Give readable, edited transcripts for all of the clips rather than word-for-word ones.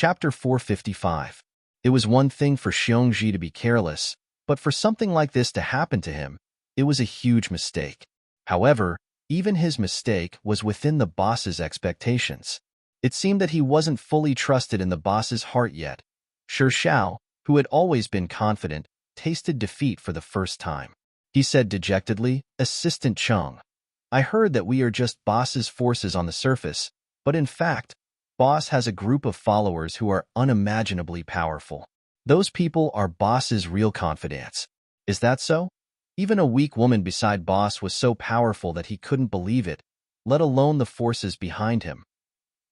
Chapter 455. It was one thing for Xiongji to be careless, but for something like this to happen to him, it was a huge mistake. However, even his mistake was within the boss's expectations. It seemed that he wasn't fully trusted in the boss's heart yet. Shi Xiao, who had always been confident, tasted defeat for the first time. He said dejectedly, "Assistant Chung, I heard that we are just boss's forces on the surface, but in fact, boss has a group of followers who are unimaginably powerful. Those people are boss's real confidants. Is that so?" Even a weak woman beside boss was so powerful that he couldn't believe it, let alone the forces behind him.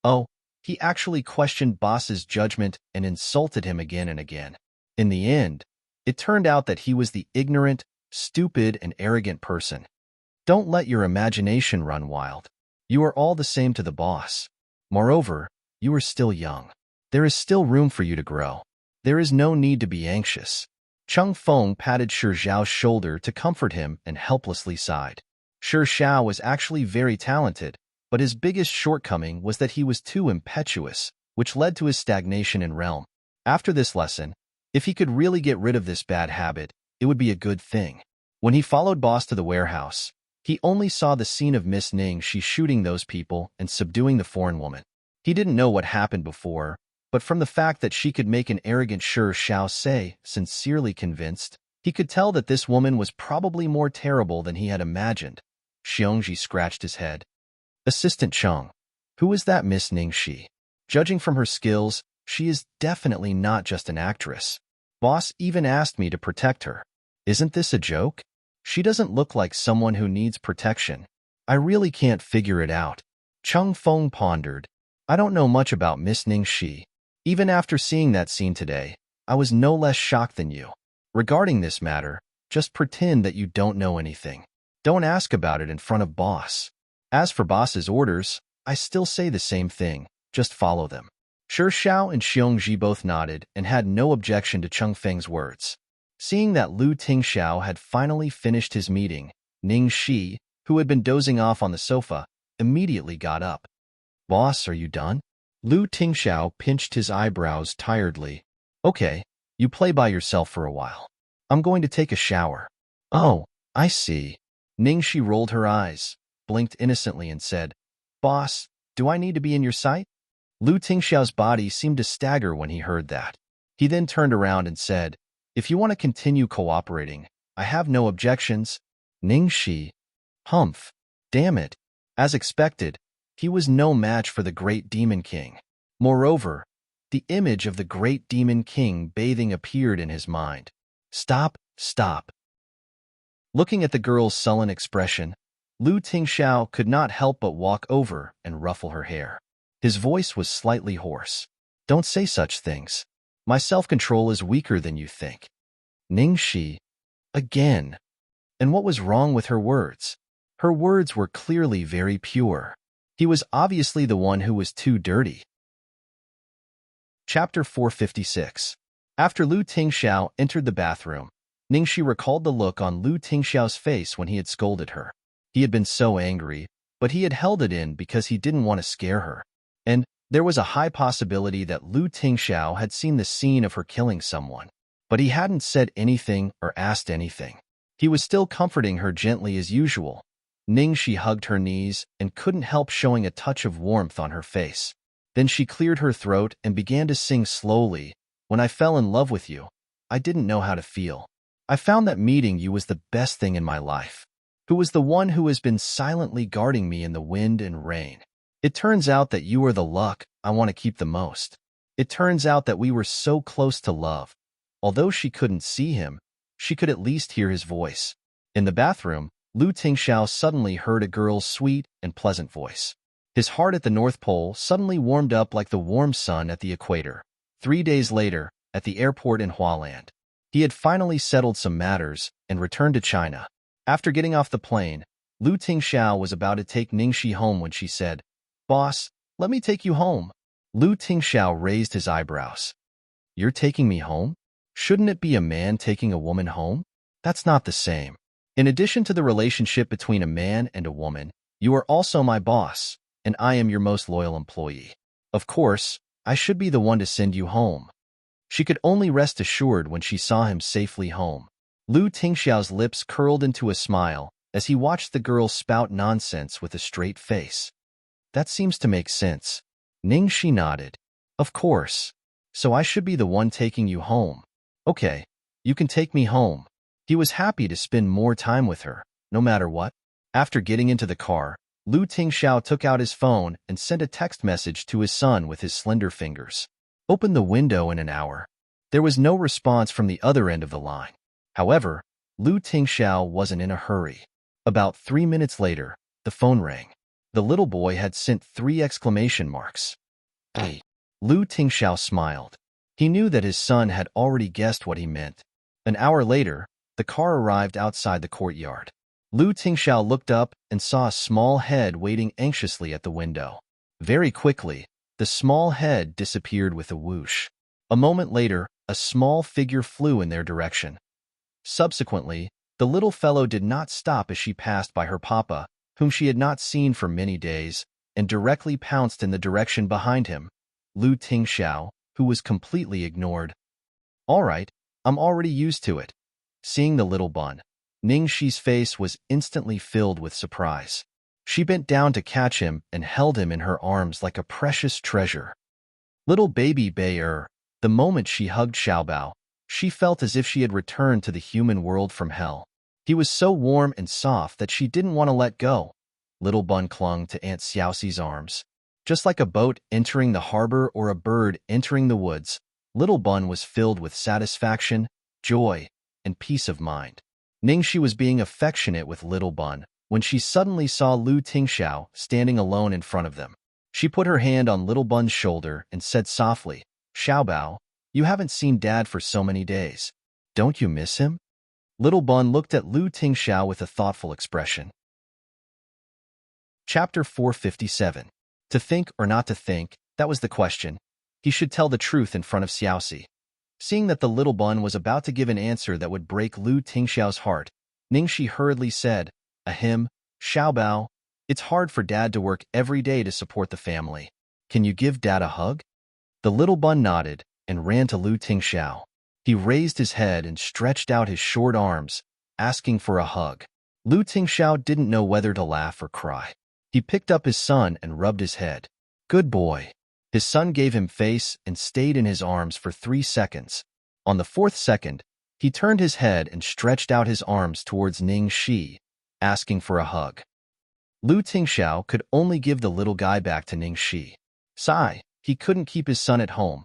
Oh, he actually questioned boss's judgment and insulted him again and again. In the end, it turned out that he was the ignorant, stupid, and arrogant person. Don't let your imagination run wild. You are all the same to the boss. Moreover, you are still young. There is still room for you to grow. There is no need to be anxious. Chung Feng patted Shi Xiao's shoulder to comfort him and helplessly sighed. Shi Xiao was actually very talented, but his biggest shortcoming was that he was too impetuous, which led to his stagnation in realm. After this lesson, if he could really get rid of this bad habit, it would be a good thing. When he followed boss to the warehouse, he only saw the scene of Miss Ningxi shooting those people and subduing the foreign woman. He didn't know what happened before, but from the fact that she could make an arrogant Shi Xiao say, sincerely convinced, he could tell that this woman was probably more terrible than he had imagined. Xiongji scratched his head. "Assistant Chung, who is that Miss Ningxi? Judging from her skills, she is definitely not just an actress. Boss even asked me to protect her. Isn't this a joke? She doesn't look like someone who needs protection. I really can't figure it out." Chung Feng pondered. "I don't know much about Miss Ningxi. Even after seeing that scene today, I was no less shocked than you. Regarding this matter, just pretend that you don't know anything. Don't ask about it in front of boss. As for boss's orders, I still say the same thing, just follow them." Shi Xiao and Xiongji both nodded and had no objection to Chung Feng's words. Seeing that Lu Tingxiao had finally finished his meeting, Ningxi, who had been dozing off on the sofa, immediately got up. "Boss, are you done?" Lu Tingxiao pinched his eyebrows tiredly. "Okay, you play by yourself for a while. I'm going to take a shower." "Oh, I see." Ningxi rolled her eyes, blinked innocently and said, "Boss, do I need to be in your sight?" Lu Tingxiao's body seemed to stagger when he heard that. He then turned around and said, "If you want to continue cooperating, I have no objections." Ningxi. Humph. Damn it. As expected, he was no match for the Great Demon King. Moreover, the image of the Great Demon King bathing appeared in his mind. Stop. Looking at the girl's sullen expression, Lu Tingxiao could not help but walk over and ruffle her hair. His voice was slightly hoarse. "Don't say such things. My self-control is weaker than you think." Ningxi. Again. And what was wrong with her words? Her words were clearly very pure. He was obviously the one who was too dirty. Chapter 456. After Lu Tingxiao entered the bathroom, Ningxi recalled the look on Lu Tingxiao's face when he had scolded her. He had been so angry, but he had held it in because he didn't want to scare her. And there was a high possibility that Lu Tingxiao had seen the scene of her killing someone. But he hadn't said anything or asked anything. He was still comforting her gently as usual. Ningxi hugged her knees and couldn't help showing a touch of warmth on her face. Then she cleared her throat and began to sing slowly. "When I fell in love with you, I didn't know how to feel. I found that meeting you was the best thing in my life. Who was the one who has been silently guarding me in the wind and rain. It turns out that you are the luck I want to keep the most. It turns out that we were so close to love. Although she couldn't see him, she could at least hear his voice." In the bathroom, Lu Tingxiao suddenly heard a girl's sweet and pleasant voice. His heart at the North Pole suddenly warmed up like the warm sun at the equator. 3 days later, at the airport in Hualand, he had finally settled some matters and returned to China. After getting off the plane, Lu Tingxiao was about to take Ningxi home when she said, "Boss, let me take you home." Lu Tingxiao raised his eyebrows. "You're taking me home? Shouldn't it be a man taking a woman home? That's not the same. In addition to the relationship between a man and a woman, you are also my boss, and I am your most loyal employee. Of course, I should be the one to send you home. She could only rest assured when she saw him safely home. Lu Tingxiao's lips curled into a smile as he watched the girl spout nonsense with a straight face. That seems to make sense. Ningxi nodded. Of course. So I should be the one taking you home. Okay, you can take me home. He was happy to spend more time with her, no matter what. After getting into the car, Lu Tingxiao took out his phone and sent a text message to his son with his slender fingers. Open the window in an hour. There was no response from the other end of the line. However, Lu Tingxiao wasn't in a hurry. About 3 minutes later, the phone rang. The little boy had sent 3 exclamation marks. Hey. Lu Tingxiao smiled. He knew that his son had already guessed what he meant. An hour later, the car arrived outside the courtyard. Lu Tingxiao looked up and saw a small head waiting anxiously at the window. Very quickly, the small head disappeared with a whoosh. A moment later, a small figure flew in their direction. Subsequently, the little fellow did not stop as she passed by her papa, whom she had not seen for many days, and directly pounced in the direction behind him, Lu Tingxiao, who was completely ignored. All right, I'm already used to it. Seeing the little bun, Ningxi's face was instantly filled with surprise. She bent down to catch him and held him in her arms like a precious treasure. Little baby Bei, the moment she hugged Xiaobao, she felt as if she had returned to the human world from hell. He was so warm and soft that she didn't want to let go. Little Bun clung to Aunt Xiaoxi's arms. Just like a boat entering the harbor or a bird entering the woods, Little Bun was filled with satisfaction, joy, and peace of mind. Ningxi was being affectionate with Little Bun when she suddenly saw Lu Tingxiao standing alone in front of them. She put her hand on Little Bun's shoulder and said softly, Xiaobao, you haven't seen Dad for so many days. Don't you miss him? Little Bun looked at Lu Tingxiao with a thoughtful expression. Chapter 457. To think or not to think, that was the question. He should tell the truth in front of Xiaoxi. Seeing that the little bun was about to give an answer that would break Lu Tingxiao's heart, Ningxi hurriedly said, Ahem, Xiaobao, it's hard for Dad to work every day to support the family. Can you give Dad a hug? The little bun nodded and ran to Lu Tingxiao. He raised his head and stretched out his short arms, asking for a hug. Lu Tingxiao didn't know whether to laugh or cry. He picked up his son and rubbed his head. Good boy. His son gave him face and stayed in his arms for 3 seconds. On the 4th second, he turned his head and stretched out his arms towards Ningxi, asking for a hug. Lu Tingxiao could only give the little guy back to Ningxi. Sigh, he couldn't keep his son at home.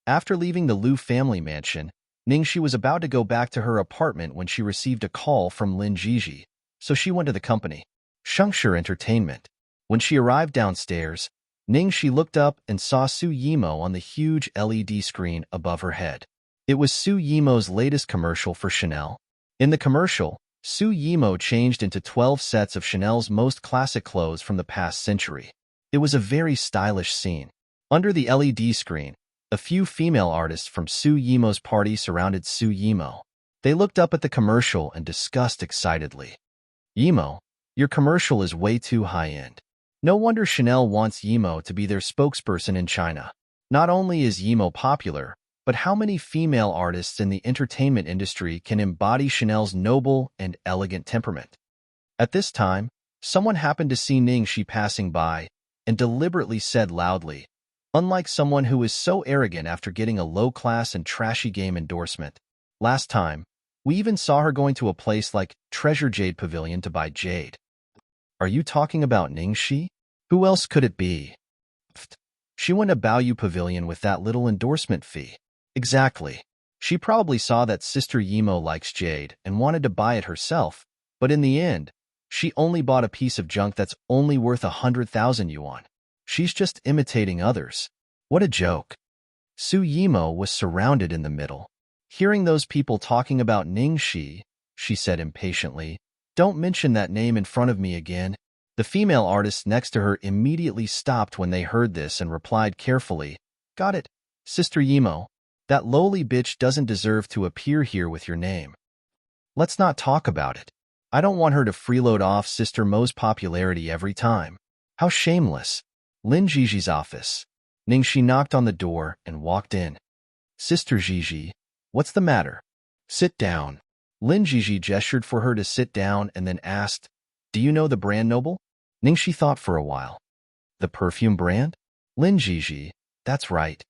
After leaving the Lu family mansion, Ningxi was about to go back to her apartment when she received a call from Lin Jiji, so she went to the company. Shengshi Entertainment. When she arrived downstairs, Ningxi looked up and saw Su Yimo on the huge LED screen above her head. It was Su Yimo's latest commercial for Chanel. In the commercial, Su Yimo changed into 12 sets of Chanel's most classic clothes from the past century. It was a very stylish scene. Under the LED screen, a few female artists from Su Yimo's party surrounded Su Yimo. They looked up at the commercial and discussed excitedly. Yimo, your commercial is way too high-end. No wonder Chanel wants Yimo to be their spokesperson in China. Not only is Yimo popular, but how many female artists in the entertainment industry can embody Chanel's noble and elegant temperament? At this time, someone happened to see Ningxi passing by and deliberately said loudly, unlike someone who is so arrogant after getting a low-class and trashy game endorsement. Last time, we even saw her going to a place like Treasure Jade Pavilion to buy jade. Are you talking about Ningxi? Who else could it be? She went to Baoyu Pavilion with that little endorsement fee. Exactly. She probably saw that Sister Yimo likes jade and wanted to buy it herself, but in the end, she only bought a piece of junk that's only worth 100,000 yuan. She's just imitating others. What a joke. Su Yimo was surrounded in the middle. Hearing those people talking about Ningxi, she said impatiently, don't mention that name in front of me again. The female artists next to her immediately stopped when they heard this and replied carefully, Got it, Sister Yimo. That lowly bitch doesn't deserve to appear here with your name. Let's not talk about it. I don't want her to freeload off Sister Mo's popularity every time. How shameless. Lin Jiji's office. Ningxi knocked on the door and walked in. Sister Gigi, what's the matter? Sit down. Lin Gigi gestured for her to sit down and then asked, do you know the brand Noble? Ningxi thought for a while. The perfume brand? Lin Gigi, that's right.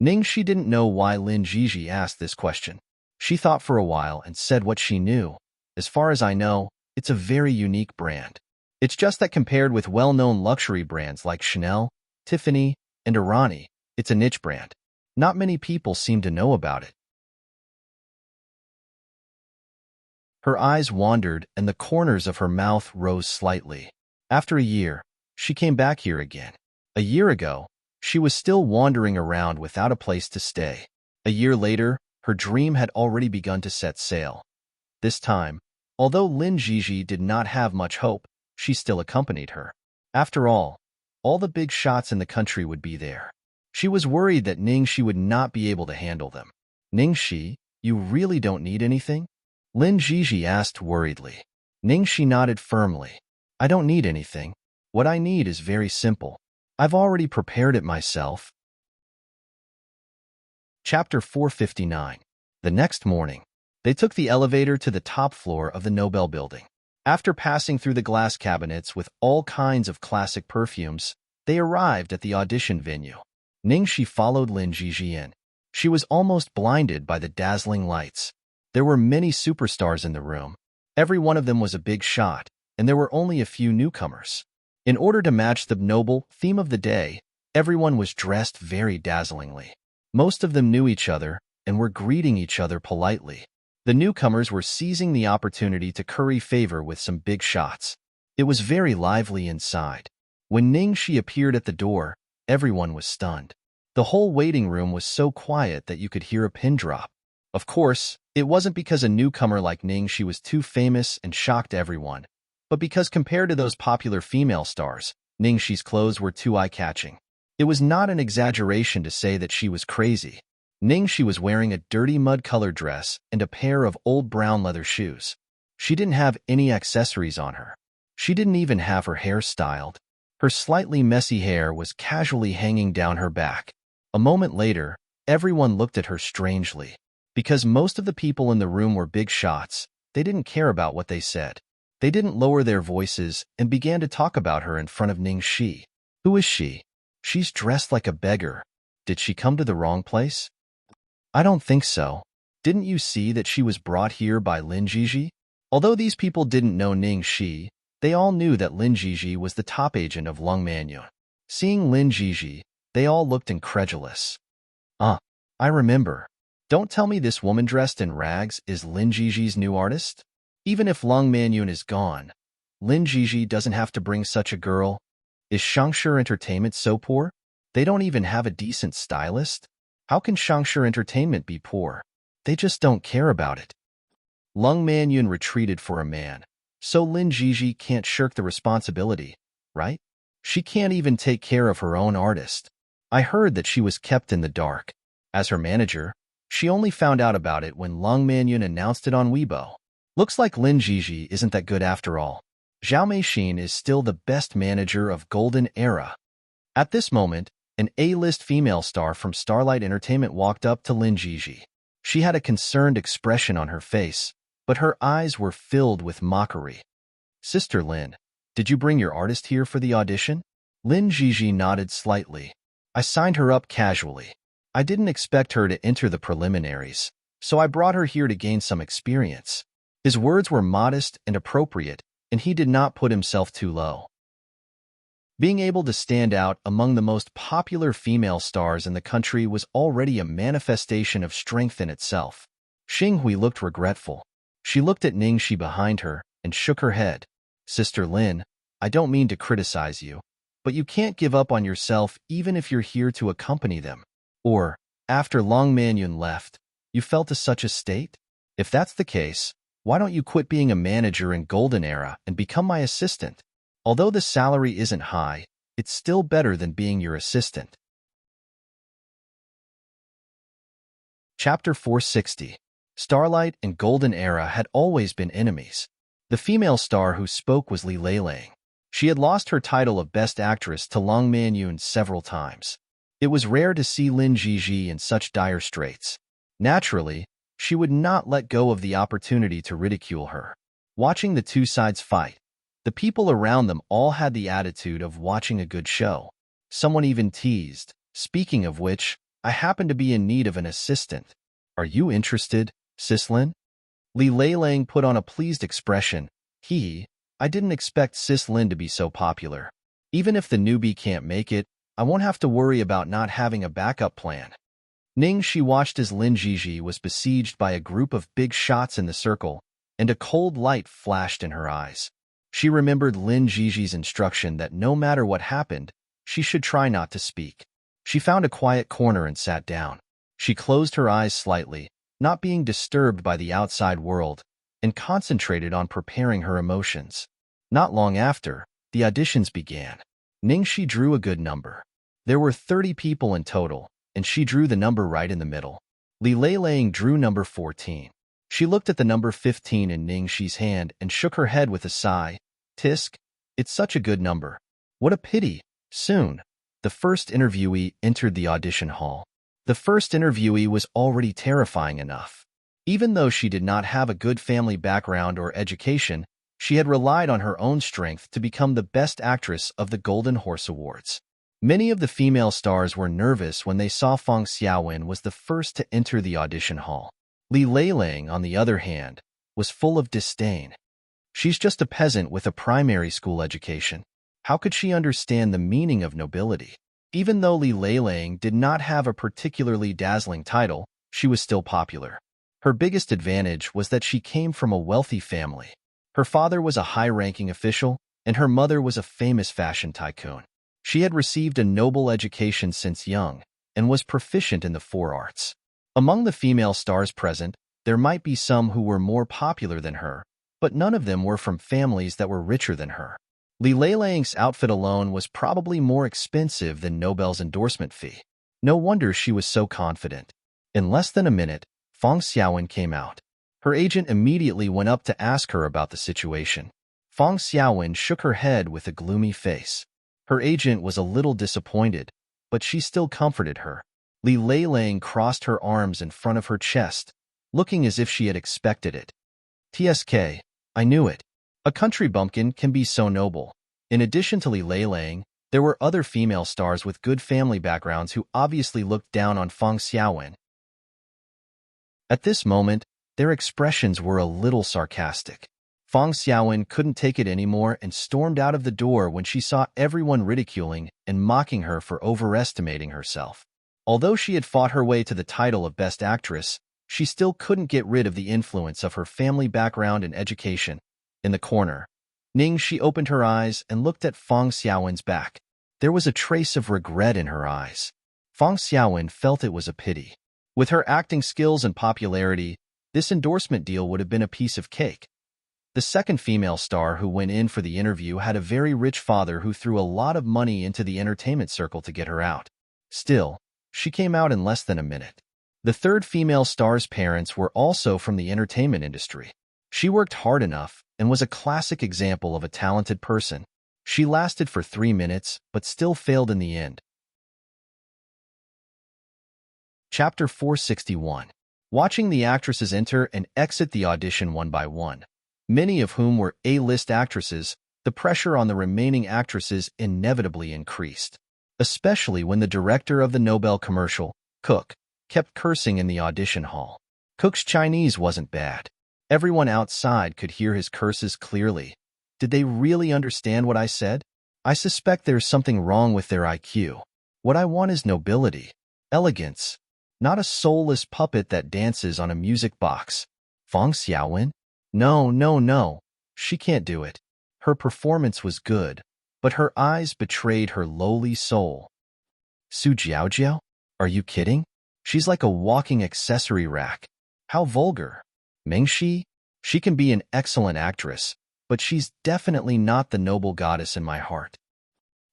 Ningxi didn't know why Lin Gigi asked this question. She thought for a while and said what she knew. As far as I know, it's a very unique brand. It's just that compared with well-known luxury brands like Chanel, Tiffany, and Armani, it's a niche brand. Not many people seem to know about it. Her eyes wandered and the corners of her mouth rose slightly. After a year, she came back here again. A year ago, she was still wandering around without a place to stay. A year later, her dream had already begun to set sail. This time, although Lin Gigi did not have much hope, she still accompanied her. After all the big shots in the country would be there. She was worried that Ningxi would not be able to handle them. Ningxi, you really don't need anything? Lin Gigi asked worriedly. Ningxi nodded firmly. I don't need anything. What I need is very simple. I've already prepared it myself. Chapter 459. The next morning, they took the elevator to the top floor of the Nobel building. After passing through the glass cabinets with all kinds of classic perfumes, they arrived at the audition venue. Ningxi followed Lin Gigi in. She was almost blinded by the dazzling lights. There were many superstars in the room. Every one of them was a big shot, and there were only a few newcomers. In order to match the noble theme of the day, everyone was dressed very dazzlingly. Most of them knew each other and were greeting each other politely. The newcomers were seizing the opportunity to curry favor with some big shots. It was very lively inside. When Ningxi appeared at the door, everyone was stunned. The whole waiting room was so quiet that you could hear a pin drop. Of course, it wasn't because a newcomer like Ningxi was too famous and shocked everyone, but because compared to those popular female stars, Ningxi's clothes were too eye-catching. It was not an exaggeration to say that she was crazy. Ningxi was wearing a dirty mud-colored dress and a pair of old brown leather shoes. She didn't have any accessories on her. She didn't even have her hair styled. Her slightly messy hair was casually hanging down her back. A moment later, everyone looked at her strangely. Because most of the people in the room were big shots, they didn't care about what they said. They didn't lower their voices and began to talk about her in front of Ningxi. Who is she? She's dressed like a beggar. Did she come to the wrong place? I don't think so. Didn't you see that she was brought here by Lin Gigi? Although these people didn't know Ningxi, they all knew that Lin Gigi was the top agent of Lung Manyun. Seeing Lin Gigi, they all looked incredulous. I remember. Don't tell me this woman dressed in rags is Lin Gigi's new artist? Even if Lung Manyun is gone, Lin Gigi doesn't have to bring such a girl. Is Shangshi Entertainment so poor? They don't even have a decent stylist? How can Shangshi Entertainment be poor? They just don't care about it. Lung Manyun retreated for a man, so Lin Gigi can't shirk the responsibility, right? She can't even take care of her own artist. I heard that she was kept in the dark. As her manager, she only found out about it when Lung Manyun announced it on Weibo. Looks like Lin Gigi isn't that good after all. Zhao Meixin is still the best manager of Golden Era. At this moment, an A-list female star from Starlight Entertainment walked up to Lin Gigi. She had a concerned expression on her face, but her eyes were filled with mockery. Sister Lin, did you bring your artist here for the audition? Lin Gigi nodded slightly. I signed her up casually. I didn't expect her to enter the preliminaries, so I brought her here to gain some experience. His words were modest and appropriate, and he did not put himself too low. Being able to stand out among the most popular female stars in the country was already a manifestation of strength in itself. Xinghui looked regretful. She looked at Ningxi behind her and shook her head. Sister Lin, I don't mean to criticize you, but you can't give up on yourself even if you're here to accompany them. Or, after Lung Manyun left, you fell to such a state? If that's the case, why don't you quit being a manager in Golden Era and become my assistant? Although the salary isn't high, it's still better than being your assistant. Chapter 460. Starlight and Golden Era had always been enemies. The female star who spoke was Li Leilang. She had lost her title of Best Actress to Lung Manyun several times. It was rare to see Lin Jiji in such dire straits. Naturally, she would not let go of the opportunity to ridicule her. Watching the two sides fight, the people around them all had the attitude of watching a good show. Someone even teased, "Speaking of which, I happen to be in need of an assistant. Are you interested, Sis Lin?" Li Leilang put on a pleased expression. I didn't expect Sis Lin to be so popular. Even if the newbie can't make it, I won't have to worry about not having a backup plan. She watched as Lin Jiji was besieged by a group of big shots in the circle, and a cold light flashed in her eyes. She remembered Lin Jiji's instruction that no matter what happened, she should try not to speak. She found a quiet corner and sat down. She closed her eyes slightly, not being disturbed by the outside world, and concentrated on preparing her emotions. Not long after, the auditions began. Ningxi drew a good number. There were 30 people in total, and she drew the number right in the middle. Li Leilang drew number 14. She looked at the number 15 in Ningxi's hand and shook her head with a sigh. Tisk, it's such a good number. What a pity. Soon, the first interviewee entered the audition hall. The first interviewee was already terrifying enough. Even though she did not have a good family background or education, she had relied on her own strength to become the best actress of the Golden Horse Awards. Many of the female stars were nervous when they saw Fang Xiaowen was the first to enter the audition hall. Li Leilang, on the other hand, was full of disdain. She's just a peasant with a primary school education. How could she understand the meaning of nobility? Even though Li Leilang did not have a particularly dazzling title, she was still popular. Her biggest advantage was that she came from a wealthy family. Her father was a high-ranking official, and her mother was a famous fashion tycoon. She had received a noble education since young, and was proficient in the four arts. Among the female stars present, there might be some who were more popular than her, but none of them were from families that were richer than her. Li Leilang's outfit alone was probably more expensive than Nobel's endorsement fee. No wonder she was so confident. In less than a minute, Fang Xiaowen came out. Her agent immediately went up to ask her about the situation. Fang Xiaowen shook her head with a gloomy face. Her agent was a little disappointed, but she still comforted her. Li Leilang crossed her arms in front of her chest, looking as if she had expected it. "TSK, I knew it. A country bumpkin can be so noble." In addition to Li Leilang, there were other female stars with good family backgrounds who obviously looked down on Fang Xiaowen. At this moment, their expressions were a little sarcastic. Fang Xiaowen couldn't take it anymore and stormed out of the door when she saw everyone ridiculing and mocking her for overestimating herself. Although she had fought her way to the title of Best Actress, she still couldn't get rid of the influence of her family background and education. In the corner, Ningxi opened her eyes and looked at Fang Xiaowen's back. There was a trace of regret in her eyes. Fang Xiaowen felt it was a pity. With her acting skills and popularity, this endorsement deal would have been a piece of cake. The second female star who went in for the interview had a very rich father who threw a lot of money into the entertainment circle to get her out. Still, she came out in less than a minute. The third female star's parents were also from the entertainment industry. She worked hard enough and was a classic example of a talented person. She lasted for 3 minutes, but still failed in the end. Chapter 461. Watching the actresses enter and exit the audition one by one, many of whom were A-list actresses, the pressure on the remaining actresses inevitably increased. Especially when the director of the Nobel commercial, Cook, kept cursing in the audition hall. Cook's Chinese wasn't bad. Everyone outside could hear his curses clearly. Did they really understand what I said? I suspect there's something wrong with their IQ. What I want is nobility, elegance, not a soulless puppet that dances on a music box. Fang Xiaowen? No. She can't do it. Her performance was good, but her eyes betrayed her lowly soul. Su Jiaojiao? Are you kidding? She's like a walking accessory rack. How vulgar. Mingxi? She can be an excellent actress, but she's definitely not the noble goddess in my heart.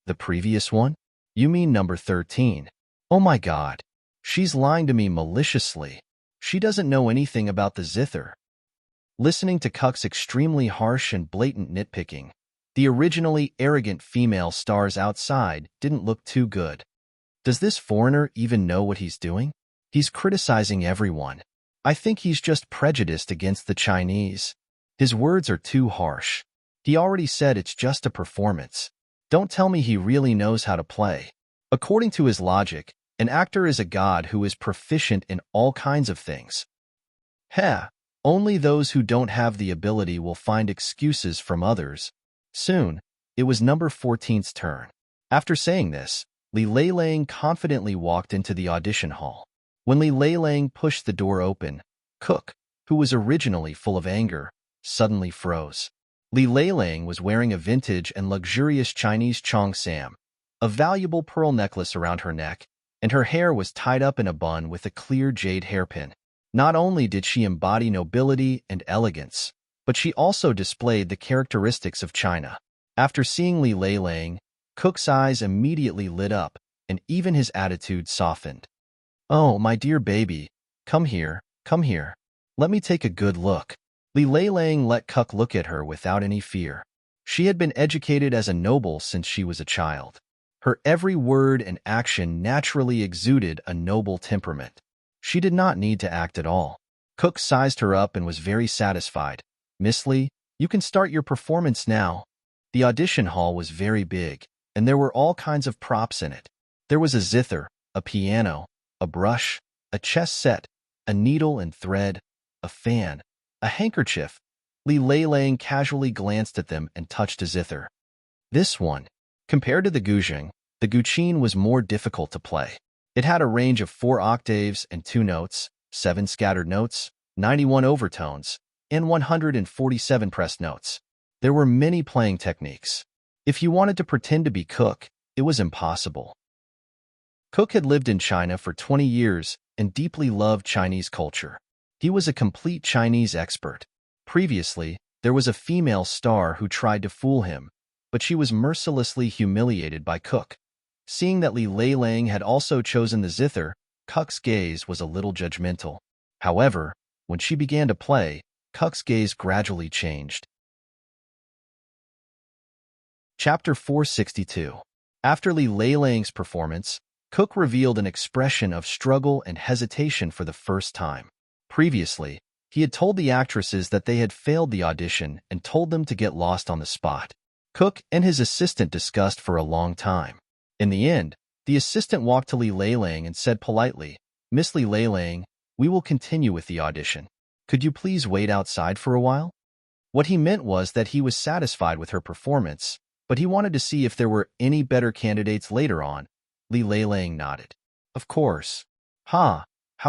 The previous one? You mean number 13. Oh my God. She's lying to me maliciously. She doesn't know anything about the zither. Listening to Cuck's extremely harsh and blatant nitpicking, the originally arrogant female stars outside didn't look too good. Does this foreigner even know what he's doing? He's criticizing everyone. I think he's just prejudiced against the Chinese. His words are too harsh. He already said it's just a performance. Don't tell me he really knows how to play. According to his logic, an actor is a god who is proficient in all kinds of things. Heh, only those who don't have the ability will find excuses from others. Soon, it was number 14's turn. After saying this, Li Leilang confidently walked into the audition hall. When Li Leilang pushed the door open, Cook, who was originally full of anger, suddenly froze. Li Leilang was wearing a vintage and luxurious Chinese cheongsam, a valuable pearl necklace around her neck, and her hair was tied up in a bun with a clear jade hairpin. Not only did she embody nobility and elegance, but she also displayed the characteristics of China. After seeing Li Leilang, Cook's eyes immediately lit up, and even his attitude softened. "Oh, my dear baby, come here, come here. Let me take a good look." Li Leilang let Cook look at her without any fear. She had been educated as a noble since she was a child. Her every word and action naturally exuded a noble temperament. She did not need to act at all. Cook sized her up and was very satisfied. "Miss Li, you can start your performance now." The audition hall was very big, and there were all kinds of props in it. There was a zither, a piano, a brush, a chess set, a needle and thread, a fan, a handkerchief. Li Leilang casually glanced at them and touched a zither. This one, compared to the guqin was more difficult to play. It had a range of 4 octaves and 2 notes, 7 scattered notes, 91 overtones, and 147 pressed notes. There were many playing techniques. If you wanted to pretend to be Cook, it was impossible. Cook had lived in China for 20 years and deeply loved Chinese culture. He was a complete Chinese expert. Previously, there was a female star who tried to fool him, but she was mercilessly humiliated by Cook. Seeing that Li Leilang had also chosen the zither, Cook's gaze was a little judgmental. However, when she began to play, Cook's gaze gradually changed. Chapter 462. After Li Leilang's performance, Cook revealed an expression of struggle and hesitation for the first time. Previously, he had told the actresses that they had failed the audition and told them to get lost on the spot. Cook and his assistant discussed for a long time. In the end, the assistant walked to Li Leilang and said politely, "Miss Li Leilang, we will continue with the audition. Could you please wait outside for a while?" What he meant was that he was satisfied with her performance, but he wanted to see if there were any better candidates later on. Li Leilang nodded. "Of course. How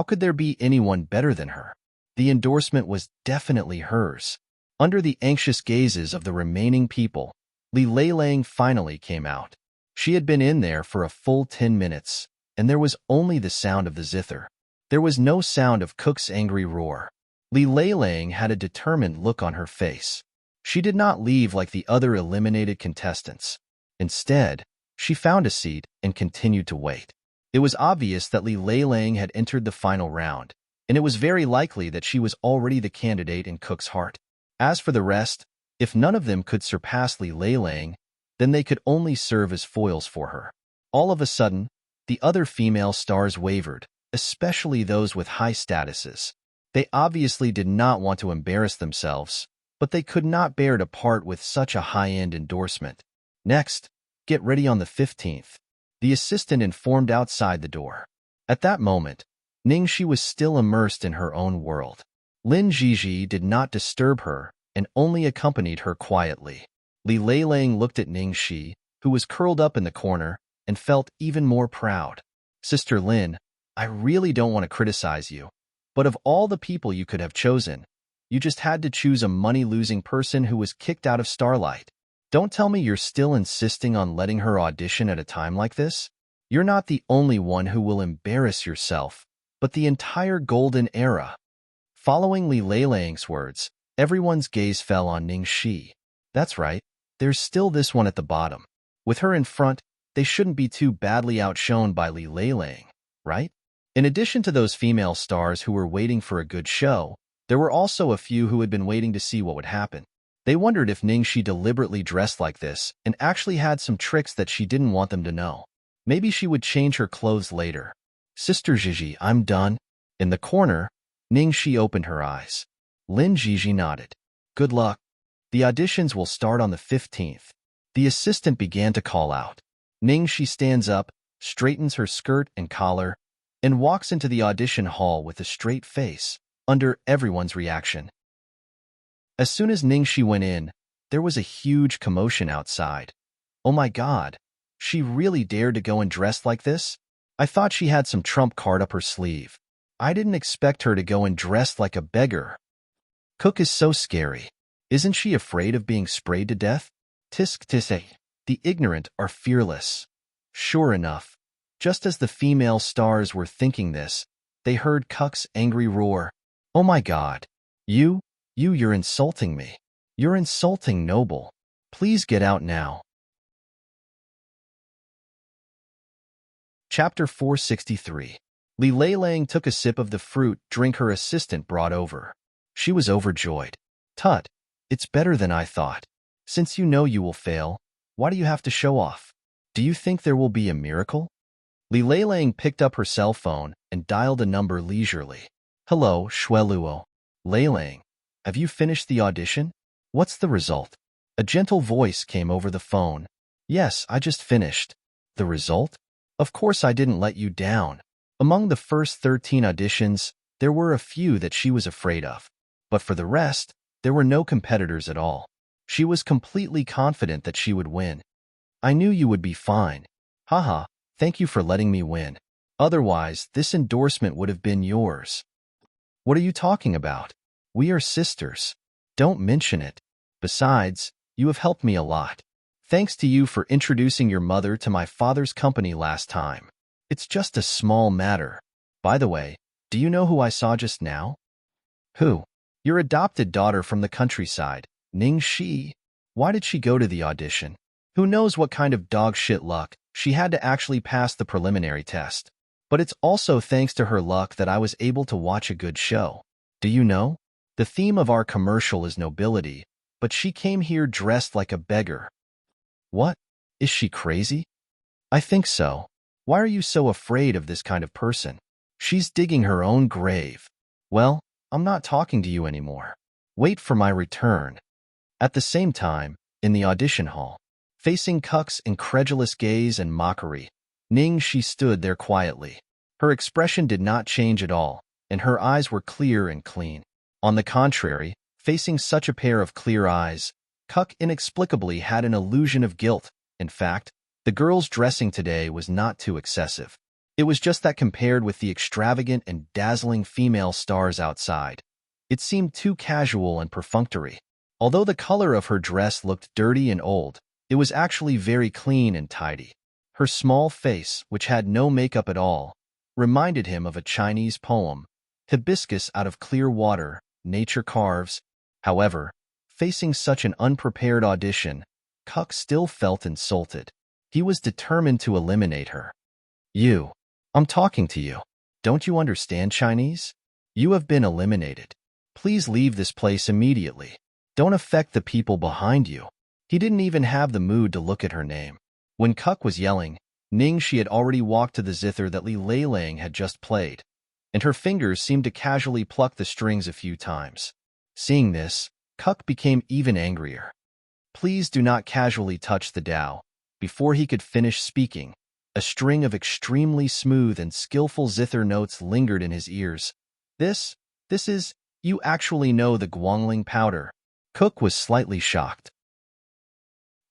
could there be anyone better than her?" The endorsement was definitely hers. Under the anxious gazes of the remaining people, Li Leilang finally came out. She had been in there for a full 10 minutes, and there was only the sound of the zither. There was no sound of Cook's angry roar. Li Leilang had a determined look on her face. She did not leave like the other eliminated contestants. Instead, she found a seat and continued to wait. It was obvious that Li Leilang had entered the final round, and it was very likely that she was already the candidate in Cook's heart. As for the rest, if none of them could surpass Li Leilang, then they could only serve as foils for her. All of a sudden, the other female stars wavered, especially those with high statuses. They obviously did not want to embarrass themselves, but they could not bear to part with such a high-end endorsement. "Next, get ready on the 15th. The assistant informed outside the door. At that moment, Ningxi was still immersed in her own world. Lin Zhizhi did not disturb her and only accompanied her quietly. Li Leilang looked at Ningxi, who was curled up in the corner, and felt even more proud. "Sister Lin, I really don't want to criticize you, but of all the people you could have chosen, you just had to choose a money-losing person who was kicked out of Starlight. Don't tell me you're still insisting on letting her audition at a time like this. You're not the only one who will embarrass yourself, but the entire golden era." Following Li Leilang's words, everyone's gaze fell on Ningxi. That's right, there's still this one at the bottom. With her in front, they shouldn't be too badly outshone by Li Leilang, right? In addition to those female stars who were waiting for a good show, there were also a few who had been waiting to see what would happen. They wondered if Ningxi deliberately dressed like this and actually had some tricks that she didn't want them to know. Maybe she would change her clothes later. Sister Gigi, I'm done. In the corner, Ningxi opened her eyes. Lin Gigi nodded. Good luck. The auditions will start on the 15th. The assistant began to call out. Ningxi stands up, straightens her skirt and collar, and walks into the audition hall with a straight face, under everyone's reaction. As soon as Ningxi went in, there was a huge commotion outside. Oh my God, she really dared to go and dress like this? I thought she had some trump card up her sleeve. I didn't expect her to go and dress like a beggar. Cook is so scary. Isn't she afraid of being sprayed to death? Tisk tisk. The ignorant are fearless. Sure enough, just as the female stars were thinking this, they heard Cook's angry roar. Oh my God. You're insulting me. You're insulting Noble. Please get out now. Chapter 463. Li Leilang took a sip of the fruit drink her assistant brought over. She was overjoyed. Tut, it's better than I thought. Since you know you will fail, why do you have to show off? Do you think there will be a miracle? Li Leilang picked up her cell phone and dialed a number leisurely. Hello, Shueluo. Leilang, have you finished the audition? What's the result? A gentle voice came over the phone. Yes, I just finished. The result? Of course I didn't let you down. Among the first 13 auditions, there were a few that she was afraid of. But for the rest, there were no competitors at all. She was completely confident that she would win. I knew you would be fine. Haha, thank you for letting me win. Otherwise, this endorsement would have been yours. What are you talking about? We are sisters. Don't mention it. Besides, you have helped me a lot. Thanks to you for introducing your mother to my father's company last time. It's just a small matter. By the way, do you know who I saw just now? Who? Your adopted daughter from the countryside, Ningxi. Why did she go to the audition? Who knows what kind of dog shit luck she had to actually pass the preliminary test. But it's also thanks to her luck that I was able to watch a good show. Do you know? The theme of our commercial is nobility, but she came here dressed like a beggar. What? Is she crazy? I think so. Why are you so afraid of this kind of person? She's digging her own grave. Well, I'm not talking to you anymore. Wait for my return. At the same time, in the audition hall, facing Cuck's incredulous gaze and mockery, Ningxi stood there quietly. Her expression did not change at all, and her eyes were clear and clean. On the contrary, facing such a pair of clear eyes, Cuck inexplicably had an illusion of guilt. In fact, the girl's dressing today was not too excessive. It was just that compared with the extravagant and dazzling female stars outside, it seemed too casual and perfunctory. Although the color of her dress looked dirty and old, it was actually very clean and tidy. Her small face, which had no makeup at all, reminded him of a Chinese poem, hibiscus out of clear water, nature carves. However, facing such an unprepared audition, Cuck still felt insulted. He was determined to eliminate her. I'm talking to you. Don't you understand Chinese? You have been eliminated. Please leave this place immediately. Don't affect the people behind you. He didn't even have the mood to look at her name. When Cuck was yelling, Ningxi had already walked to the zither that Li Leilang had just played, and her fingers seemed to casually pluck the strings a few times. Seeing this, Cuck became even angrier. Please do not casually touch the Tao. Before he could finish speaking, a string of extremely smooth and skillful zither notes lingered in his ears. This is, you actually know the Guangling powder. Cook was slightly shocked.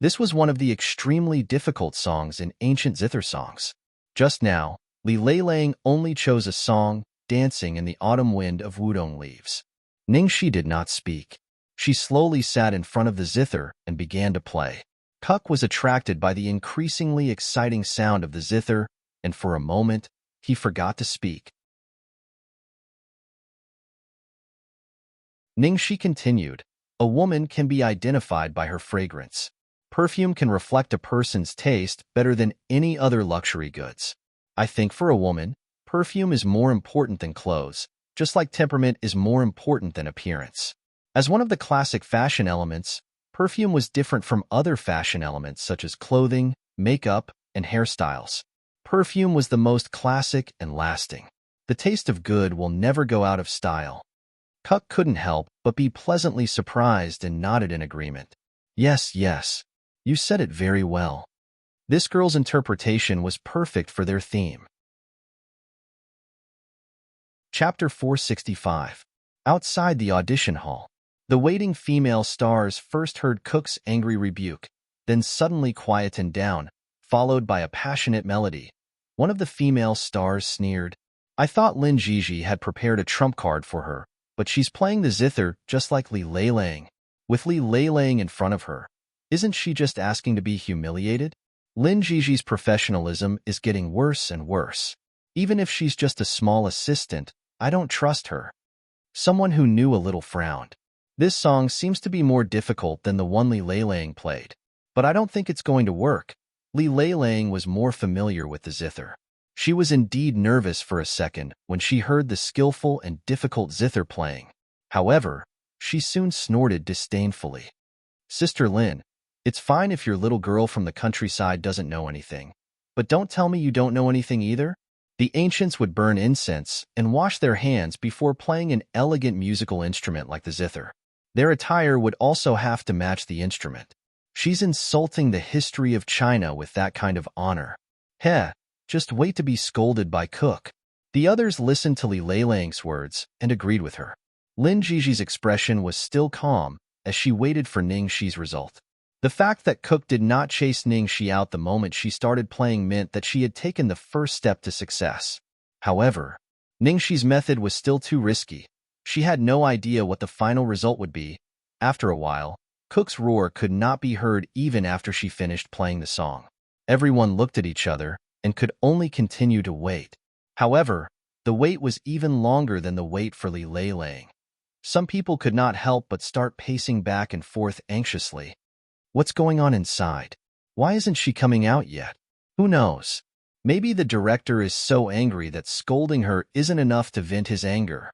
This was one of the extremely difficult songs in ancient zither songs. Just now, Li Leilang only chose a song, Dancing in the Autumn Wind of Wudong Leaves. Ningxi did not speak. She slowly sat in front of the zither and began to play. Cuck was attracted by the increasingly exciting sound of the zither, and for a moment, he forgot to speak. Ningxi continued, a woman can be identified by her fragrance. Perfume can reflect a person's taste better than any other luxury goods. I think for a woman, perfume is more important than clothes, just like temperament is more important than appearance. As one of the classic fashion elements, perfume was different from other fashion elements such as clothing, makeup, and hairstyles. perfume was the most classic and lasting. The taste of good will never go out of style. Cuck couldn't help but be pleasantly surprised and nodded in agreement. Yes, yes. You said it very well. This girl's interpretation was perfect for their theme. Chapter 465. Outside the audition hall. The waiting female stars first heard Cook's angry rebuke, then suddenly quietened down, followed by a passionate melody. One of the female stars sneered. I thought Lin Gigi had prepared a trump card for her, but she's playing the zither just like Li Leilang. With Li Leilang in front of her, isn't she just asking to be humiliated? Lin Gigi's professionalism is getting worse and worse. Even if she's just a small assistant, I don't trust her. Someone who knew a little frowned. This song seems to be more difficult than the one Li Leilang played. But I don't think it's going to work. Li Leilang was more familiar with the zither. She was indeed nervous for a second when she heard the skillful and difficult zither playing. However, she soon snorted disdainfully. Sister Lin, it's fine if your little girl from the countryside doesn't know anything. But don't tell me you don't know anything either. The ancients would burn incense and wash their hands before playing an elegant musical instrument like the zither. Their attire would also have to match the instrument. She's insulting the history of China with that kind of honor. Heh, just wait to be scolded by Cook. The others listened to Li Leilang's words and agreed with her. Lin Gigi's expression was still calm as she waited for Ning Shi's result. The fact that Cook did not chase Ning Shi out the moment she started playing meant that she had taken the first step to success. However, Ning Shi's method was still too risky. She had no idea what the final result would be. After a while, Cook's roar could not be heard even after she finished playing the song. Everyone looked at each other and could only continue to wait. However, the wait was even longer than the wait for Li Leilang. Some people could not help but start pacing back and forth anxiously. What's going on inside? Why isn't she coming out yet? Who knows? Maybe the director is so angry that scolding her isn't enough to vent his anger.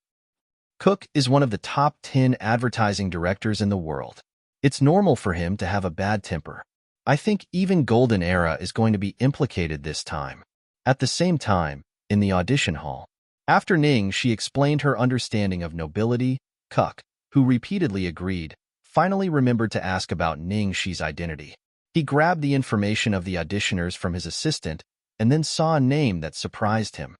Cook is one of the top 10 advertising directors in the world. It's normal for him to have a bad temper. I think even Golden Era is going to be implicated this time. At the same time, in the audition hall, after Ning, she explained her understanding of nobility. Cook, who repeatedly agreed, finally remembered to ask about Ning Shi's identity. He grabbed the information of the auditioners from his assistant and then saw a name that surprised him.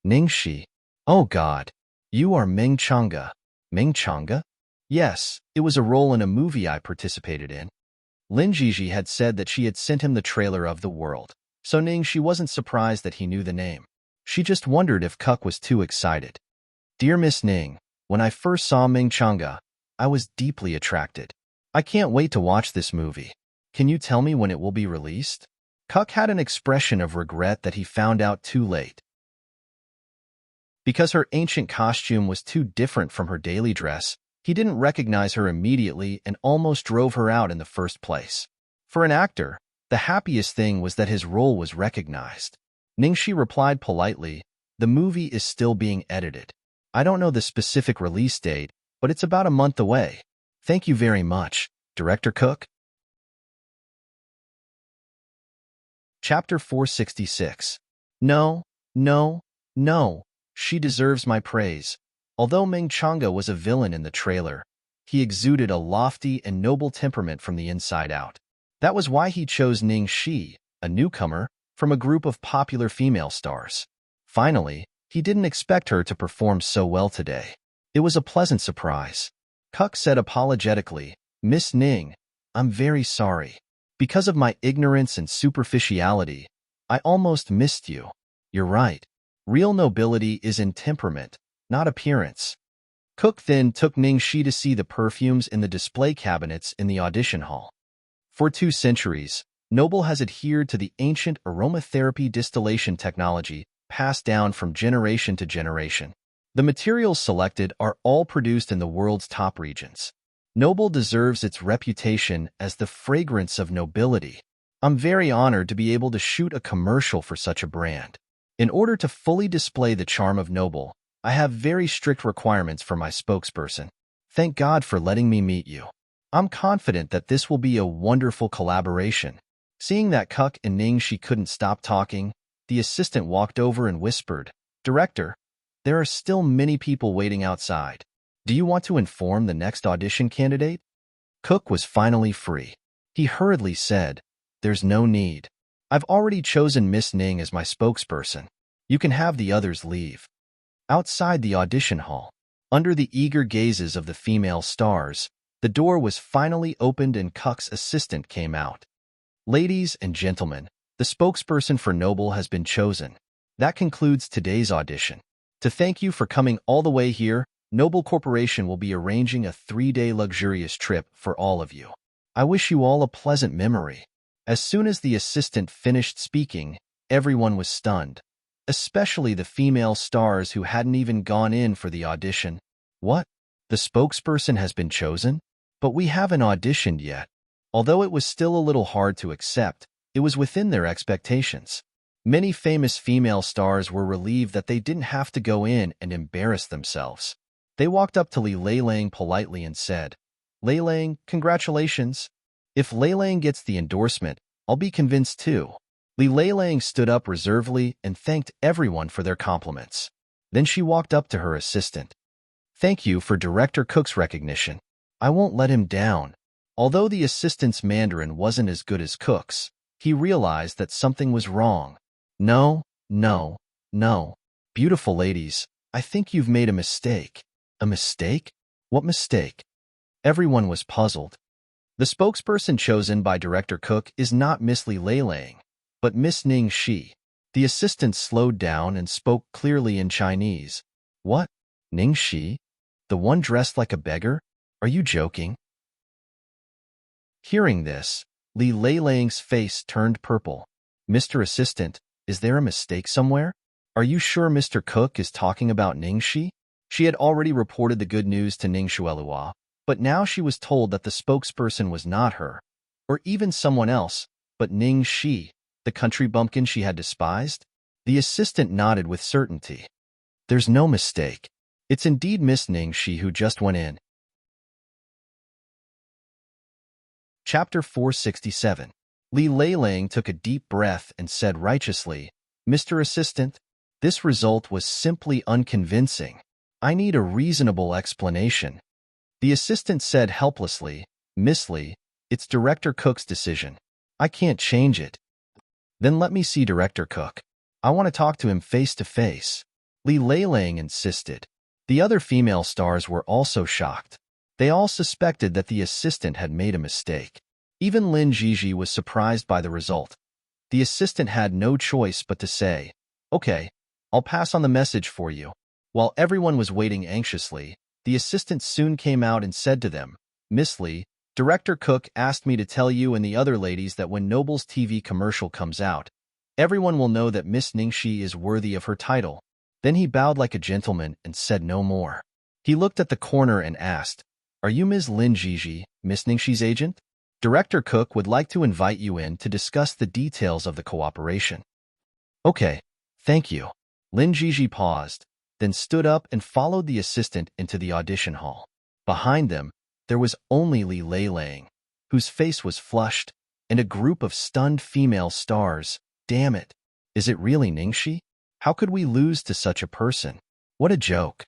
Ning Shi. Oh God. You are Meng Chang'e. Meng Chang'e? Yes, it was a role in a movie I participated in. Lin Gigi had said that she had sent him the trailer of The World, so Ning Shi wasn't surprised that he knew the name. She just wondered if Cook was too excited. Dear Miss Ning, when I first saw Meng Chang'e, I was deeply attracted. I can't wait to watch this movie. Can you tell me when it will be released? Cook had an expression of regret that he found out too late. Because her ancient costume was too different from her daily dress, he didn't recognize her immediately and almost drove her out in the first place. For an actor, the happiest thing was that his role was recognized. Ningxi replied politely, the movie is still being edited. I don't know the specific release date, but it's about a month away. Thank you very much, Director Cook. Chapter 466. No, no, no. She deserves my praise. Although Meng Chang'e was a villain in the trailer, he exuded a lofty and noble temperament from the inside out. That was why he chose Ning Shi, a newcomer, from a group of popular female stars. Finally, he didn't expect her to perform so well today. It was a pleasant surprise. Cook said apologetically, Miss Ning, I'm very sorry. Because of my ignorance and superficiality, I almost missed you. You're right. Real nobility is in temperament, not appearance. Cook then took Ning Shi to see the perfumes in the display cabinets in the audition hall. For 2 centuries, Noble has adhered to the ancient aromatherapy distillation technology passed down from generation to generation. The materials selected are all produced in the world's top regions. Noble deserves its reputation as the fragrance of nobility. I'm very honored to be able to shoot a commercial for such a brand. In order to fully display the charm of Noble, I have very strict requirements for my spokesperson. Thank God for letting me meet you. I'm confident that this will be a wonderful collaboration. Seeing that Cook and Ning Shi couldn't stop talking, the assistant walked over and whispered, "Director, there are still many people waiting outside. Do you want to inform the next audition candidate?" Cook was finally free. He hurriedly said, "There's no need. I've already chosen Miss Ning as my spokesperson. You can have the others leave." Outside the audition hall, under the eager gazes of the female stars, the door was finally opened and Cook's assistant came out. "Ladies and gentlemen, the spokesperson for Noble has been chosen. That concludes today's audition. To thank you for coming all the way here, Noble Corporation will be arranging a 3-day luxurious trip for all of you. I wish you all a pleasant memory." As soon as the assistant finished speaking, everyone was stunned, especially the female stars who hadn't even gone in for the audition. "What? The spokesperson has been chosen? But we haven't auditioned yet." Although it was still a little hard to accept, it was within their expectations. Many famous female stars were relieved that they didn't have to go in and embarrass themselves. They walked up to Li Leilang politely and said, "Leilang, congratulations. If Leilang gets the endorsement, I'll be convinced too." Li Leilang stood up reservedly and thanked everyone for their compliments. Then she walked up to her assistant. "Thank you for Director Cook's recognition. I won't let him down." Although the assistant's Mandarin wasn't as good as Cook's, he realized that something was wrong. No. Beautiful ladies, I think you've made a mistake." "A mistake? What mistake?" Everyone was puzzled. The spokesperson chosen by Director Cook is not Miss Li Leilang, but Miss Ning Shi. The assistant slowed down and spoke clearly in Chinese. "What? Ning Shi? The one dressed like a beggar? Are you joking?" Hearing this, Li Leilang's face turned purple. "Mr. Assistant, is there a mistake somewhere? Are you sure Mr. Cook is talking about Ning Shi?" She had already reported the good news to Ning Shuelua, but now she was told that the spokesperson was not her, or even someone else, but Ning Shi, the country bumpkin she had despised. The assistant nodded with certainty. "There's no mistake. It's indeed Miss Ning Shi who just went in." Chapter 467. Li Leilang took a deep breath and said righteously, "Mr. Assistant, this result was simply unconvincing. I need a reasonable explanation." The assistant said helplessly, "Miss Li, it's Director Cook's decision. I can't change it." "Then let me see Director Cook. I want to talk to him face to face." Li Leilang insisted. The other female stars were also shocked. They all suspected that the assistant had made a mistake. Even Lin Jiji was surprised by the result. The assistant had no choice but to say, "Okay, I'll pass on the message for you." While everyone was waiting anxiously, the assistant soon came out and said to them, "Miss Li, Director Cook asked me to tell you and the other ladies that when Noble's TV commercial comes out, everyone will know that Miss Ningxi is worthy of her title." Then he bowed like a gentleman and said no more. He looked at the corner and asked, "Are you Ms. Lin Jiji, Miss Ningxi's agent? Director Cook would like to invite you in to discuss the details of the cooperation." "Okay, thank you." Lin Jiji paused, then stood up and followed the assistant into the audition hall. Behind them, there was only Li Leilang, whose face was flushed, and a group of stunned female stars. "Damn it! Is it really Ningxi? How could we lose to such a person? What a joke."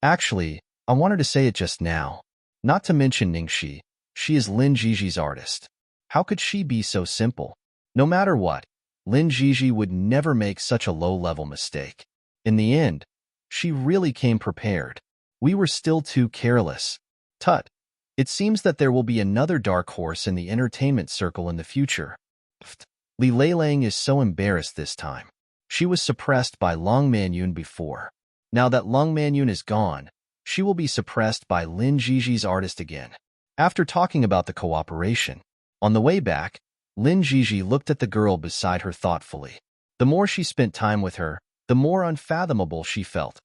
"Actually, I wanted to say it just now. Not to mention Ningxi, she is Lin Jiji's artist. How could she be so simple?" No matter what, Lin Jiji would never make such a low-level mistake. In the end, she really came prepared. "We were still too careless. Tut. It seems that there will be another dark horse in the entertainment circle in the future." Pfft. Li Leilang is so embarrassed this time. She was suppressed by Long Manyun before. Now that Long Manyun is gone, she will be suppressed by Lin Jiji's artist again. After talking about the cooperation, on the way back, Lin Jiji looked at the girl beside her thoughtfully. The more she spent time with her, the more unfathomable she felt.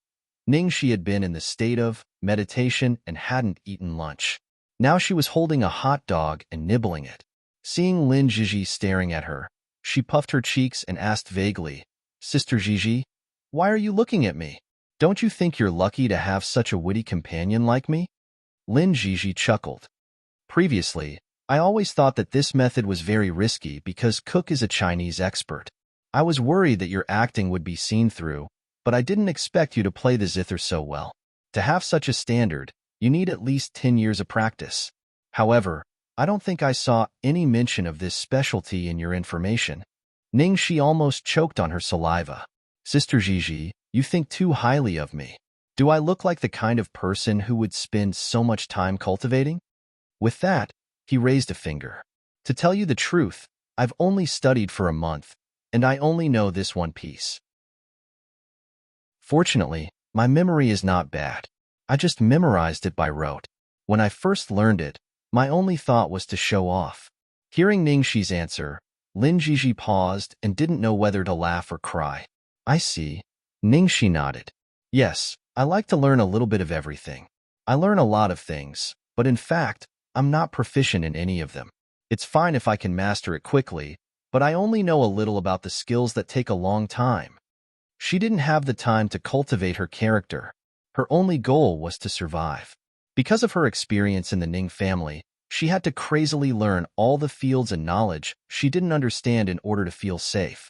Ningxi had been in the state of meditation and hadn't eaten lunch. Now she was holding a hot dog and nibbling it. Seeing Lin Jiji staring at her, she puffed her cheeks and asked vaguely, "Sister Jiji, why are you looking at me? Don't you think you're lucky to have such a witty companion like me?" Lin Jiji chuckled. "Previously, I always thought that this method was very risky because Cook is a Chinese expert. I was worried that your acting would be seen through, but I didn't expect you to play the zither so well. To have such a standard, you need at least 10 years of practice. However, I don't think I saw any mention of this specialty in your information. Ningxi almost choked on her saliva. Sister Gigi, you think too highly of me. Do I look like the kind of person who would spend so much time cultivating? With that, he raised a finger. To tell you the truth, I've only studied for a month, and I only know this one piece. Fortunately, my memory is not bad. I just memorized it by rote. When I first learned it, my only thought was to show off. Hearing Ningxi's answer, Lin Jiji paused and didn't know whether to laugh or cry. I see. Ningxi nodded. Yes, I like to learn a little bit of everything. I learn a lot of things, but in fact, I'm not proficient in any of them. It's fine if I can master it quickly, but I only know a little about the skills that take a long time. She didn't have the time to cultivate her character. Her only goal was to survive. Because of her experience in the Ning family, she had to crazily learn all the fields and knowledge she didn't understand in order to feel safe.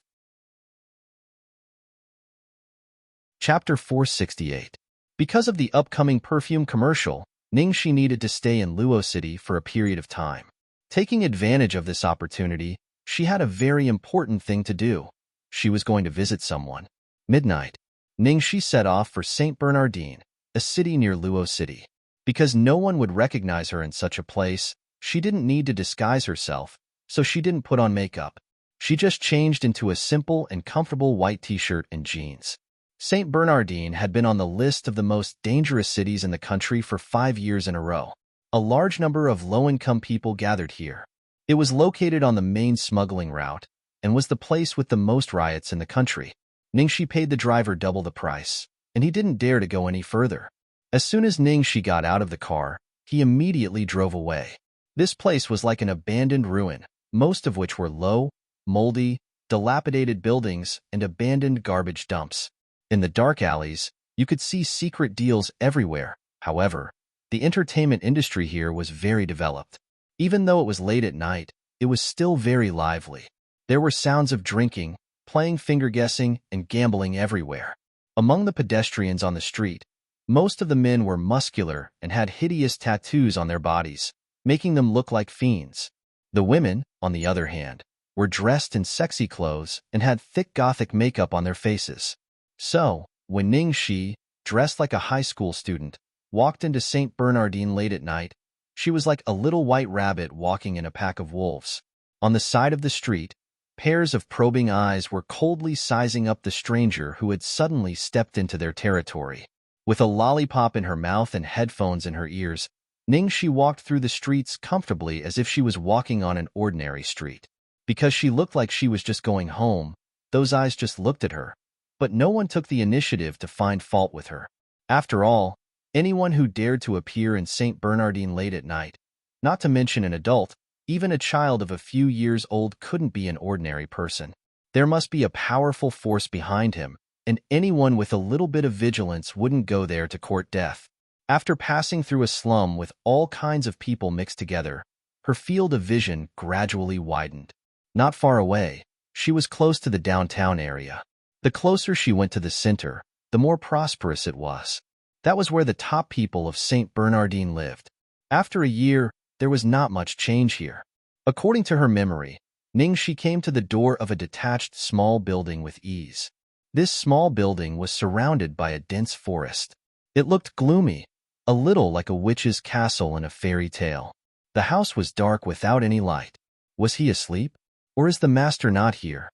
Chapter 468. Because of the upcoming perfume commercial, Ningxi needed to stay in Luo City for a period of time. Taking advantage of this opportunity, she had a very important thing to do. She was going to visit someone. Midnight. Ningxi set off for St. Bernardine, a city near Luo City. Because no one would recognize her in such a place, she didn't need to disguise herself, so she didn't put on makeup. She just changed into a simple and comfortable white t-shirt and jeans. St. Bernardine had been on the list of the most dangerous cities in the country for 5 years in a row. A large number of low-income people gathered here. It was located on the main smuggling route and was the place with the most riots in the country. Ningxi paid the driver double the price, and he didn't dare to go any further. As soon as Ningxi got out of the car, he immediately drove away. This place was like an abandoned ruin, most of which were low, moldy, dilapidated buildings and abandoned garbage dumps. In the dark alleys, you could see secret deals everywhere. However, the entertainment industry here was very developed. Even though it was late at night, it was still very lively. There were sounds of drinking, playing finger-guessing, and gambling everywhere. Among the pedestrians on the street, most of the men were muscular and had hideous tattoos on their bodies, making them look like fiends. The women, on the other hand, were dressed in sexy clothes and had thick gothic makeup on their faces. So, when Ningxi, dressed like a high school student, walked into St. Bernardine late at night, she was like a little white rabbit walking in a pack of wolves. On the side of the street, pairs of probing eyes were coldly sizing up the stranger who had suddenly stepped into their territory. With a lollipop in her mouth and headphones in her ears, Ningxi walked through the streets comfortably as if she was walking on an ordinary street. Because she looked like she was just going home, those eyes just looked at her. But no one took the initiative to find fault with her. After all, anyone who dared to appear in St. Bernardine late at night, not to mention an adult, even a child of a few years old, couldn't be an ordinary person. There must be a powerful force behind him, and anyone with a little bit of vigilance wouldn't go there to court death. After passing through a slum with all kinds of people mixed together, her field of vision gradually widened. Not far away, she was close to the downtown area. The closer she went to the center, the more prosperous it was. That was where the top people of St. Bernardine lived. After a year, there was not much change here. According to her memory, Ningxi came to the door of a detached small building with ease. This small building was surrounded by a dense forest. It looked gloomy, a little like a witch's castle in a fairy tale. The house was dark without any light. Was he asleep? Or is the master not here?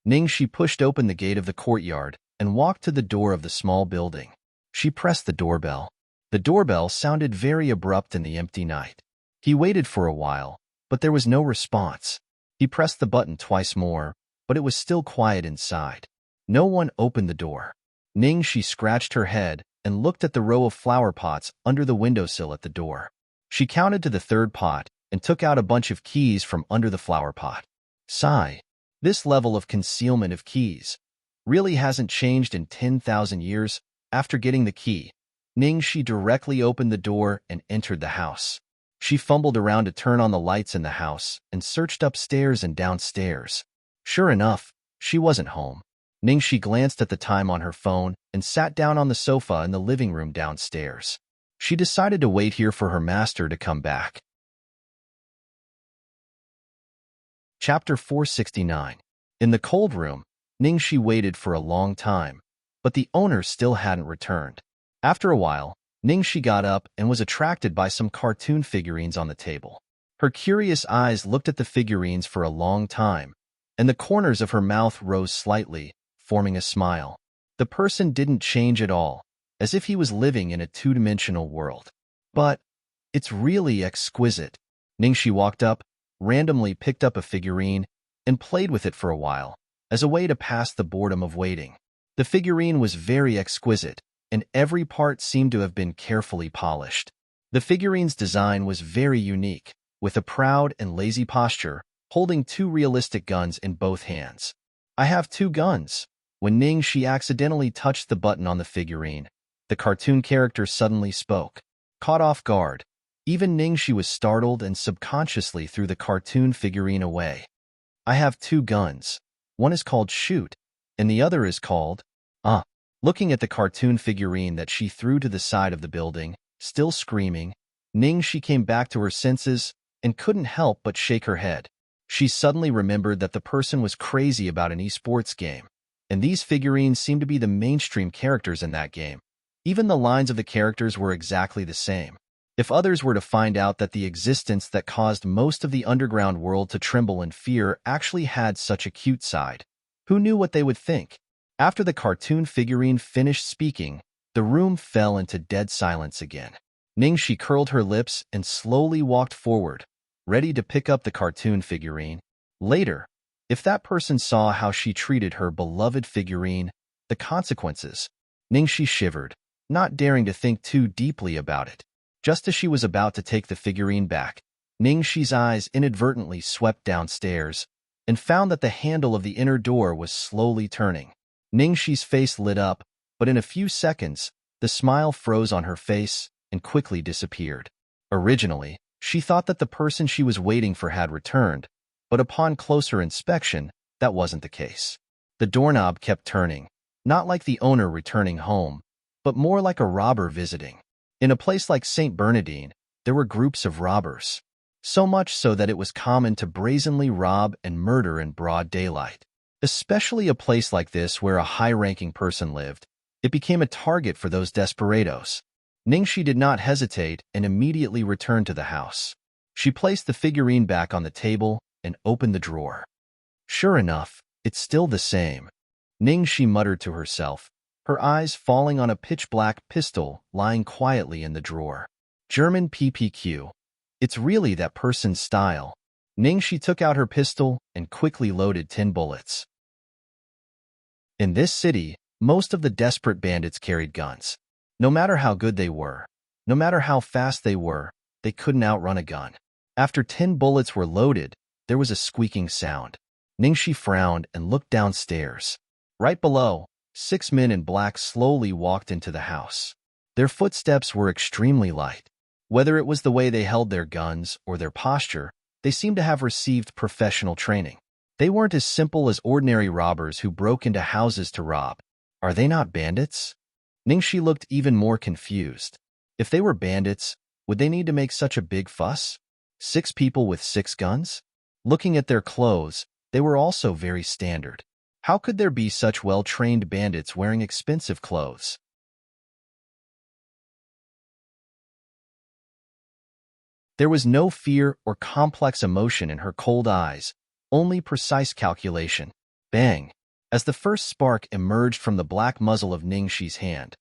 Ningxi pushed open the gate of the courtyard and walked to the door of the small building. She pressed the doorbell. The doorbell sounded very abrupt in the empty night. He waited for a while, but there was no response. He pressed the button twice more, but it was still quiet inside. No one opened the door. Ningxi scratched her head and looked at the row of flower pots under the windowsill at the door. She counted to the third pot and took out a bunch of keys from under the flower pot. Sigh. This level of concealment of keys really hasn't changed in 10,000 years. After getting the key, Ningxi directly opened the door and entered the house. She fumbled around to turn on the lights in the house and searched upstairs and downstairs. Sure enough, she wasn't home. Ningxi glanced at the time on her phone and sat down on the sofa in the living room downstairs. She decided to wait here for her master to come back. Chapter 469. In the cold room, Ningxi waited for a long time, but the owner still hadn't returned. After a while, Ningxi got up and was attracted by some cartoon figurines on the table. Her curious eyes looked at the figurines for a long time, and the corners of her mouth rose slightly, forming a smile. The person didn't change at all, as if he was living in a two-dimensional world. But it's really exquisite. Ningxi walked up, randomly picked up a figurine, and played with it for a while, as a way to pass the boredom of waiting. The figurine was very exquisite, and every part seemed to have been carefully polished. The figurine's design was very unique, with a proud and lazy posture, holding two realistic guns in both hands. I have two guns. When Ningxi accidentally touched the button on the figurine, the cartoon character suddenly spoke. Caught off guard, even Ningxi was startled and subconsciously threw the cartoon figurine away. I have two guns. One is called Shoot, and the other is called Looking at the cartoon figurine that she threw to the side of the building, still screaming, Ningxi came back to her senses and couldn't help but shake her head. She suddenly remembered that the person was crazy about an esports game, and these figurines seemed to be the mainstream characters in that game. Even the lines of the characters were exactly the same. If others were to find out that the existence that caused most of the underground world to tremble in fear actually had such a cute side, who knew what they would think? After the cartoon figurine finished speaking, the room fell into dead silence again. Ningxi curled her lips and slowly walked forward, ready to pick up the cartoon figurine. Later, if that person saw how she treated her beloved figurine, the consequences. Ningxi shivered, not daring to think too deeply about it. Just as she was about to take the figurine back, Ningxi's eyes inadvertently swept downstairs and found that the handle of the inner door was slowly turning. Ningxi's face lit up, but in a few seconds, the smile froze on her face and quickly disappeared. Originally, she thought that the person she was waiting for had returned, but upon closer inspection, that wasn't the case. The doorknob kept turning, not like the owner returning home, but more like a robber visiting. In a place like St. Bernardine, there were groups of robbers, so much so that it was common to brazenly rob and murder in broad daylight. Especially a place like this where a high-ranking person lived, it became a target for those desperados. Ningxi did not hesitate and immediately returned to the house. She placed the figurine back on the table and opened the drawer. Sure enough, it's still the same. Ningxi muttered to herself, her eyes falling on a pitch-black pistol lying quietly in the drawer. German PPQ. It's really that person's style. Ningxi took out her pistol and quickly loaded 10 bullets. In this city, most of the desperate bandits carried guns. No matter how good they were, no matter how fast they were, they couldn't outrun a gun. After 10 bullets were loaded, there was a squeaking sound. Ningxi frowned and looked downstairs. Right below, 6 men in black slowly walked into the house. Their footsteps were extremely light. Whether it was the way they held their guns or their posture, they seemed to have received professional training. They weren't as simple as ordinary robbers who broke into houses to rob. Are they not bandits? Ningxi looked even more confused. If they were bandits, would they need to make such a big fuss? 6 people with 6 guns? Looking at their clothes, they were also very standard. How could there be such well-trained bandits wearing expensive clothes? There was no fear or complex emotion in her cold eyes, only precise calculation. Bang! As the first spark emerged from the black muzzle of Ningxi's hand,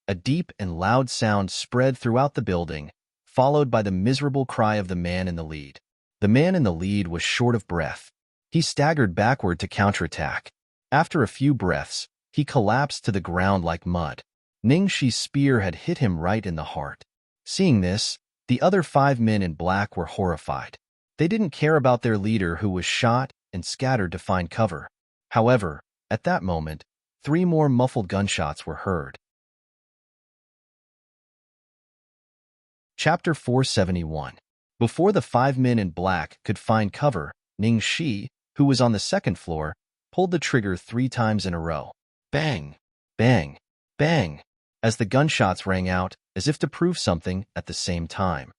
a deep and loud sound spread throughout the building, followed by the miserable cry of the man in the lead. The man in the lead was short of breath. He staggered backward to counterattack. After a few breaths, he collapsed to the ground like mud. Ningxi's spear had hit him right in the heart. Seeing this, the other 5 men in black were horrified. They didn't care about their leader who was shot and scattered to find cover. However, at that moment, 3 more muffled gunshots were heard. Chapter 471. Before the 5 men in black could find cover, Ningxi, who was on the second floor, pulled the trigger 3 times in a row. Bang! Bang! Bang! As the gunshots rang out, as if to prove something at the same time.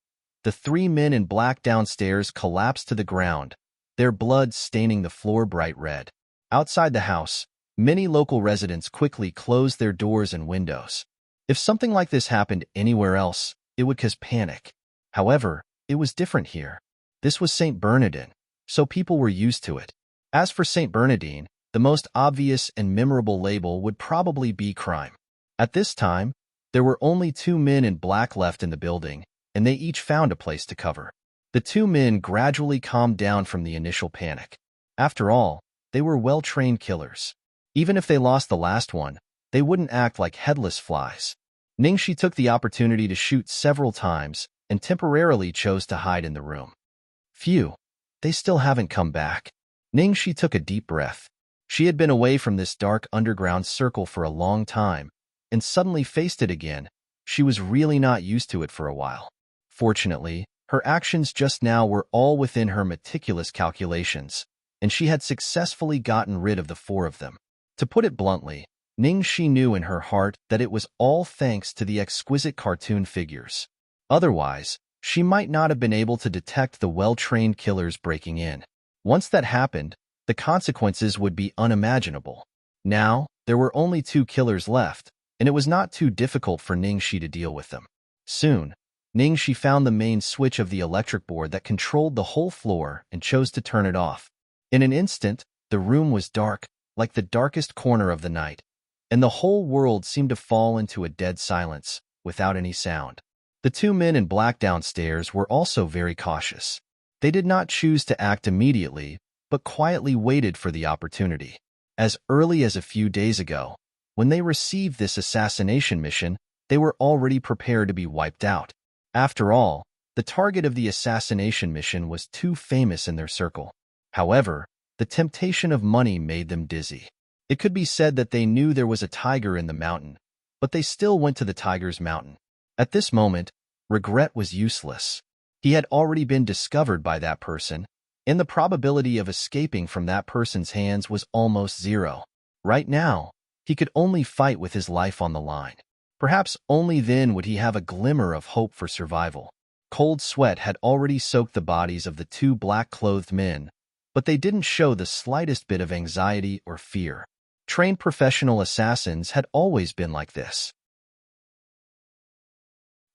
The 3 men in black downstairs collapsed to the ground, their blood staining the floor bright red. Outside the house, many local residents quickly closed their doors and windows. If something like this happened anywhere else, it would cause panic. However, it was different here. This was St. Bernardine, so people were used to it. As for St. Bernardine, the most obvious and memorable label would probably be crime. At this time, there were only 2 men in black left in the building, and they each found a place to cover. The 2 men gradually calmed down from the initial panic. After all, they were well-trained killers. Even if they lost the last one, they wouldn't act like headless flies. Ningxi took the opportunity to shoot several times and temporarily chose to hide in the room. Phew, they still haven't come back. Ningxi took a deep breath. She had been away from this dark underground circle for a long time, and suddenly faced it again. She was really not used to it for a while. Fortunately, her actions just now were all within her meticulous calculations, and she had successfully gotten rid of the 4 of them. To put it bluntly, Ningxi knew in her heart that it was all thanks to the exquisite cartoon figures. Otherwise, she might not have been able to detect the well-trained killers breaking in. Once that happened, the consequences would be unimaginable. Now, there were only 2 killers left, and it was not too difficult for Ningxi to deal with them. Soon, Ningxi found the main switch of the electric board that controlled the whole floor and chose to turn it off. In an instant, the room was dark, like the darkest corner of the night, and the whole world seemed to fall into a dead silence, without any sound. The 2 men in black downstairs were also very cautious. They did not choose to act immediately, but quietly waited for the opportunity. As early as a few days ago, when they received this assassination mission, they were already prepared to be wiped out. After all, the target of the assassination mission was too famous in their circle. However, the temptation of money made them dizzy. It could be said that they knew there was a tiger in the mountain, but they still went to the tiger's mountain. At this moment, regret was useless. He had already been discovered by that person, and the probability of escaping from that person's hands was almost 0. Right now, he could only fight with his life on the line. Perhaps only then would he have a glimmer of hope for survival. Cold sweat had already soaked the bodies of the 2 black-clothed men, but they didn't show the slightest bit of anxiety or fear. Trained professional assassins had always been like this.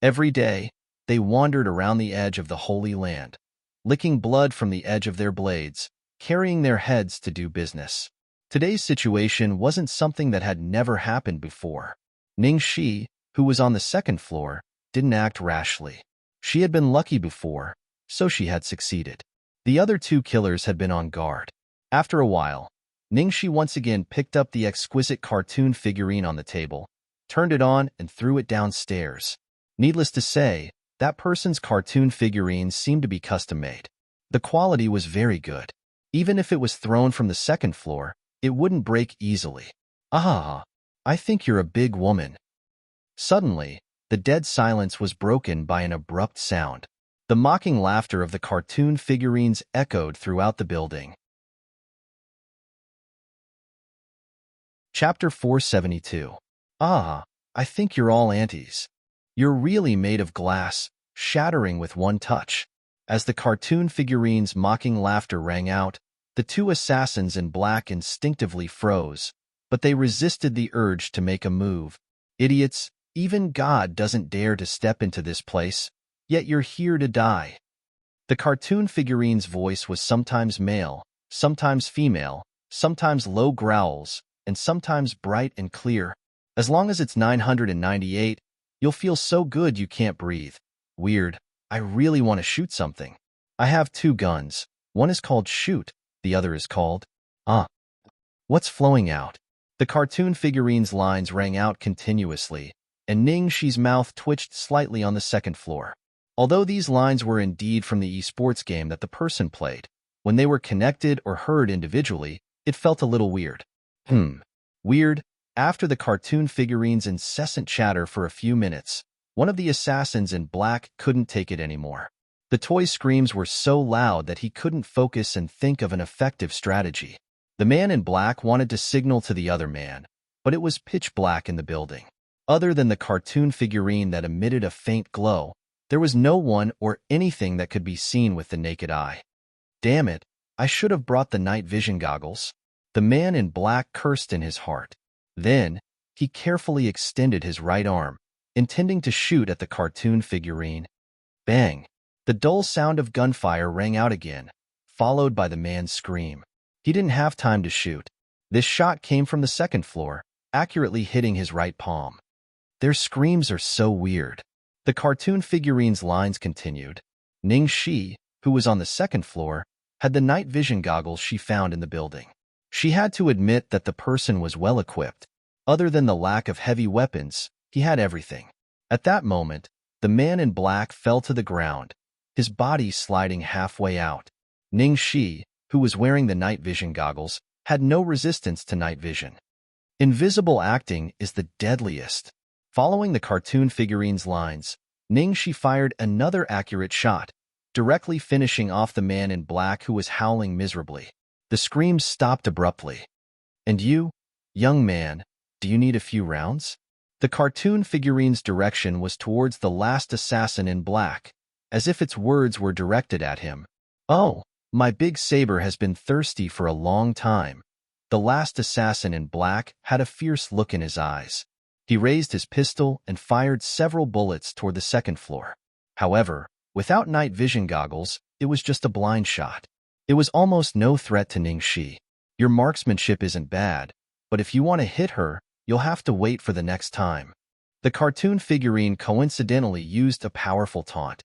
Every day, they wandered around the edge of the Holy Land, licking blood from the edge of their blades, carrying their heads to do business. Today's situation wasn't something that had never happened before. Ningxi, who was on the second floor, didn't act rashly. She had been lucky before, so she had succeeded. The other 2 killers had been on guard. After a while, Ningxi once again picked up the exquisite cartoon figurine on the table, turned it on, and threw it downstairs. Needless to say, that person's cartoon figurines seemed to be custom-made. The quality was very good. Even if it was thrown from the second floor, it wouldn't break easily. Ah, I think you're a big woman. Suddenly, the dead silence was broken by an abrupt sound. The mocking laughter of the cartoon figurines echoed throughout the building. Chapter 472. Ah, I think you're all aunties. You're really made of glass, shattering with one touch. As the cartoon figurines' mocking laughter rang out, the 2 assassins in black instinctively froze, but they resisted the urge to make a move. Idiots, even God doesn't dare to step into this place, yet you're here to die. The cartoon figurine's voice was sometimes male, sometimes female, sometimes low growls, and sometimes bright and clear. As long as it's 998, you'll feel so good you can't breathe. Weird, I really want to shoot something. I have 2 guns. One is called shoot, the other is called what's flowing out? The cartoon figurine's lines rang out continuously, and Ningxi's mouth twitched slightly on the second floor. Although these lines were indeed from the esports game that the person played, when they were connected or heard individually, it felt a little weird. Weird. After the cartoon figurine's incessant chatter for a few minutes, one of the assassins in black couldn't take it anymore. The toy's screams were so loud that he couldn't focus and think of an effective strategy. The man in black wanted to signal to the other man, but it was pitch black in the building. Other than the cartoon figurine that emitted a faint glow, there was no one or anything that could be seen with the naked eye. Damn it, I should have brought the night vision goggles. The man in black cursed in his heart. Then, he carefully extended his right arm, intending to shoot at the cartoon figurine. Bang! The dull sound of gunfire rang out again, followed by the man's scream. He didn't have time to shoot. This shot came from the second floor, accurately hitting his right palm. Their screams are so weird. The cartoon figurine's lines continued. Ning Shi, who was on the second floor, had the night vision goggles she found in the building. She had to admit that the person was well equipped. Other than the lack of heavy weapons, he had everything. At that moment, the man in black fell to the ground, his body sliding halfway out. Ning Shi, who was wearing the night vision goggles, had no resistance to night vision. Invisible acting is the deadliest. Following the cartoon figurine's lines, Ning Shi fired another accurate shot, directly finishing off the man in black who was howling miserably. The screams stopped abruptly. And you, young man, do you need a few rounds? The cartoon figurine's direction was towards the last assassin in black, as if its words were directed at him. Oh, my big saber has been thirsty for a long time. The last assassin in black had a fierce look in his eyes. He raised his pistol and fired several bullets toward the second floor. However, without night vision goggles, it was just a blind shot. It was almost no threat to Ning Shi. Your marksmanship isn't bad, but if you want to hit her, you'll have to wait for the next time. The cartoon figurine coincidentally used a powerful taunt.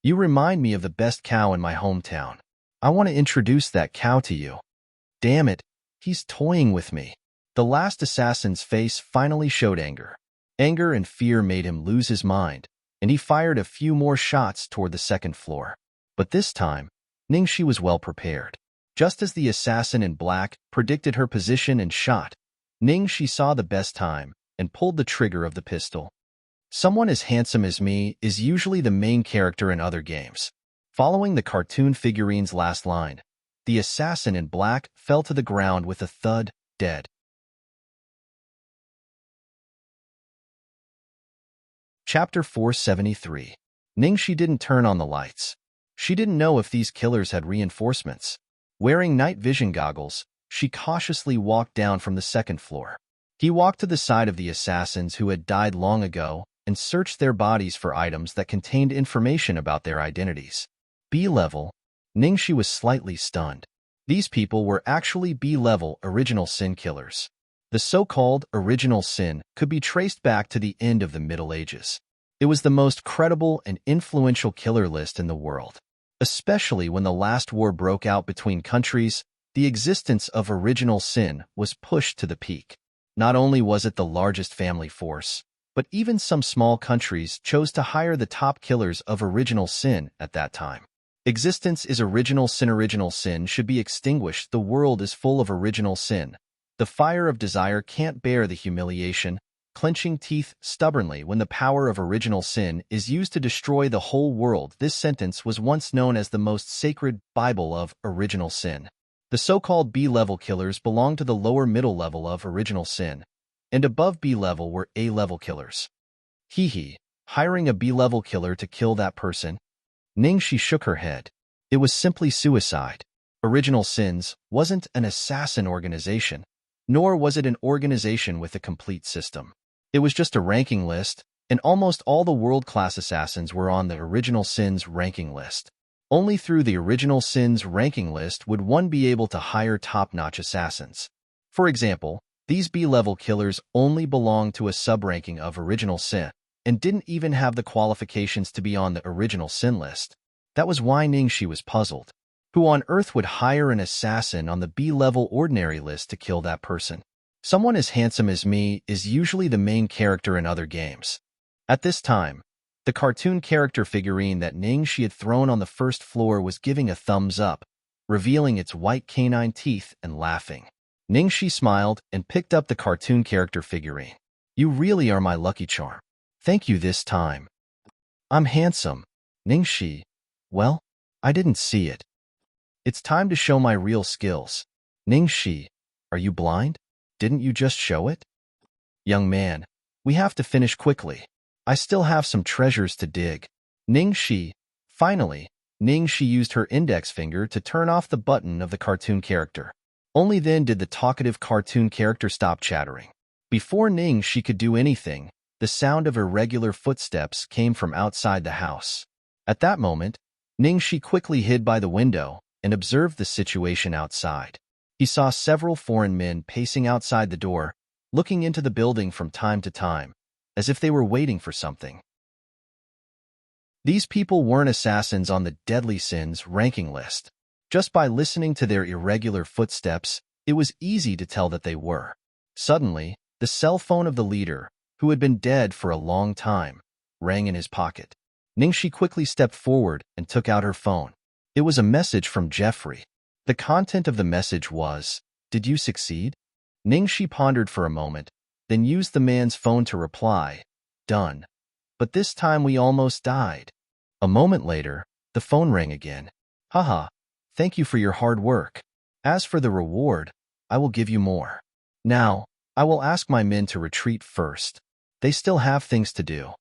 You remind me of the best cow in my hometown. I want to introduce that cow to you. Damn it, he's toying with me. The last assassin's face finally showed anger. Anger and fear made him lose his mind, and he fired a few more shots toward the second floor. But this time, Ning Shi was well prepared. Just as the assassin in black predicted her position and shot, Ning Shi saw the best time and pulled the trigger of the pistol. Someone as handsome as me is usually the main character in other games. Following the cartoon figurine's last line, the assassin in black fell to the ground with a thud, dead. Chapter 473. Ning Shi didn't turn on the lights. She didn't know if these killers had reinforcements. Wearing night vision goggles, she cautiously walked down from the second floor. He walked to the side of the assassins who had died long ago and searched their bodies for items that contained information about their identities. B-level. Ning Shi was slightly stunned. These people were actually B-level original sin killers. The so-called original sin could be traced back to the end of the Middle Ages. It was the most credible and influential killer list in the world. Especially when the last war broke out between countries, the existence of original sin was pushed to the peak. Not only was it the largest family force, but even some small countries chose to hire the top killers of original sin at that time. Existence is original sin. Original sin should be extinguished. The world is full of original sin. The fire of desire can't bear the humiliation, clenching teeth stubbornly when the power of original sin is used to destroy the whole world. This sentence was once known as the most sacred Bible of original sin. The so-called B-level killers belonged to the lower middle level of original sin, and above B-level were A-level killers. Hiring a B-level killer to kill that person? Ning Shi shook her head. It was simply suicide. Original Sins wasn't an assassin organization, nor was it an organization with a complete system. It was just a ranking list, and almost all the world-class assassins were on the Original Sins ranking list. Only through the Original Sins ranking list would one be able to hire top-notch assassins. For example, these B-level killers only belonged to a sub-ranking of Original Sin, and didn't even have the qualifications to be on the Original Sin list. That was why Ning Shi was puzzled. Who on earth would hire an assassin on the B-level ordinary list to kill that person? Someone as handsome as me is usually the main character in other games. At this time, the cartoon character figurine that Ning Shi had thrown on the first floor was giving a thumbs up, revealing its white canine teeth and laughing. Ning Shi smiled and picked up the cartoon character figurine. You really are my lucky charm. Thank you this time. I'm handsome. Ningxi, well, I didn't see it. It's time to show my real skills. Ningxi, are you blind? Didn't you just show it? Young man, we have to finish quickly. I still have some treasures to dig. Ningxi, finally, Ningxi used her index finger to turn off the button of the cartoon character. Only then did the talkative cartoon character stop chattering. Before Ningxi could do anything, the sound of irregular footsteps came from outside the house. At that moment, Ningxi quickly hid by the window and observed the situation outside. He saw several foreign men pacing outside the door, looking into the building from time to time, as if they were waiting for something. These people weren't assassins on the deadly sins ranking list. Just by listening to their irregular footsteps, it was easy to tell that they were. Suddenly, the cell phone of the leader, who had been dead for a long time, rang in his pocket. Ningxi quickly stepped forward and took out her phone. It was a message from Jeffrey. The content of the message was, "Did you succeed?" Ningxi pondered for a moment, then used the man's phone to reply, "Done. But this time we almost died." A moment later, the phone rang again. "Haha, thank you for your hard work. As for the reward, I will give you more. Now, I will ask my men to retreat first. They still have things to do."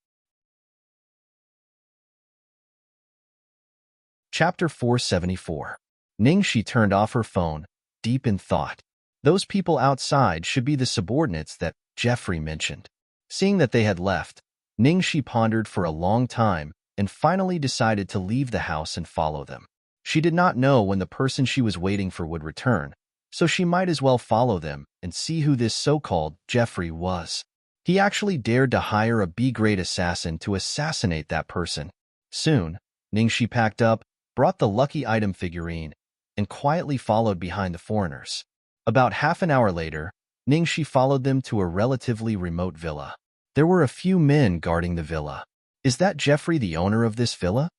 Chapter 474. Ningxi turned off her phone, deep in thought. Those people outside should be the subordinates that Jeffrey mentioned. Seeing that they had left, Ningxi pondered for a long time and finally decided to leave the house and follow them. She did not know when the person she was waiting for would return, so she might as well follow them and see who this so-called Jeffrey was. He actually dared to hire a B-grade assassin to assassinate that person. Soon, Ningxi packed up, brought the lucky item figurine, and quietly followed behind the foreigners. About half an hour later, Ningxi followed them to a relatively remote villa. There were a few men guarding the villa. "Is that Jeffrey the owner of this villa?"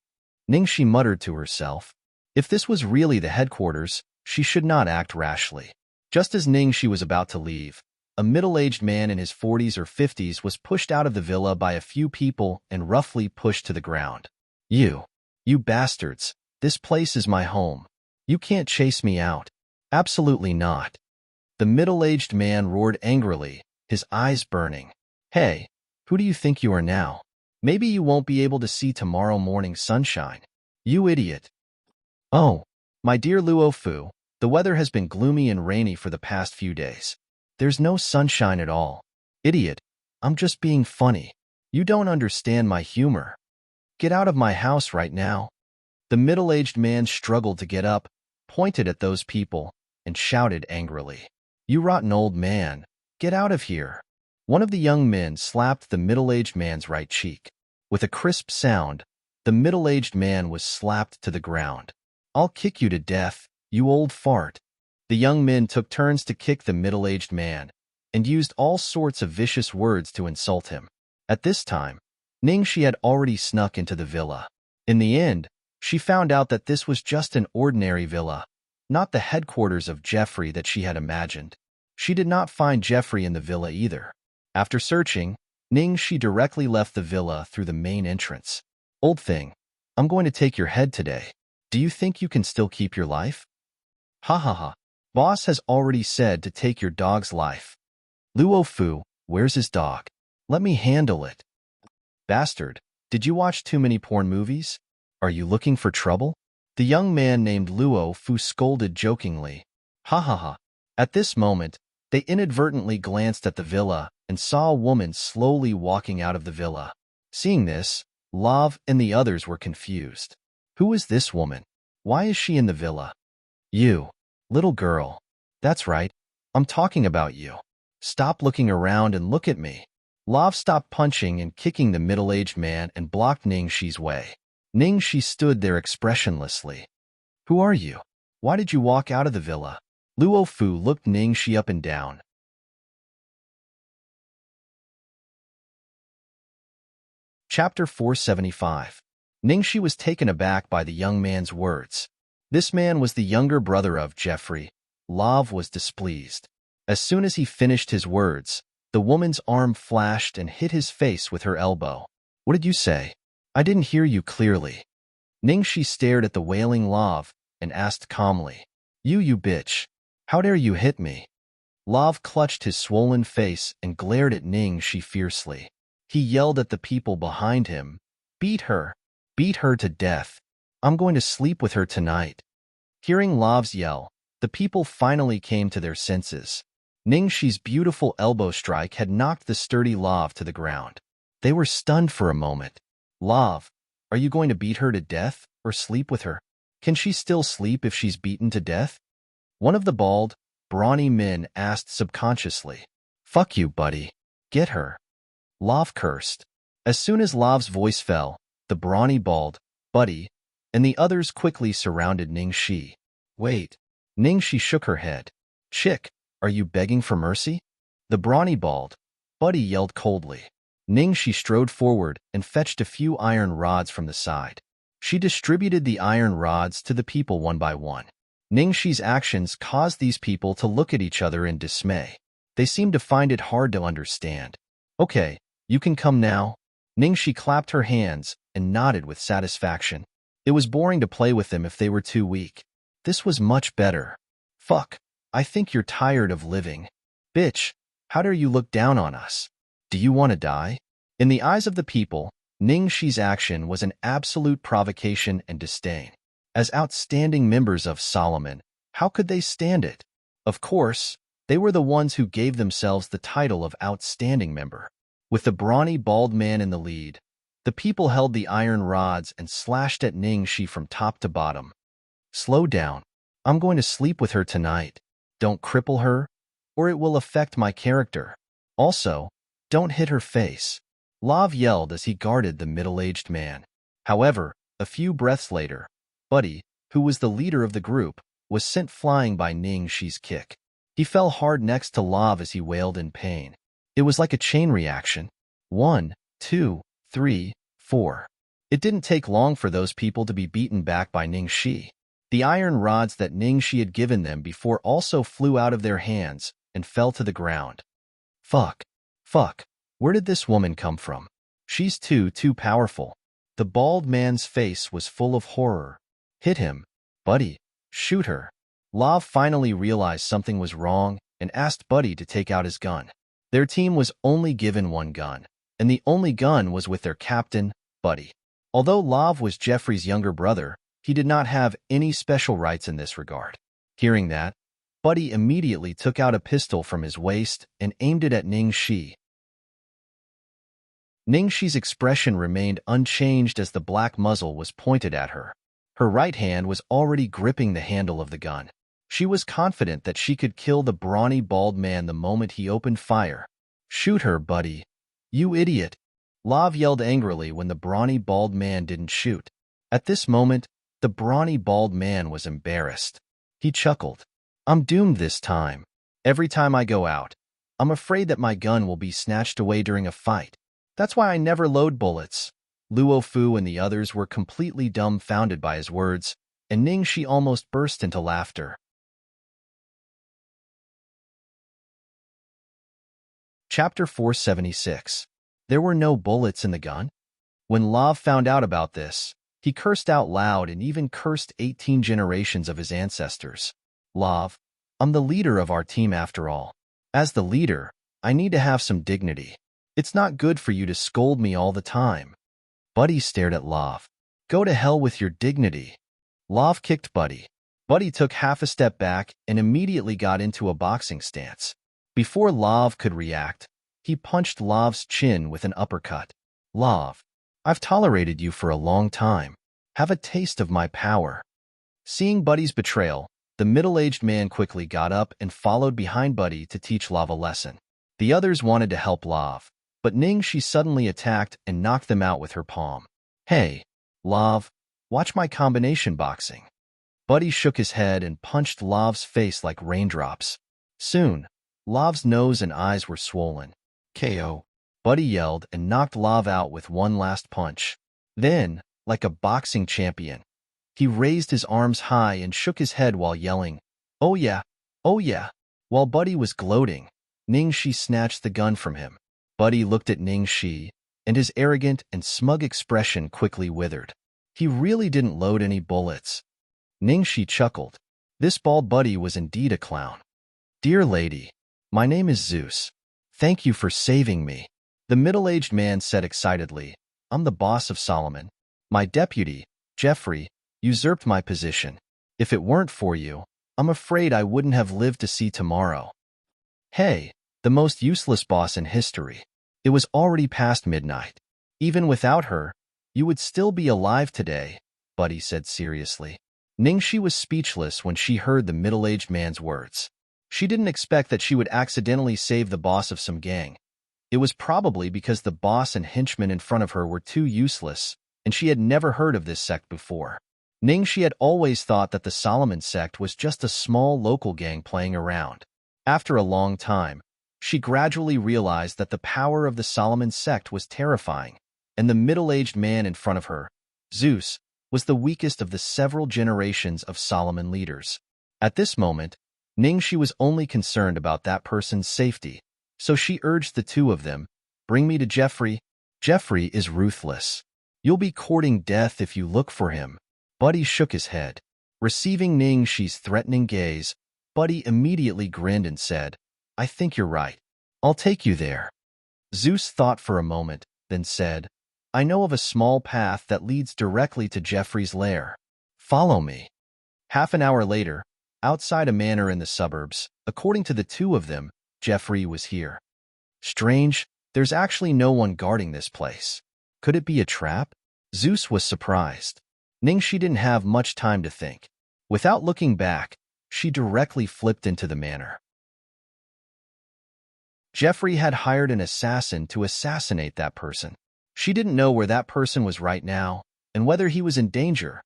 Ningxi muttered to herself. If this was really the headquarters, she should not act rashly. Just as Ningxi was about to leave, a middle-aged man in his 40s or 50s was pushed out of the villa by a few people and roughly pushed to the ground. You bastards, this place is my home. You can't chase me out." "Absolutely not." The middle-aged man roared angrily, his eyes burning. "Hey, who do you think you are now? Maybe you won't be able to see tomorrow morning's sunshine. You idiot." "Oh, my dear Luo Fu, the weather has been gloomy and rainy for the past few days. There's no sunshine at all." "Idiot, I'm just being funny. You don't understand my humor. Get out of my house right now." The middle-aged man struggled to get up, pointed at those people, and shouted angrily, "You rotten old man, get out of here." One of the young men slapped the middle-aged man's right cheek. With a crisp sound, the middle-aged man was slapped to the ground. "I'll kick you to death, you old fart." The young men took turns to kick the middle-aged man, and used all sorts of vicious words to insult him. At this time, Ningxi had already snuck into the villa. In the end, she found out that this was just an ordinary villa, not the headquarters of Jeffrey that she had imagined. She did not find Jeffrey in the villa either. After searching, Ningxi directly left the villa through the main entrance. "Old thing, I'm going to take your head today. Do you think you can still keep your life?" "Ha ha ha. Boss has already said to take your dog's life." "Luo Fu, where's his dog? Let me handle it." "Bastard, did you watch too many porn movies? Are you looking for trouble?" The young man named Luo Fu scolded jokingly. "Ha ha ha." At this moment, they inadvertently glanced at the villa and saw a woman slowly walking out of the villa. Seeing this, Lav and the others were confused. Who is this woman? Why is she in the villa? "You, little girl. That's right, I'm talking about you. Stop looking around and look at me." Lav stopped punching and kicking the middle-aged man and blocked Ningxi's way. Ningxi stood there expressionlessly. "Who are you? Why did you walk out of the villa?" Luo Fu looked Ningxi up and down. Chapter 475. Ningxi was taken aback by the young man's words. This man was the younger brother of Jeffrey. Lav was displeased. As soon as he finished his words, the woman's arm flashed and hit his face with her elbow. "What did you say? I didn't hear you clearly." Ningxi stared at the wailing Lav and asked calmly, You bitch. How dare you hit me? Lav clutched his swollen face and glared at Ningxi fiercely. He yelled at the people behind him, Beat her! Beat her to death! I'm going to sleep with her tonight. Hearing Lav's yell, the people finally came to their senses. Ningxi's beautiful elbow strike had knocked the sturdy Lav to the ground. They were stunned for a moment. Lav, are you going to beat her to death or sleep with her? Can she still sleep if she's beaten to death? One of the bald, brawny men asked subconsciously. Fuck you, buddy. Get her. Lav cursed. As soon as Lav's voice fell, the brawny bald, buddy, and the others quickly surrounded Ningxi. Wait. Ningxi shook her head. Chick, are you begging for mercy? The brawny bald, buddy yelled coldly. Ningxi strode forward and fetched a few iron rods from the side. She distributed the iron rods to the people one by one. Ningxi's actions caused these people to look at each other in dismay. They seemed to find it hard to understand. Okay, you can come now. Ningxi clapped her hands and nodded with satisfaction. It was boring to play with them if they were too weak. This was much better. Fuck, I think you're tired of living. Bitch, how dare you look down on us? Do you want to die? In the eyes of the people, Ningxi's action was an absolute provocation and disdain. As outstanding members of Solomon, how could they stand it? Of course, they were the ones who gave themselves the title of outstanding member. With the brawny bald man in the lead, the people held the iron rods and slashed at Ningxi from top to bottom. Slow down. I'm going to sleep with her tonight. Don't cripple her, or it will affect my character. Also, don't hit her face. Lav yelled as he guarded the middle-aged man. However, a few breaths later, Buddy, who was the leader of the group, was sent flying by Ningxi's kick. He fell hard next to Lav as he wailed in pain. It was like a chain reaction. 1, 2, 3, 4. It didn't take long for those people to be beaten back by Ningxi. The iron rods that Ningxi had given them before also flew out of their hands and fell to the ground. Fuck. Where did this woman come from? She's too powerful. The bald man's face was full of horror. Hit him. Buddy, shoot her. Lav finally realized something was wrong and asked Buddy to take out his gun. Their team was only given one gun, and the only gun was with their captain, Buddy. Although Lav was Jeffrey's younger brother, he did not have any special rights in this regard. Hearing that, Buddy immediately took out a pistol from his waist and aimed it at Ningxi. Ningxi's expression remained unchanged as the black muzzle was pointed at her. Her right hand was already gripping the handle of the gun. She was confident that she could kill the brawny bald man the moment he opened fire. Shoot her, Buddy. You idiot. Lav yelled angrily when the brawny bald man didn't shoot. At this moment, the brawny bald man was embarrassed. He chuckled. I'm doomed this time. Every time I go out, I'm afraid that my gun will be snatched away during a fight. That's why I never load bullets. Luo Fu and the others were completely dumbfounded by his words, and Ningxi almost burst into laughter. Chapter 476. There were no bullets in the gun? When Lav found out about this, he cursed out loud and even cursed 18 generations of his ancestors. Lav, I'm the leader of our team after all. As the leader, I need to have some dignity. It's not good for you to scold me all the time. Buddy stared at Lav. Go to hell with your dignity. Lav kicked Buddy. Buddy took half a step back and immediately got into a boxing stance. Before Lav could react, he punched Lav's chin with an uppercut. Lav, I've tolerated you for a long time. Have a taste of my power. Seeing Buddy's betrayal, the middle-aged man quickly got up and followed behind Buddy to teach Lav a lesson. The others wanted to help Lav, but Ningxi suddenly attacked and knocked them out with her palm. Hey, Lav, watch my combination boxing. Buddy shook his head and punched Lav's face like raindrops. Soon, Lav's nose and eyes were swollen. KO. Buddy yelled and knocked Lav out with one last punch. Then, like a boxing champion, he raised his arms high and shook his head while yelling, Oh yeah, oh yeah. While Buddy was gloating, Ningxi snatched the gun from him. Buddy looked at Ningxi, and his arrogant and smug expression quickly withered. He really didn't load any bullets. Ningxi chuckled. This bald buddy was indeed a clown. Dear lady, my name is Zeus. Thank you for saving me. The middle-aged man said excitedly. I'm the boss of Solomon. My deputy, Jeffrey, usurped my position. If it weren't for you, I'm afraid I wouldn't have lived to see tomorrow. Hey, the most useless boss in history. It was already past midnight. Even without her, you would still be alive today, Buddy said seriously. Ningxi was speechless when she heard the middle-aged man's words. She didn't expect that she would accidentally save the boss of some gang. It was probably because the boss and henchmen in front of her were too useless, and she had never heard of this sect before. Ningxi had always thought that the Solomon sect was just a small local gang playing around. After a long time, she gradually realized that the power of the Solomon sect was terrifying, and the middle-aged man in front of her, Zeus, was the weakest of the several generations of Solomon leaders. At this moment, Ningxi was only concerned about that person's safety, so she urged the two of them, bring me to Jeffrey. Jeffrey is ruthless. You'll be courting death if you look for him. Buddy shook his head. Receiving Ningxi's threatening gaze, Buddy immediately grinned and said, I think you're right. I'll take you there. Zeus thought for a moment, then said, I know of a small path that leads directly to Jeffrey's lair. Follow me. Half an hour later, outside a manor in the suburbs, according to the two of them, Jeffrey was here. Strange, there's actually no one guarding this place. Could it be a trap? Zeus was surprised. Ningxi didn't have much time to think. Without looking back, she directly flipped into the manor. Jeffrey had hired an assassin to assassinate that person. She didn't know where that person was right now, and whether he was in danger.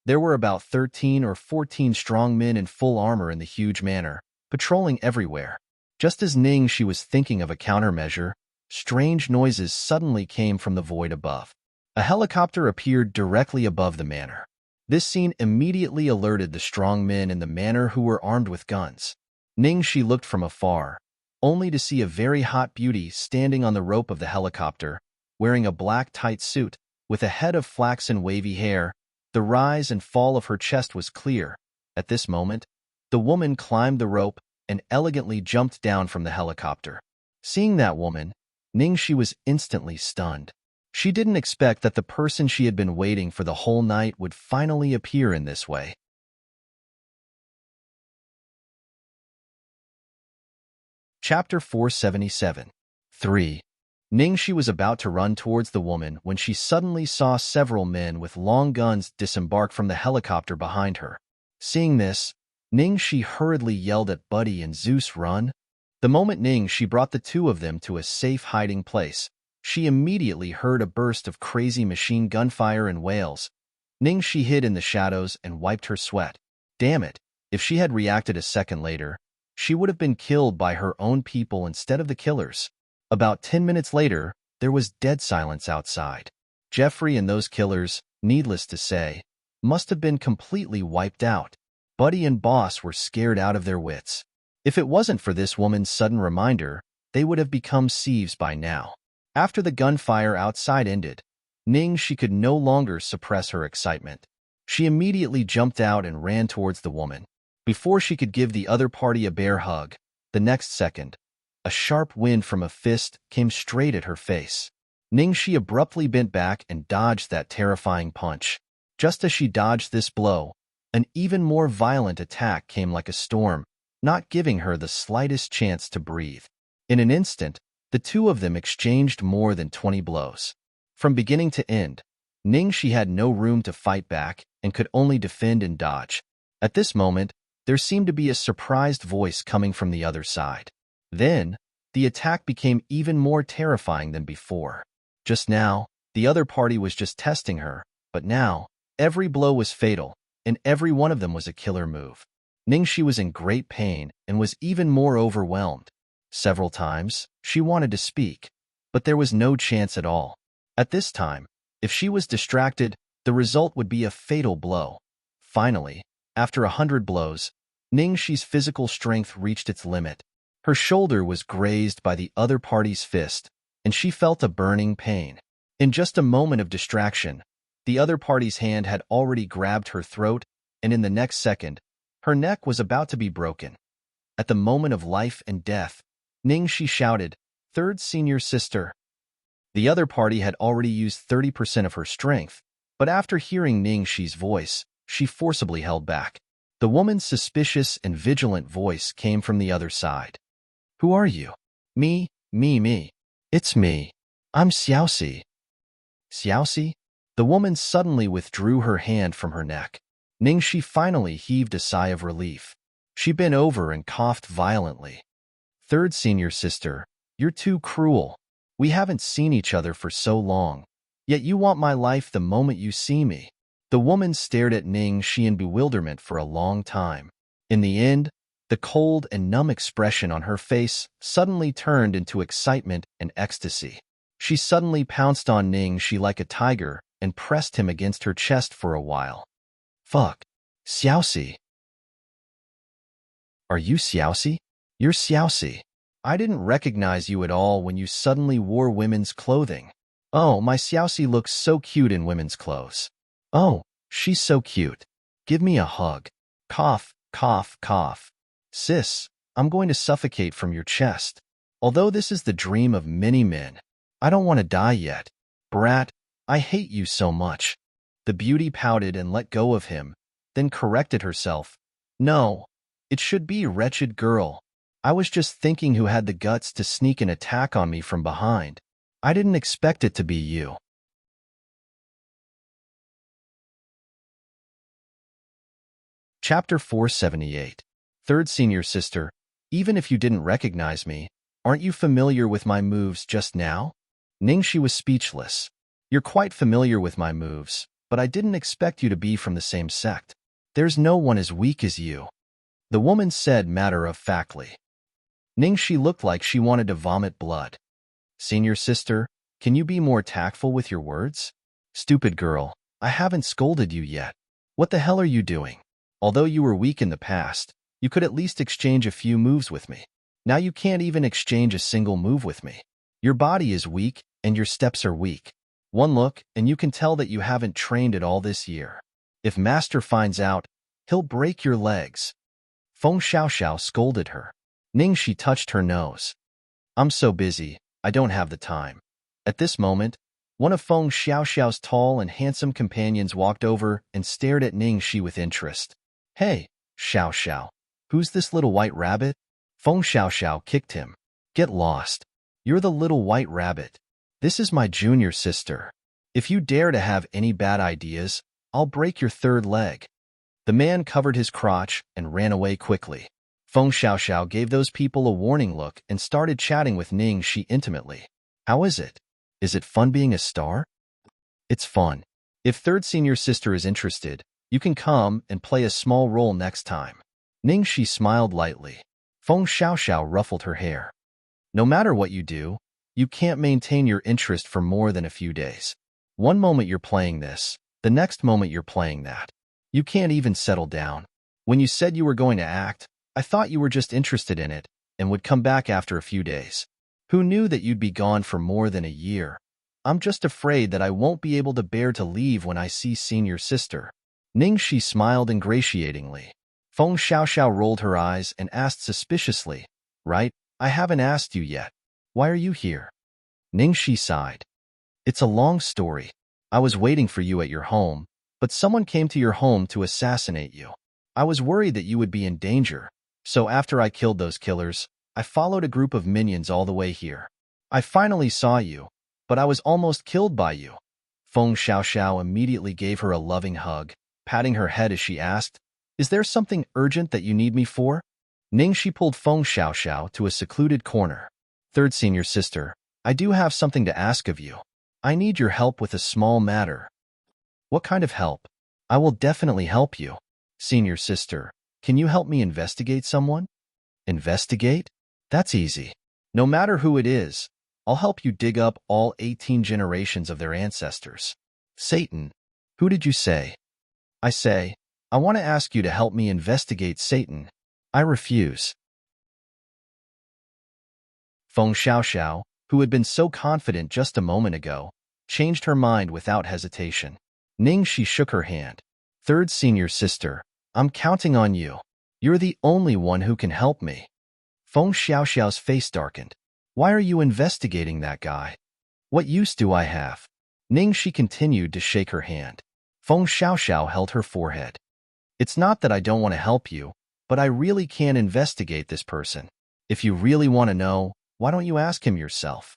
There were about 13 or 14 strong men in full armor in the huge manor, patrolling everywhere. Just as Ningxi was thinking of a countermeasure, strange noises suddenly came from the void above. A helicopter appeared directly above the manor. This scene immediately alerted the strong men in the manor who were armed with guns. Ningxi looked from afar, only to see a very hot beauty standing on the rope of the helicopter, wearing a black tight suit, with a head of flaxen wavy hair. The rise and fall of her chest was clear. At this moment, the woman climbed the rope and elegantly jumped down from the helicopter. Seeing that woman, Ningxi was instantly stunned. She didn't expect that the person she had been waiting for the whole night would finally appear in this way. Chapter 477. 3. Ningxi was about to run towards the woman when she suddenly saw several men with long guns disembark from the helicopter behind her. Seeing this, Ningxi hurriedly yelled at Buddy and Zeus, run. The moment Ningxi brought the two of them to a safe hiding place, she immediately heard a burst of crazy machine gunfire and wails. Ningxi hid in the shadows and wiped her sweat. Damn it, if she had reacted a second later, she would have been killed by her own people instead of the killers. About 10 minutes later, there was dead silence outside. Jeffrey and those killers, needless to say, must have been completely wiped out. Buddy and Boss were scared out of their wits. If it wasn't for this woman's sudden reminder, they would have become thieves by now. After the gunfire outside ended, Ningxi could no longer suppress her excitement. She immediately jumped out and ran towards the woman. Before she could give the other party a bear hug, the next second, a sharp wind from a fist came straight at her face. Ningxi abruptly bent back and dodged that terrifying punch. Just as she dodged this blow, an even more violent attack came like a storm, not giving her the slightest chance to breathe. In an instant, the two of them exchanged more than 20 blows. From beginning to end, Ningxi had no room to fight back and could only defend and dodge. At this moment, there seemed to be a surprised voice coming from the other side. Then, the attack became even more terrifying than before. Just now, the other party was just testing her, but now, every blow was fatal, and every one of them was a killer move. Ningxi was in great pain and was even more overwhelmed. Several times, she wanted to speak, but there was no chance at all. At this time, if she was distracted, the result would be a fatal blow. Finally, after 100 blows, Ningxi's physical strength reached its limit. Her shoulder was grazed by the other party's fist, and she felt a burning pain. In just a moment of distraction, The other party's hand had already grabbed her throat, and in the next second, her neck was about to be broken. At the moment of life and death, Ningxi shouted, "Third senior sister." The other party had already used 30% of her strength, but after hearing Ningxi's voice, she forcibly held back. The woman's suspicious and vigilant voice came from the other side. "Who are you?" Me. It's me. I'm Xiaoxi." Xiaoxi? The woman suddenly withdrew her hand from her neck. Ningxi finally heaved a sigh of relief. She bent over and coughed violently. "Third senior sister, you're too cruel. We haven't seen each other for so long. Yet you want my life the moment you see me." The woman stared at Ningxi in bewilderment for a long time. In the end, the cold and numb expression on her face suddenly turned into excitement and ecstasy. She suddenly pounced on Ningxi like a tiger and pressed him against her chest for a while. "Fuck. Xiaoxi. Are you Xiaoxi? You're Xiaoxi. I didn't recognize you at all when you suddenly wore women's clothing. Oh, my Xiaoxi looks so cute in women's clothes. Oh, she's so cute. Give me a hug." Cough, cough, cough. "Sis, I'm going to suffocate from your chest. Although this is the dream of many men, I don't want to die yet. Brat, I hate you so much." The beauty pouted and let go of him, then corrected herself. "No, it should be wretched girl. I was just thinking who had the guts to sneak an attack on me from behind. I didn't expect it to be you." Chapter 478. Third senior sister, even if you didn't recognize me, aren't you familiar with my moves just now? Ningxi was speechless. "You're quite familiar with my moves, but I didn't expect you to be from the same sect. There's no one as weak as you," the woman said matter-of-factly. Ningxi looked like she wanted to vomit blood. "Senior sister, can you be more tactful with your words? Stupid girl, I haven't scolded you yet. What the hell are you doing? Although you were weak in the past, you could at least exchange a few moves with me. Now you can't even exchange a single move with me. Your body is weak, and your steps are weak. One look, and you can tell that you haven't trained at all this year. If Master finds out, he'll break your legs." Feng Xiaoxiao scolded her. Ningxi touched her nose. "I'm so busy, I don't have the time." At this moment, one of Feng Xiaoxiao's tall and handsome companions walked over and stared at Ningxi with interest. "Hey, Xiaoxiao, who's this little white rabbit?" Feng Xiaoxiao kicked him. "Get lost. You're the little white rabbit. This is my junior sister. If you dare to have any bad ideas, I'll break your third leg." The man covered his crotch and ran away quickly. Feng Xiaoxiao gave those people a warning look and started chatting with Ningxi intimately. "How is it? Is it fun being a star?" "It's fun. If third senior sister is interested, you can come and play a small role next time." Ningxi smiled lightly. Feng Xiaoxiao ruffled her hair. "No matter what you do, you can't maintain your interest for more than a few days. One moment you're playing this, the next moment you're playing that. You can't even settle down. When you said you were going to act, I thought you were just interested in it and would come back after a few days. Who knew that you'd be gone for more than a year? I'm just afraid that I won't be able to bear to leave when I see senior sister." Ningxi smiled ingratiatingly. Feng Xiaoxiao rolled her eyes and asked suspiciously, "Right? I haven't asked you yet. Why are you here?" Ningxi sighed. "It's a long story. I was waiting for you at your home, but someone came to your home to assassinate you. I was worried that you would be in danger, so after I killed those killers, I followed a group of minions all the way here. I finally saw you, but I was almost killed by you." Feng Xiaoxiao immediately gave her a loving hug, patting her head as she asked, "Is there something urgent that you need me for?" Ningxi pulled Feng Xiaoxiao to a secluded corner. "Third senior sister, I do have something to ask of you. I need your help with a small matter." "What kind of help?" "I will definitely help you. Senior sister, can you help me investigate someone?" "Investigate? That's easy. No matter who it is, I'll help you dig up all 18 generations of their ancestors." "Satan? Who did you say?" "I say, I want to ask you to help me investigate Satan. I refuse." Feng Xiaoxiao, who had been so confident just a moment ago, changed her mind without hesitation. Ningxi shook her hand. Third senior sister, I'm counting on you. You're the only one who can help me. Feng Xiaoxiao's face darkened. Why are you investigating that guy? What use do I have? Ningxi continued to shake her hand. Feng Xiaoxiao held her forehead. It's not that I don't want to help you, but I really can't investigate this person. If you really want to know, why don't you ask him yourself?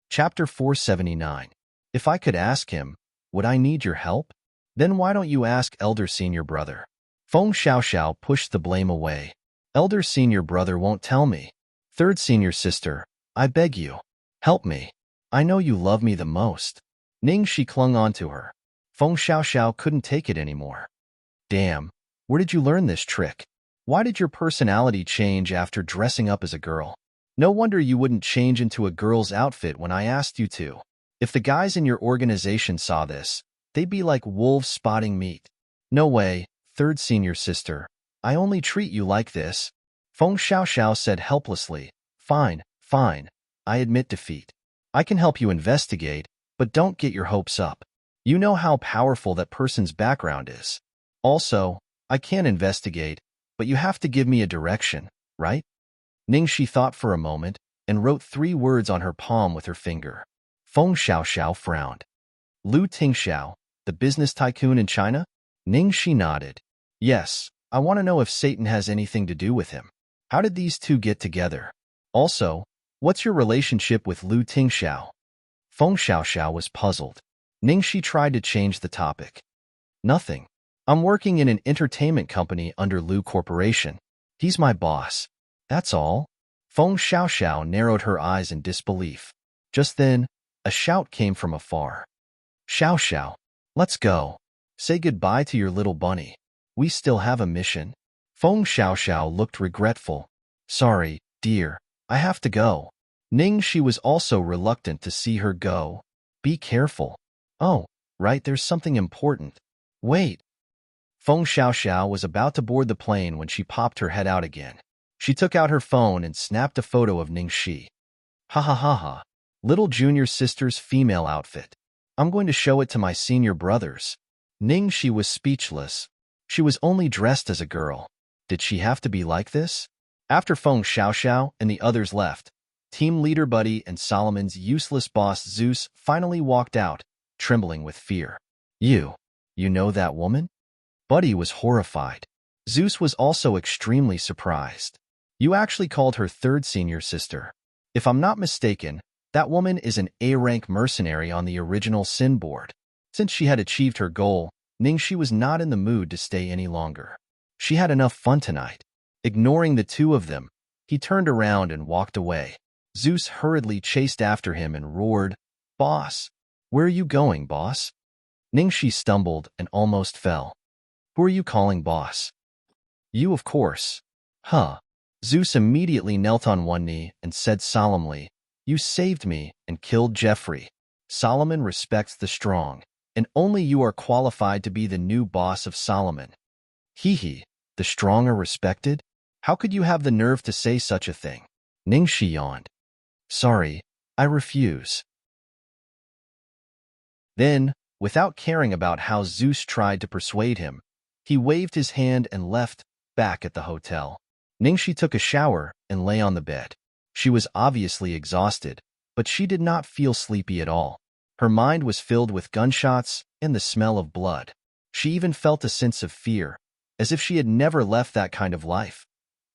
Chapter 479. If I could ask him, would I need your help? Then why don't you ask elder senior brother? Feng Xiaoxiao pushed the blame away. Elder senior brother won't tell me. Third senior sister, I beg you, help me. I know you love me the most. Ningxi clung on to her. Feng Xiaoxiao couldn't take it anymore. Damn, where did you learn this trick? Why did your personality change after dressing up as a girl? No wonder you wouldn't change into a girl's outfit when I asked you to. If the guys in your organization saw this, they'd be like wolves spotting meat. No way, third senior sister. I only treat you like this. Feng Xiaoxiao said helplessly. Fine, fine. I admit defeat. I can help you investigate, but don't get your hopes up. You know how powerful that person's background is. Also, I can investigate, but you have to give me a direction, right? Ningxi thought for a moment and wrote 3 words on her palm with her finger. Feng Xiaoxiao frowned. Lu Tingxiao, the business tycoon in China? Ningxi nodded. Yes, I want to know if Satan has anything to do with him. How did these two get together? Also, what's your relationship with Lu Tingxiao? Feng Xiaoxiao was puzzled. Ningxi tried to change the topic. Nothing. I'm working in an entertainment company under Lu Corporation. He's my boss. That's all. Feng Xiaoxiao narrowed her eyes in disbelief. Just then, a shout came from afar. Xiaoxiao, let's go. Say goodbye to your little bunny. We still have a mission. Feng Xiaoxiao looked regretful. Sorry, dear, I have to go. Ningxi was also reluctant to see her go. Be careful. Oh, right, there's something important. Wait. Feng Xiaoxiao was about to board the plane when she popped her head out again. She took out her phone and snapped a photo of Ningxi. Ha ha ha ha. Little junior sister's female outfit. I'm going to show it to my senior brothers. Ningxi was speechless. She was only dressed as a girl. Did she have to be like this? After Feng Xiaoxiao and the others left, team leader Buddy and Solomon's useless boss Zeus finally walked out, trembling with fear. You know that woman? Buddy was horrified. Zeus was also extremely surprised. You actually called her third senior sister. If I'm not mistaken, that woman is an A-rank mercenary on the original Sin board. Since she had achieved her goal, Ningxi was not in the mood to stay any longer. She had enough fun tonight. Ignoring the two of them, he turned around and walked away. Zeus hurriedly chased after him and roared, Boss! Where are you going, boss? Ningxi stumbled and almost fell. Who are you calling boss? You, of course. Huh. Zeus immediately knelt on one knee and said solemnly, You saved me and killed Jeffrey. Solomon respects the strong, and only you are qualified to be the new boss of Solomon. Hee, the strong are respected? How could you have the nerve to say such a thing? Ningxi yawned. Sorry, I refuse. Then, without caring about how Zeus tried to persuade him, he waved his hand and left, back at the hotel. Ningxi took a shower and lay on the bed. She was obviously exhausted, but she did not feel sleepy at all. Her mind was filled with gunshots and the smell of blood. She even felt a sense of fear, as if she had never left that kind of life.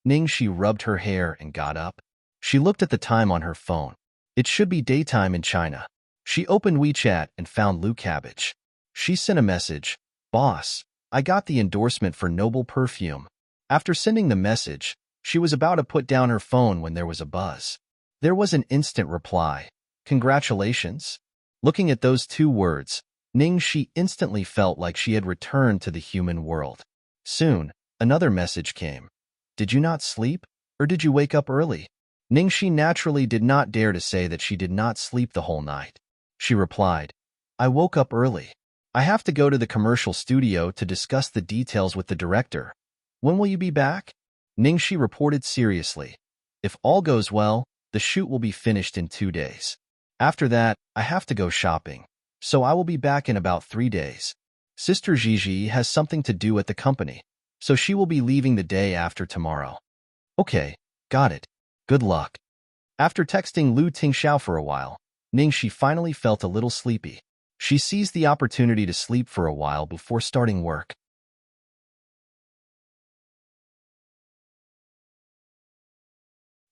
Ningxi rubbed her hair and got up. She looked at the time on her phone. It should be daytime in China. She opened WeChat and found Lu Cabbage. She sent a message, Boss, I got the endorsement for Noble Perfume. After sending the message, she was about to put down her phone when there was a buzz. There was an instant reply. Congratulations. Looking at those 2 words, Ningxi instantly felt like she had returned to the human world. Soon, another message came. Did you not sleep, or did you wake up early? Ningxi naturally did not dare to say that she did not sleep the whole night. She replied, I woke up early. I have to go to the commercial studio to discuss the details with the director. When will you be back? Ningxi reported seriously. If all goes well, The shoot will be finished in 2 days. After that, I have to go shopping, so I will be back in about 3 days. Sister Gigi has something to do at the company, so she will be leaving the day after tomorrow. Okay, got it. Good luck. After texting Lu Tingxiao for a while, Ningxi finally felt a little sleepy. She seized the opportunity to sleep for a while before starting work.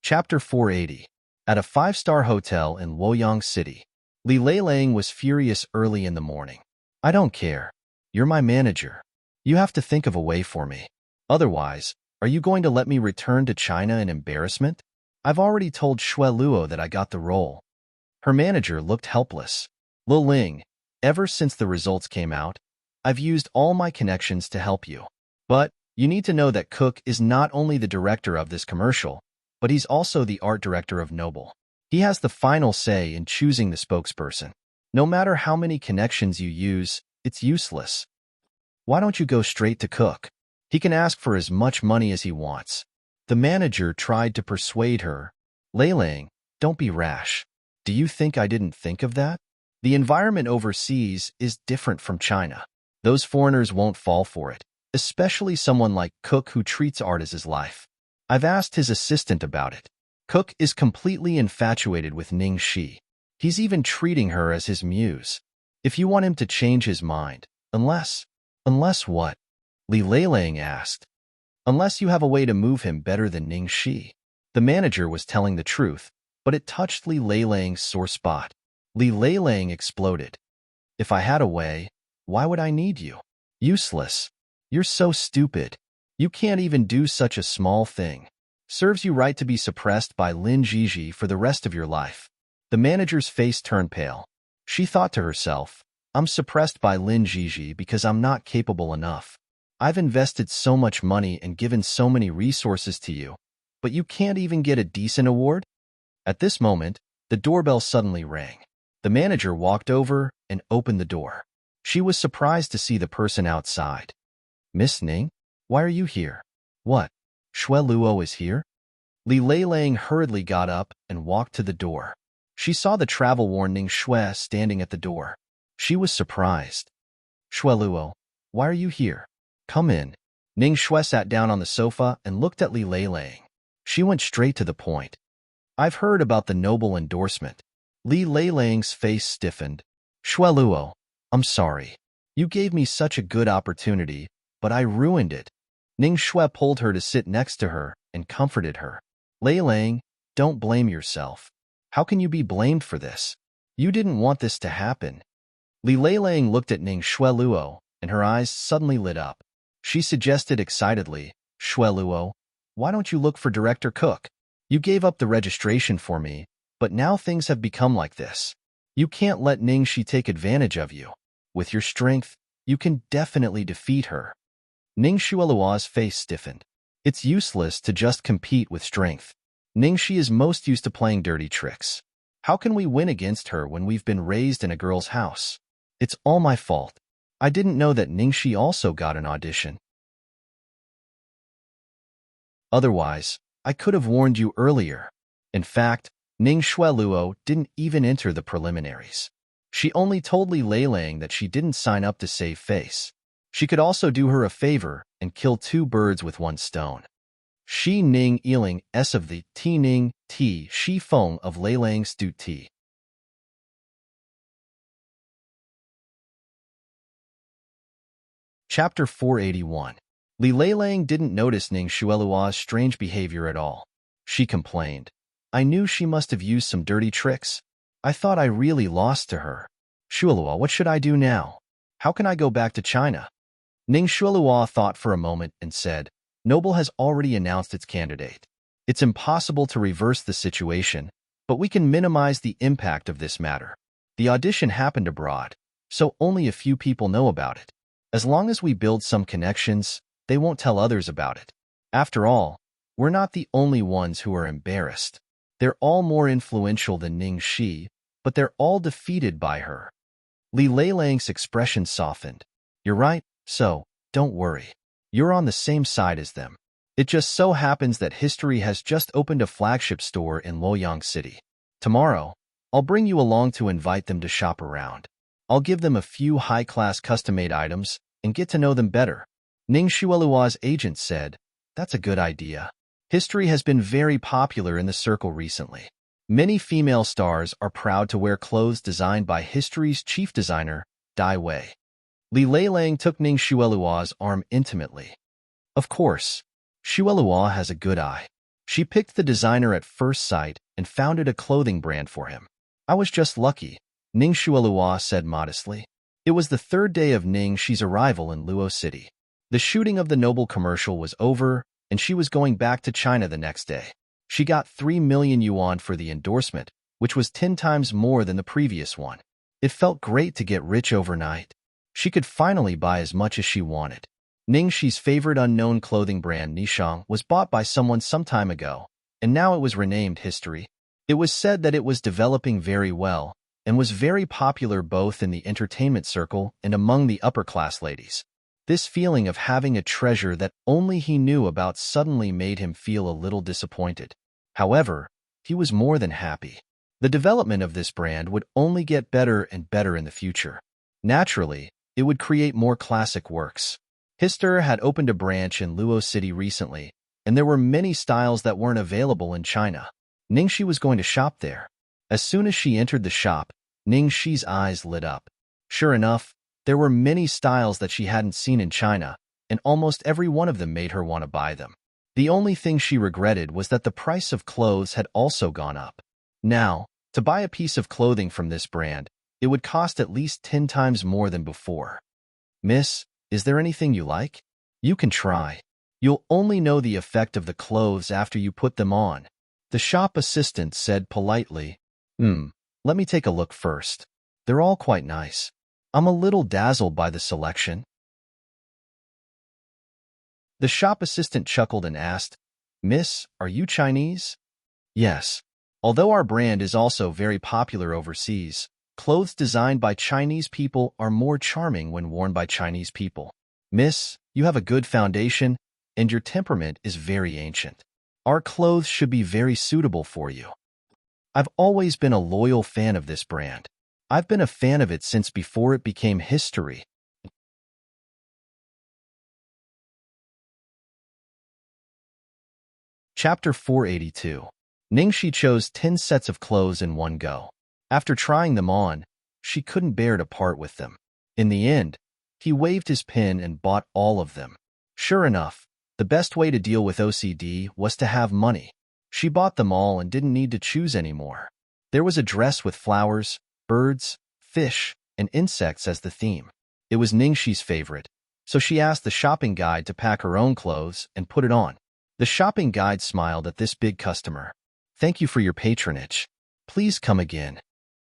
Chapter 480. At a 5-star hotel in Luoyang City, Li Leilang was furious early in the morning. I don't care. You're my manager. You have to think of a way for me. Otherwise, are you going to let me return to China in embarrassment? I've already told Xue Luo that I got the role. Her manager looked helpless. Li Ling, ever since the results came out, I've used all my connections to help you. But you need to know that Cook is not only the director of this commercial, but he's also the art director of Noble. He has the final say in choosing the spokesperson. No matter how many connections you use, it's useless. Why don't you go straight to Cook? He can ask for as much money as he wants. The manager tried to persuade her. Leilang, don't be rash. Do you think I didn't think of that? The environment overseas is different from China. Those foreigners won't fall for it, especially someone like Cook who treats art as his life. I've asked his assistant about it. Cook is completely infatuated with Ningxi. He's even treating her as his muse. If you want him to change his mind, unless what? Li Leilang asked. Unless you have a way to move him better than Ningxi. The manager was telling the truth, but it touched Li Leilang's sore spot. Li Leilang exploded. If I had a way, why would I need you? Useless. You're so stupid. You can't even do such a small thing. Serves you right to be suppressed by Lin Gigi for the rest of your life. The manager's face turned pale. She thought to herself, I'm suppressed by Lin Gigi because I'm not capable enough. I've invested so much money and given so many resources to you, but you can't even get a decent award? At this moment, the doorbell suddenly rang. The manager walked over and opened the door. She was surprised to see the person outside. Miss Ning? Why are you here? What? Xue Luo is here? Li Leilang hurriedly got up and walked to the door. She saw the travel-worn Ning Xue standing at the door. She was surprised. Xue Luo, why are you here? Come in. Ning Xue sat down on the sofa and looked at Li Leilang. She went straight to the point. I've heard about the Noble endorsement. Li Leilang's face stiffened. Xue Luo, I'm sorry. You gave me such a good opportunity, but I ruined it. Ning Xue pulled her to sit next to her and comforted her. Leilang, don't blame yourself. How can you be blamed for this? You didn't want this to happen. Li Leilang looked at Ning Xue Luo, and her eyes suddenly lit up. She suggested excitedly, Xue Luo, why don't you look for Director Cook? You gave up the registration for me, but now things have become like this. You can't let Ningxi take advantage of you. With your strength, you can definitely defeat her. Ning Xueluo's face stiffened. It's useless to just compete with strength. Ningxi is most used to playing dirty tricks. How can we win against her when we've been raised in a girl's house? It's all my fault. I didn't know that Ningxi also got an audition. Otherwise, I could have warned you earlier. In fact, Ning Xueluo didn't even enter the preliminaries. She only told Li Leilang that she didn't sign up to save face. She could also do her a favor and kill 2 birds with 1 stone. Shi Ning Yiling S of the Ti Ning Ti Shi Feng of Leilang's Du Ti. Chapter 481. Li Leilang didn't notice Ning Xueluo's strange behavior at all. She complained. I knew she must have used some dirty tricks. I thought I really lost to her. Xueluo, what should I do now? How can I go back to China? Ning Xueluo thought for a moment and said, Noble has already announced its candidate. It's impossible to reverse the situation, but we can minimize the impact of this matter. The audition happened abroad, so only a few people know about it. As long as we build some connections, they won't tell others about it. After all, we're not the only ones who are embarrassed. They're all more influential than Ningxi, but they're all defeated by her. Li Leilang's expression softened. You're right, so don't worry. You're on the same side as them. It just so happens that History has just opened a flagship store in Luoyang City. Tomorrow, I'll bring you along to invite them to shop around. I'll give them a few high-class custom-made items and get to know them better. Ning Xuelua's agent said, "That's a good idea." History has been very popular in the circle recently. Many female stars are proud to wear clothes designed by History's chief designer, Dai Wei. Li Leilang took Ning Xuelua's arm intimately. Of course, Xuelua has a good eye. She picked the designer at first sight and founded a clothing brand for him. I was just lucky, Ning Xuelua said modestly. It was the third day of Ning Shi's arrival in Luo City. The shooting of the Noble commercial was over, and she was going back to China the next day. She got 3 million yuan for the endorsement, which was 10 times more than the previous one. It felt great to get rich overnight. She could finally buy as much as she wanted. Ning Shi's favorite unknown clothing brand, Nishang, was bought by someone some time ago, and now it was renamed History. It was said that it was developing very well, and was very popular both in the entertainment circle and among the upper-class ladies. This feeling of having a treasure that only he knew about suddenly made him feel a little disappointed. However, he was more than happy. The development of this brand would only get better and better in the future. Naturally, it would create more classic works. Hister had opened a branch in Luo City recently, and there were many styles that weren't available in China. Ningxi was going to shop there. As soon as she entered the shop, Ningxi's eyes lit up. Sure enough, there were many styles that she hadn't seen in China, and almost every one of them made her want to buy them. The only thing she regretted was that the price of clothes had also gone up. Now, to buy a piece of clothing from this brand, it would cost at least 10 times more than before. "Miss, is there anything you like? You can try. You'll only know the effect of the clothes after you put them on," the shop assistant said politely. Let me take a look first. They're all quite nice. I'm a little dazzled by the selection." The shop assistant chuckled and asked, "Miss, are you Chinese?" "Yes. Although our brand is also very popular overseas, clothes designed by Chinese people are more charming when worn by Chinese people. Miss, you have a good foundation, and your temperament is very ancient. Our clothes should be very suitable for you. I've always been a loyal fan of this brand. I've been a fan of it since before it became History." Chapter 482. Ningxi chose 10 sets of clothes in one go. After trying them on, she couldn't bear to part with them. In the end, he waved his pen and bought all of them. Sure enough, the best way to deal with OCD was to have money. She bought them all and didn't need to choose anymore. There was a dress with flowers, birds, fish, and insects as the theme. It was Ningxi's favorite, so she asked the shopping guide to pack her own clothes and put it on. The shopping guide smiled at this big customer. "Thank you for your patronage. Please come again."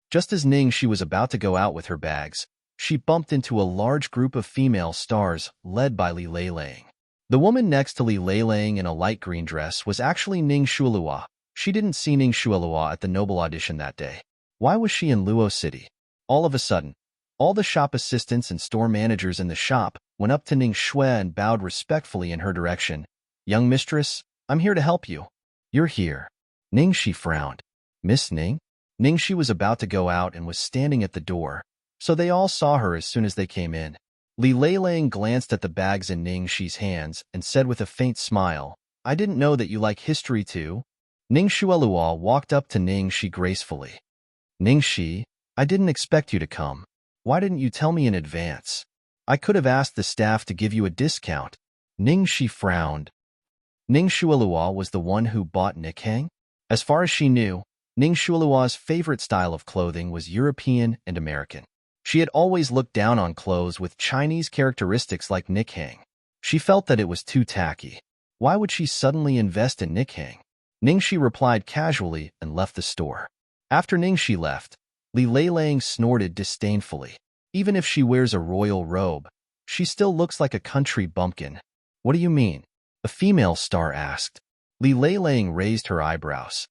Just as Ningxi was about to go out with her bags, she bumped into a large group of female stars led by Li Leilang. The woman next to Li Leilang in a light green dress was actually Ning Xuelua. She didn't see Ning Xuelua at the Noble audition that day. Why was she in Luo City? All of a sudden, all the shop assistants and store managers in the shop went up to Ning Shui and bowed respectfully in her direction. "Young mistress, I'm here to help you." "You're here." Ningxi frowned. "Miss Ning?" Ningxi was about to go out and was standing at the door, so they all saw her as soon as they came in. Li Leilang glanced at the bags in Ningxi's hands and said with a faint smile, "I didn't know that you like history too." Ning Xuelua walked up to Ningxi gracefully. "Ningxi, I didn't expect you to come. Why didn't you tell me in advance? I could have asked the staff to give you a discount." Ningxi frowned. Ning Xuelua was the one who bought Nikhang? As far as she knew, Ning Xuelua's favorite style of clothing was European and American. She had always looked down on clothes with Chinese characteristics like Nikhang. She felt that it was too tacky. Why would she suddenly invest in Nikhang? Ningxi replied casually and left the store. After Ningxi left, Li Leilang snorted disdainfully. "Even if she wears a royal robe, she still looks like a country bumpkin." "What do you mean?" a female star asked. Li Leilang raised her eyebrows.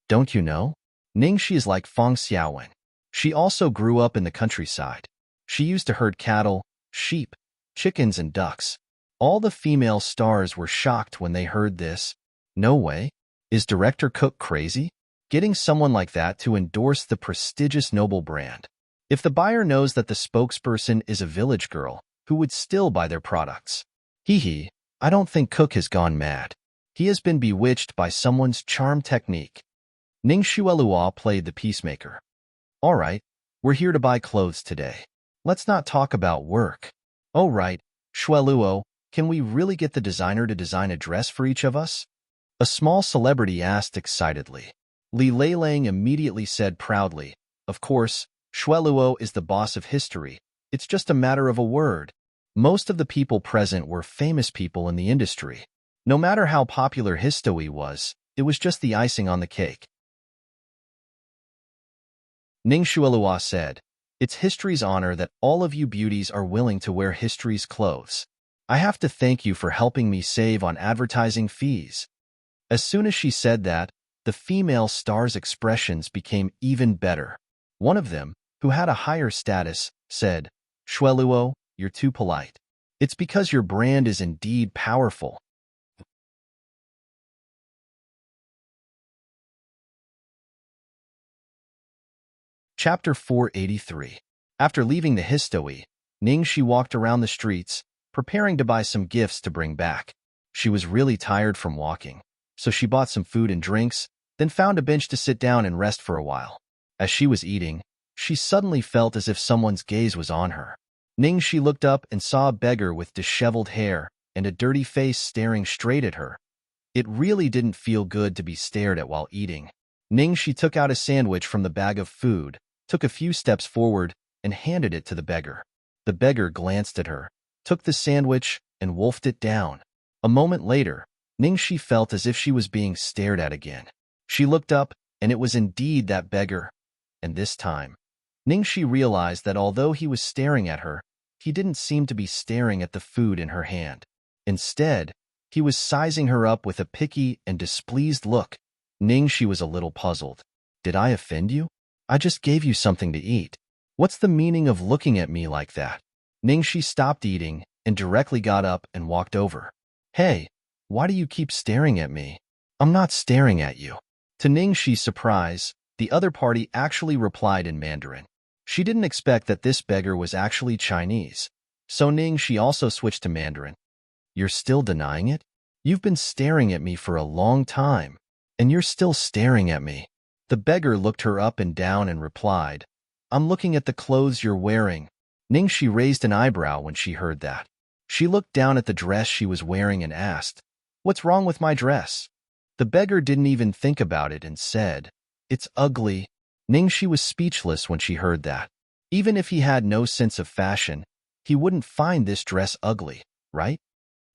"Don't you know? Ningxi is like Feng Xiaowen. She also grew up in the countryside. She used to herd cattle, sheep, chickens, and ducks. All the female stars were shocked when they heard this. No way. Is Director Cook crazy? Getting someone like that to endorse the prestigious Noble brand. If the buyer knows that the spokesperson is a village girl, who would still buy their products? Hee hee, I don't think Cook has gone mad. He has been bewitched by someone's charm technique. Ning Xuelua played the peacemaker. All right, we're here to buy clothes today. Let's not talk about work. Oh right, Xueluo, can we really get the designer to design a dress for each of us? A small celebrity asked excitedly. Li Leilang immediately said proudly, of course, Xueluo is the boss of history. It's just a matter of a word. Most of the people present were famous people in the industry. No matter how popular History was, it was just the icing on the cake. Ning Xuelua said, it's history's honor that all of you beauties are willing to wear history's clothes. I have to thank you for helping me save on advertising fees. As soon as she said that, the female stars' expressions became even better. One of them, who had a higher status, said, Xueluo, you're too polite. It's because your brand is indeed powerful. Chapter 483. After leaving the History, Ningxi walked around the streets, preparing to buy some gifts to bring back. She was really tired from walking, so she bought some food and drinks, then found a bench to sit down and rest for a while. As she was eating, she suddenly felt as if someone's gaze was on her. Ningxi looked up and saw a beggar with disheveled hair and a dirty face staring straight at her. It really didn't feel good to be stared at while eating. Ningxi took out a sandwich from the bag of food, took a few steps forward, and handed it to the beggar. The beggar glanced at her, took the sandwich, and wolfed it down. A moment later, Ningxi felt as if she was being stared at again. She looked up, and it was indeed that beggar. And this time, Ningxi realized that although he was staring at her, he didn't seem to be staring at the food in her hand. Instead, he was sizing her up with a picky and displeased look. Ningxi was a little puzzled. Did I offend you? I just gave you something to eat. What's the meaning of looking at me like that? Ningxi stopped eating and directly got up and walked over. Hey, why do you keep staring at me? I'm not staring at you. To Ningxi's surprise, the other party actually replied in Mandarin. She didn't expect that this beggar was actually Chinese, so Ningxi also switched to Mandarin. You're still denying it? You've been staring at me for a long time, and you're still staring at me. The beggar looked her up and down and replied, I'm looking at the clothes you're wearing. Ningxi raised an eyebrow when she heard that. She looked down at the dress she was wearing and asked, What's wrong with my dress? The beggar didn't even think about it and said, It's ugly. Ningxi was speechless when she heard that. Even if he had no sense of fashion, he wouldn't find this dress ugly, right?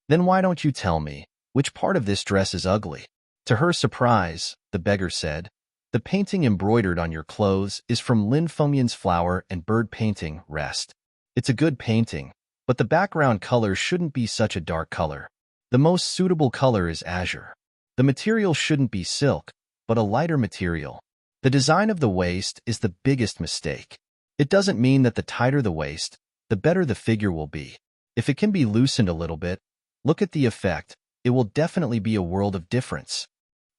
Then why don't you tell me, which part of this dress is ugly? To her surprise, the beggar said, The painting embroidered on your clothes is from Lin Fengyan's flower and bird painting, Rest. It's a good painting, but the background color shouldn't be such a dark color. The most suitable color is azure. The material shouldn't be silk, but a lighter material. The design of the waist is the biggest mistake. It doesn't mean that the tighter the waist, the better the figure will be. If it can be loosened a little bit, look at the effect, it will definitely be a world of difference.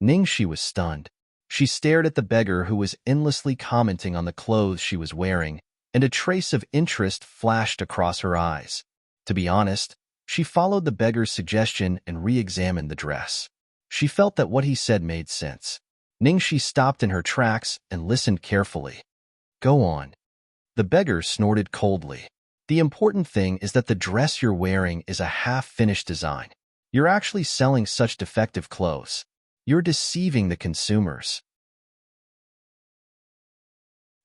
Ningxi was stunned. She stared at the beggar who was endlessly commenting on the clothes she was wearing, and a trace of interest flashed across her eyes. To be honest, she followed the beggar's suggestion and re-examined the dress. She felt that what he said made sense. Ningxi stopped in her tracks and listened carefully. Go on. The beggar snorted coldly. The important thing is that the dress you're wearing is a half-finished design. You're actually selling such defective clothes. You're deceiving the consumers.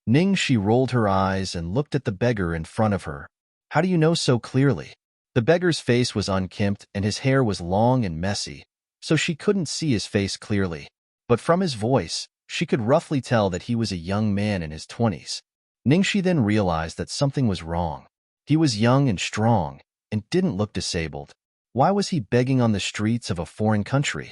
Ningxi rolled her eyes and looked at the beggar in front of her. How do you know so clearly? The beggar's face was unkempt and his hair was long and messy, so she couldn't see his face clearly. But from his voice, she could roughly tell that he was a young man in his 20s. Ningxi then realized that something was wrong. He was young and strong, and didn't look disabled. Why was he begging on the streets of a foreign country?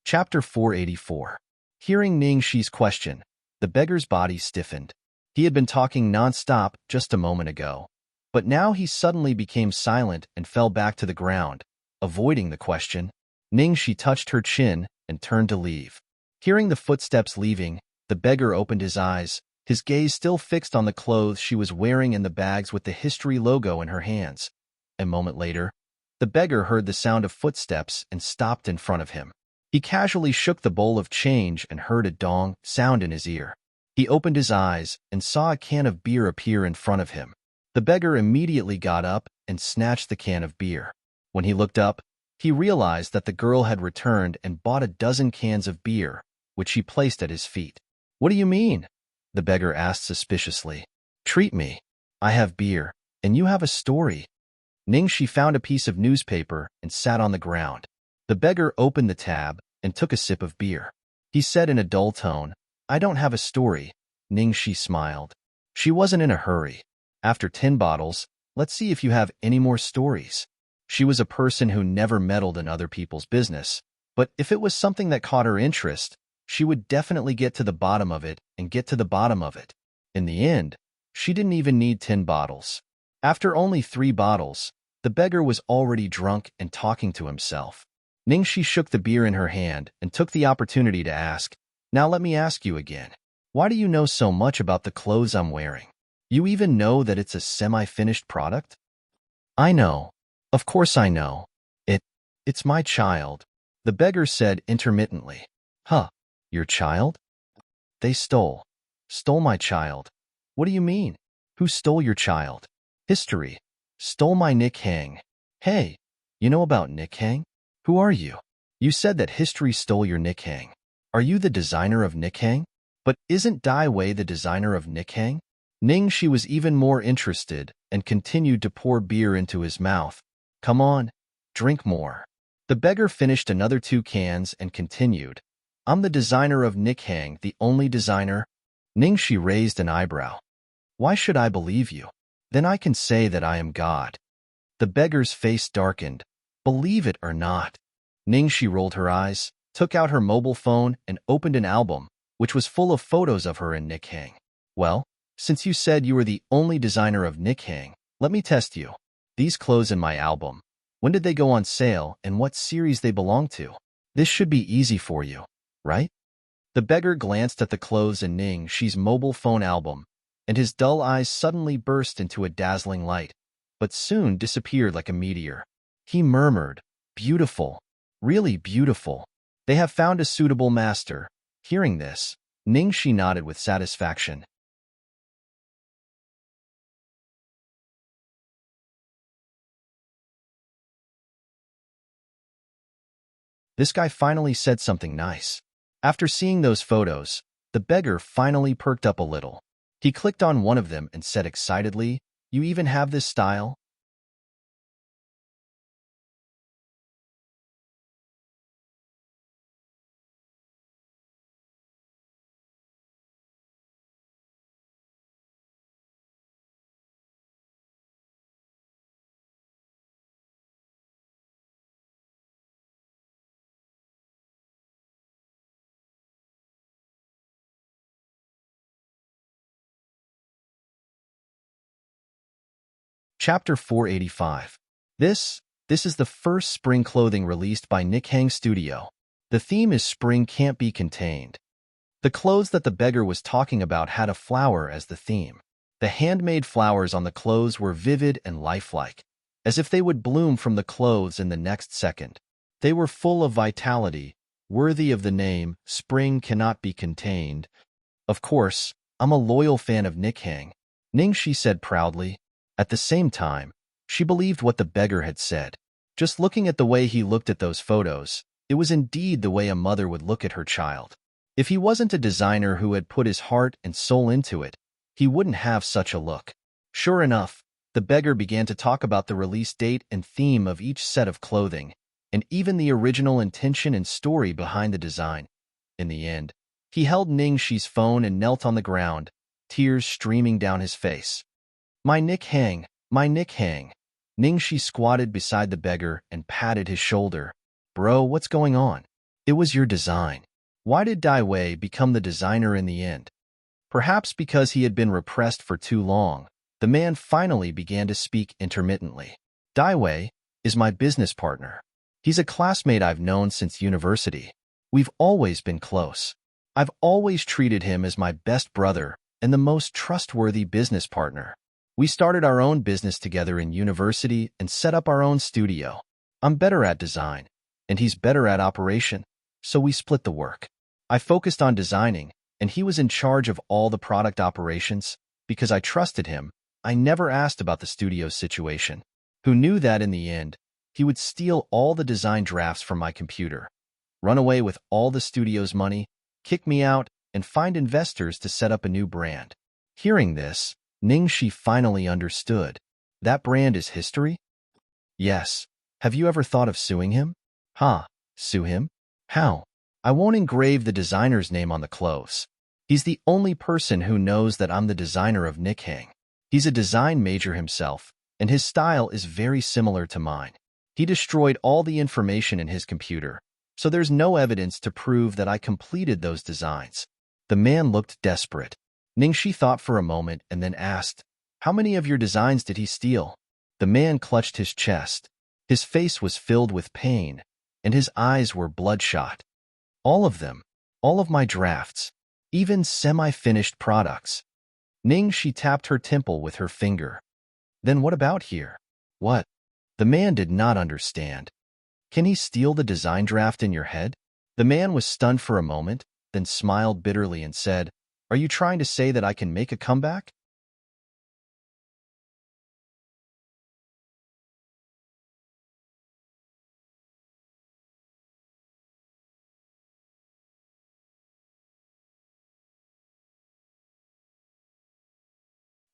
Chapter 484. Hearing Ningxi's question, The beggar's body stiffened. He had been talking nonstop just a moment ago, but now he suddenly became silent and fell back to the ground, avoiding the question. Ningxi touched her chin and turned to leave. Hearing the footsteps leaving, the beggar opened his eyes, his gaze still fixed on the clothes she was wearing and the bags with the history logo in her hands. A moment later, the beggar heard the sound of footsteps and stopped in front of him. He casually shook the bowl of change and heard a dong sound in his ear. He opened his eyes and saw a can of beer appear in front of him. The beggar immediately got up and snatched the can of beer. When he looked up, he realized that the girl had returned and bought a dozen cans of beer, which she placed at his feet. "What do you mean?" the beggar asked suspiciously. "Treat me. I have beer, and you have a story." Ningxi found a piece of newspaper and sat on the ground. The beggar opened the tab and took a sip of beer. He said in a dull tone, "I don't have a story." Ningxi smiled. She wasn't in a hurry. After 10 bottles, let's see if you have any more stories. She was a person who never meddled in other people's business, but if it was something that caught her interest, she would definitely get to the bottom of it and get to the bottom of it. In the end, she didn't even need 10 bottles. After only 3 bottles, the beggar was already drunk and talking to himself. Ningxi shook the beer in her hand and took the opportunity to ask, "Now let me ask you again. Why do you know so much about the clothes I'm wearing? You even know that it's a semi-finished product?" "I know. Of course I know. It's my child," the beggar said intermittently. "Huh, your child? They stole my child. What do you mean? Who stole your child?" "History. Stole my Nick Hang." "Hey, you know about Nick Hang? Who are you? You said that history stole your Nick Hang. Are you the designer of Nick Hang? But isn't Dai Wei the designer of Nick Hang?" Ningxi was even more interested and continued to pour beer into his mouth. "Come on, drink more." The beggar finished another 2 cans and continued, "I'm the designer of Nick Hang, the only designer." Ningxi raised an eyebrow. "Why should I believe you? Then I can say that I am God." The beggar's face darkened. "Believe it or not." Ningxi rolled her eyes, took out her mobile phone, and opened an album, which was full of photos of her and Nick Hang. "Well, since you said you were the only designer of Nick Hang, let me test you. These clothes in my album, when did they go on sale and what series they belong to? This should be easy for you, right?" The beggar glanced at the clothes in Ningxi's mobile phone album, and his dull eyes suddenly burst into a dazzling light, but soon disappeared like a meteor. He murmured, "Beautiful, really beautiful. They have found a suitable master." Hearing this, Ningxi nodded with satisfaction. This guy finally said something nice. After seeing those photos, the beggar finally perked up a little. He clicked on one of them and said excitedly, "You even have this style?" Chapter 485. This is the first spring clothing released by Nick Hang Studio. The theme is Spring Can't Be Contained. The clothes that the beggar was talking about had a flower as the theme. The handmade flowers on the clothes were vivid and lifelike, as if they would bloom from the clothes in the next second. They were full of vitality, worthy of the name Spring Cannot Be Contained. "Of course, I'm a loyal fan of Nick Hang," Ningxi said proudly. At the same time, she believed what the beggar had said. Just looking at the way he looked at those photos, it was indeed the way a mother would look at her child. If he wasn't a designer who had put his heart and soul into it, he wouldn't have such a look. Sure enough, the beggar began to talk about the release date and theme of each set of clothing, and even the original intention and story behind the design. In the end, he held Ningxi's phone and knelt on the ground, tears streaming down his face. My Nick Hang, my Nick Hang." Ningxi squatted beside the beggar and patted his shoulder. "Bro, what's going on? It was your design. Why did Dai Wei become the designer in the end?" Perhaps because he had been repressed for too long, the man finally began to speak intermittently. Daiwei is my business partner. He's a classmate I've known since university. We've always been close. I've always treated him as my best brother and the most trustworthy business partner. We started our own business together in university and set up our own studio. I'm better at design, and he's better at operation, so we split the work. I focused on designing, and he was in charge of all the product operations. Because I trusted him, I never asked about the studio's situation. Who knew that in the end, he would steal all the design drafts from my computer, run away with all the studio's money, kick me out, and find investors to set up a new brand. Hearing this, Ningxi finally understood. That brand is history? Yes. Have you ever thought of suing him? Huh? Sue him? How? I won't engrave the designer's name on the clothes. He's the only person who knows that I'm the designer of Nikhang. He's a design major himself, and his style is very similar to mine. He destroyed all the information in his computer, so there's no evidence to prove that I completed those designs. The man looked desperate. Ningxi thought for a moment and then asked, "How many of your designs did he steal?" The man clutched his chest. His face was filled with pain, and his eyes were bloodshot. All of them. All of my drafts. Even semi-finished products. Ningxi tapped her temple with her finger. Then what about here? What? The man did not understand. Can he steal the design draft in your head? The man was stunned for a moment, then smiled bitterly and said, "Are you trying to say that I can make a comeback?"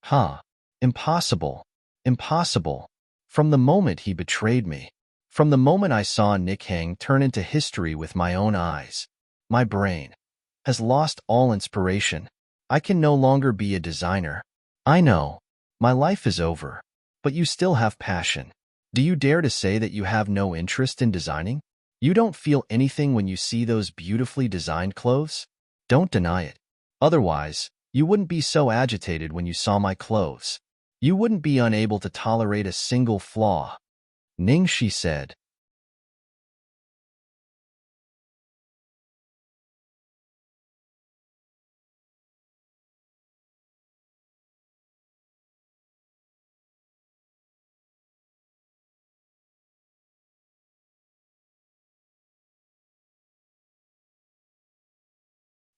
Huh. Impossible. Impossible. From the moment he betrayed me. From the moment I saw Nikhang turn into history with my own eyes. My brain has lost all inspiration. I can no longer be a designer. I know. My life is over. But you still have passion. Do you dare to say that you have no interest in designing? You don't feel anything when you see those beautifully designed clothes? Don't deny it. Otherwise, you wouldn't be so agitated when you saw my clothes. You wouldn't be unable to tolerate a single flaw. Ningxi said.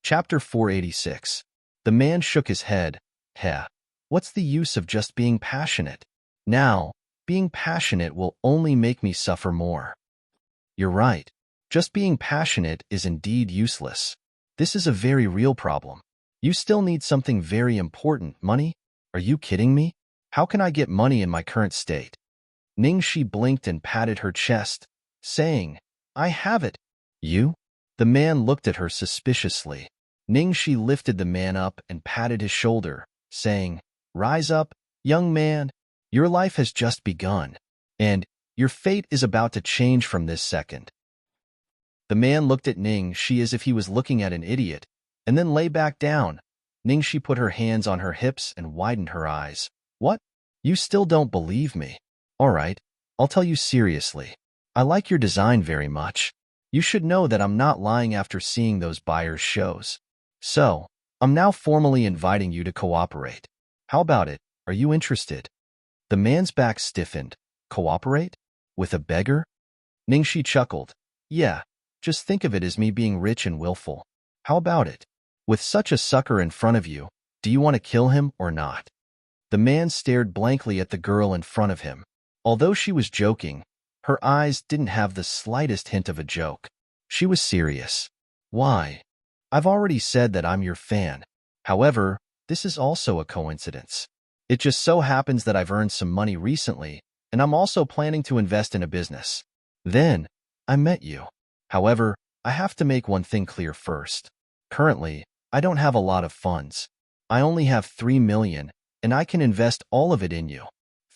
Chapter 486. The man shook his head. Heh. What's the use of just being passionate? Now, being passionate will only make me suffer more. You're right. Just being passionate is indeed useless. This is a very real problem. You still need something very important, money? Are you kidding me? How can I get money in my current state? Ningxi blinked and patted her chest, saying, "I have it." You? The man looked at her suspiciously. Ningxi lifted the man up and patted his shoulder, saying, "Rise up, young man. Your life has just begun, and your fate is about to change from this second." The man looked at Ningxi as if he was looking at an idiot, and then lay back down. Ningxi put her hands on her hips and widened her eyes. "What? You still don't believe me? All right, I'll tell you seriously. I like your design very much. You should know that I'm not lying after seeing those buyers' shows. So, I'm now formally inviting you to cooperate. How about it? Are you interested?" The man's back stiffened. Cooperate? With a beggar? Ningxi chuckled. Yeah, just think of it as me being rich and willful. How about it? With such a sucker in front of you, do you want to kill him or not? The man stared blankly at the girl in front of him. Although she was joking, her eyes didn't have the slightest hint of a joke. She was serious. Why? I've already said that I'm your fan. However, this is also a coincidence. It just so happens that I've earned some money recently, and I'm also planning to invest in a business. Then, I met you. However, I have to make one thing clear first. Currently, I don't have a lot of funds. I only have 3 million, and I can invest all of it in you.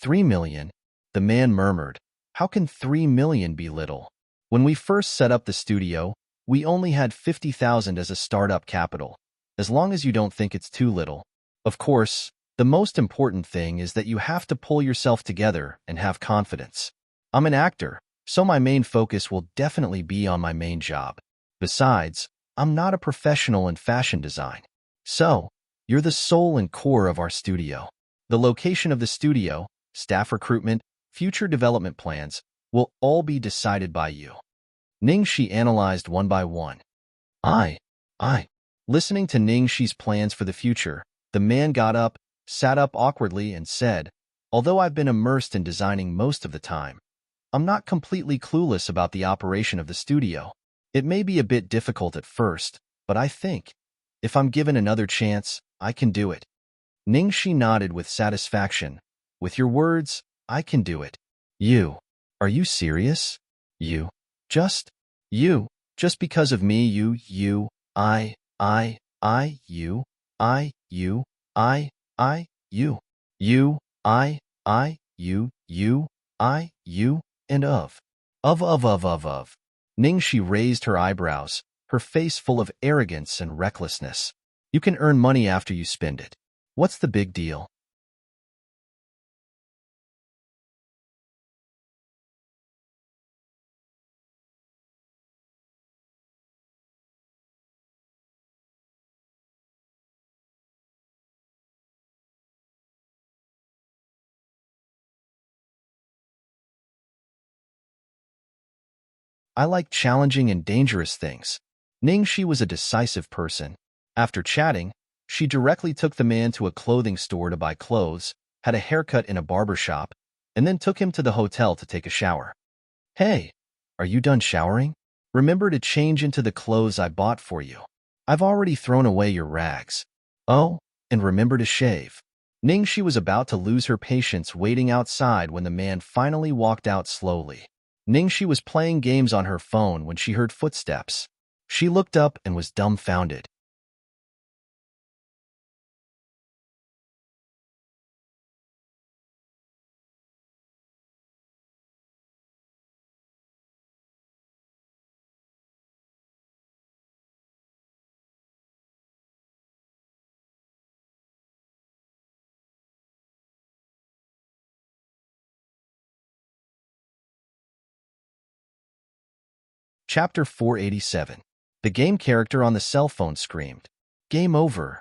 3 million? The man murmured. How can 3 million be little? When we first set up the studio, we only had 50,000 as a startup capital. as long as you don't think it's too little. Of course, the most important thing is that you have to pull yourself together and have confidence. I'm an actor, so my main focus will definitely be on my main job. Besides, I'm not a professional in fashion design. So, you're the soul and core of our studio. The location of the studio, staff recruitment, future development plans will all be decided by you. Ningxi analyzed one by one. I. Listening to Ningxi's plans for the future, the man got up, sat up awkwardly, and said, although I've been immersed in designing most of the time, I'm not completely clueless about the operation of the studio. It may be a bit difficult at first, but I think, if I'm given another chance, I can do it. Ningxi nodded with satisfaction. With your words, I can do it. Are you serious? You just because of me, you, you, I, you, and of. Ningxi raised her eyebrows, her face full of arrogance and recklessness. You can earn money after you spend it. What's the big deal? I like challenging and dangerous things. Ningxi was a decisive person. After chatting, she directly took the man to a clothing store to buy clothes, had a haircut in a barber shop, and then took him to the hotel to take a shower. Hey, are you done showering? Remember to change into the clothes I bought for you. I've already thrown away your rags. Oh, and remember to shave. Ningxi was about to lose her patience waiting outside when the man finally walked out slowly. Ningxi was playing games on her phone when she heard footsteps. She looked up and was dumbfounded. Chapter 487. The game character on the cell phone screamed, "Game over."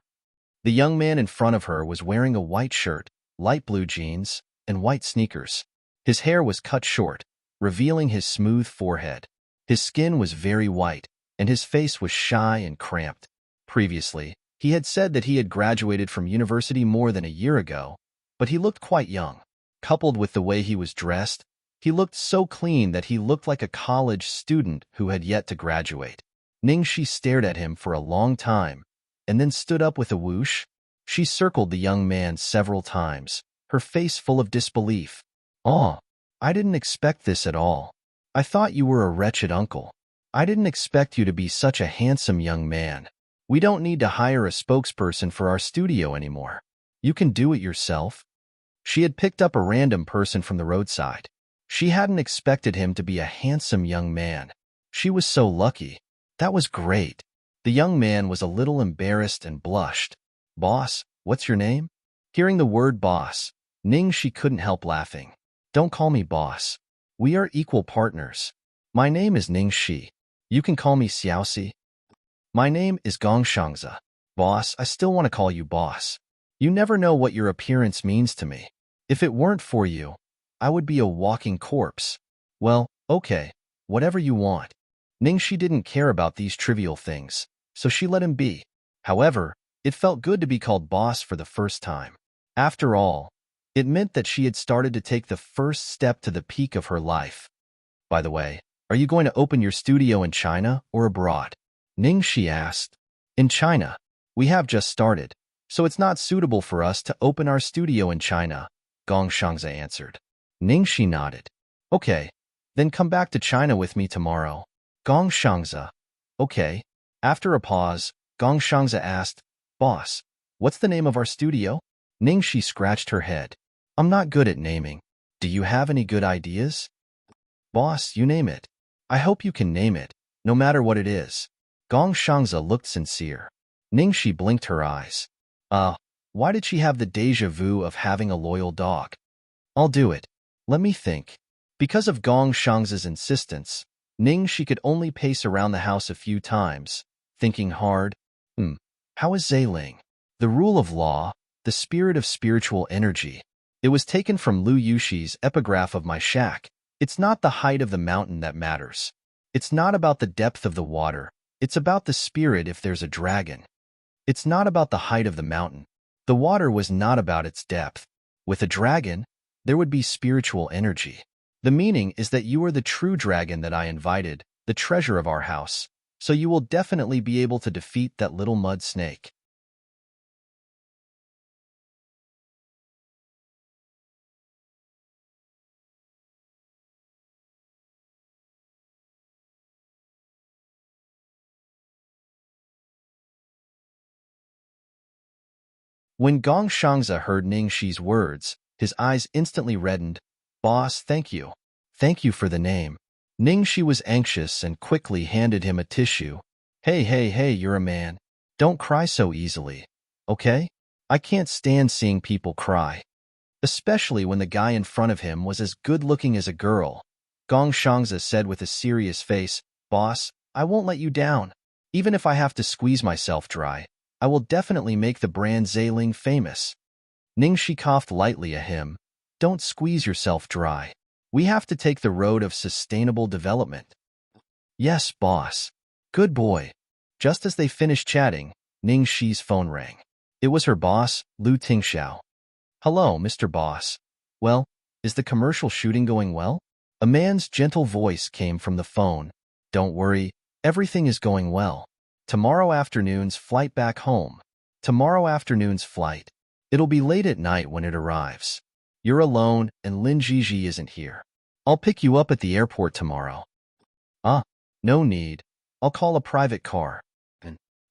The young man in front of her was wearing a white shirt, light blue jeans, and white sneakers. His hair was cut short, revealing his smooth forehead. His skin was very white, and his face was shy and cramped. Previously, he had said that he had graduated from university more than a year ago, but he looked quite young. Coupled with the way he was dressed, he looked so clean that he looked like a college student who had yet to graduate. Ningxi stared at him for a long time, and then stood up with a whoosh. She circled the young man several times, her face full of disbelief. "Oh, I didn't expect this at all. I thought you were a wretched uncle. I didn't expect you to be such a handsome young man. We don't need to hire a spokesperson for our studio anymore. You can do it yourself." She had picked up a random person from the roadside. She hadn't expected him to be a handsome young man. She was so lucky. That was great. The young man was a little embarrassed and blushed. "Boss, what's your name?" Hearing the word boss, Ningxi couldn't help laughing. "Don't call me boss. We are equal partners. My name is Ningxi. You can call me Xiaoxi." "My name is Gongshangza. Boss, I still want to call you boss. You never know what your appearance means to me. If it weren't for you, I would be a walking corpse." "Well, okay, whatever you want." Ningxi didn't care about these trivial things, so she let him be. However, it felt good to be called boss for the first time. After all, it meant that she had started to take the first step to the peak of her life. "By the way, are you going to open your studio in China or abroad?" Ningxi asked. "In China. We have just started, so it's not suitable for us to open our studio in China," Gongshangza answered. Ningxi nodded. "Okay, then come back to China with me tomorrow." Gongshangza. "Okay." After a pause, Gongshangza asked, "Boss, what's the name of our studio?" Ningxi scratched her head. "I'm not good at naming. Do you have any good ideas?" "Boss, you name it. I hope you can name it, no matter what it is." Gongshangza looked sincere. Ningxi blinked her eyes. Uh, why did she have the déjà vu of having a loyal dog? I'll do it. Let me think. Because of Gong Shang's insistence, Ningxi could only pace around the house a few times, thinking hard. How is Zailing? The rule of law, the spirit of spiritual energy. It was taken from Liu Yuxi's epigraph of my shack. It's not the height of the mountain that matters. It's not about the depth of the water. It's about the spirit if there's a dragon. It's not about the height of the mountain. The water was not about its depth. With a dragon, there would be spiritual energy. The meaning is that you are the true dragon that I invited, the treasure of our house, so you will definitely be able to defeat that little mud snake. When Gong Shangza heard Ningxi's words, his eyes instantly reddened. Boss, thank you. Thank you for the name. Ningxi was anxious and quickly handed him a tissue. Hey, you're a man. Don't cry so easily. Okay? I can't stand seeing people cry. Especially when the guy in front of him was as good-looking as a girl. Gong Shangza said with a serious face, Boss, I won't let you down. Even if I have to squeeze myself dry, I will definitely make the brand Zailing famous. Ningxi coughed lightly at him. Don't squeeze yourself dry. We have to take the road of sustainable development. Yes, boss. Good boy. Just as they finished chatting, Ningxi's phone rang. It was her boss, Lu Tingxiao. Hello, Mr. Boss. Well, is the commercial shooting going well? A man's gentle voice came from the phone. Don't worry, everything is going well. Tomorrow afternoon's flight back home. Tomorrow afternoon's flight. It'll be late at night when it arrives. You're alone and Lin Jiji isn't here. I'll pick you up at the airport tomorrow. No need. I'll call a private car.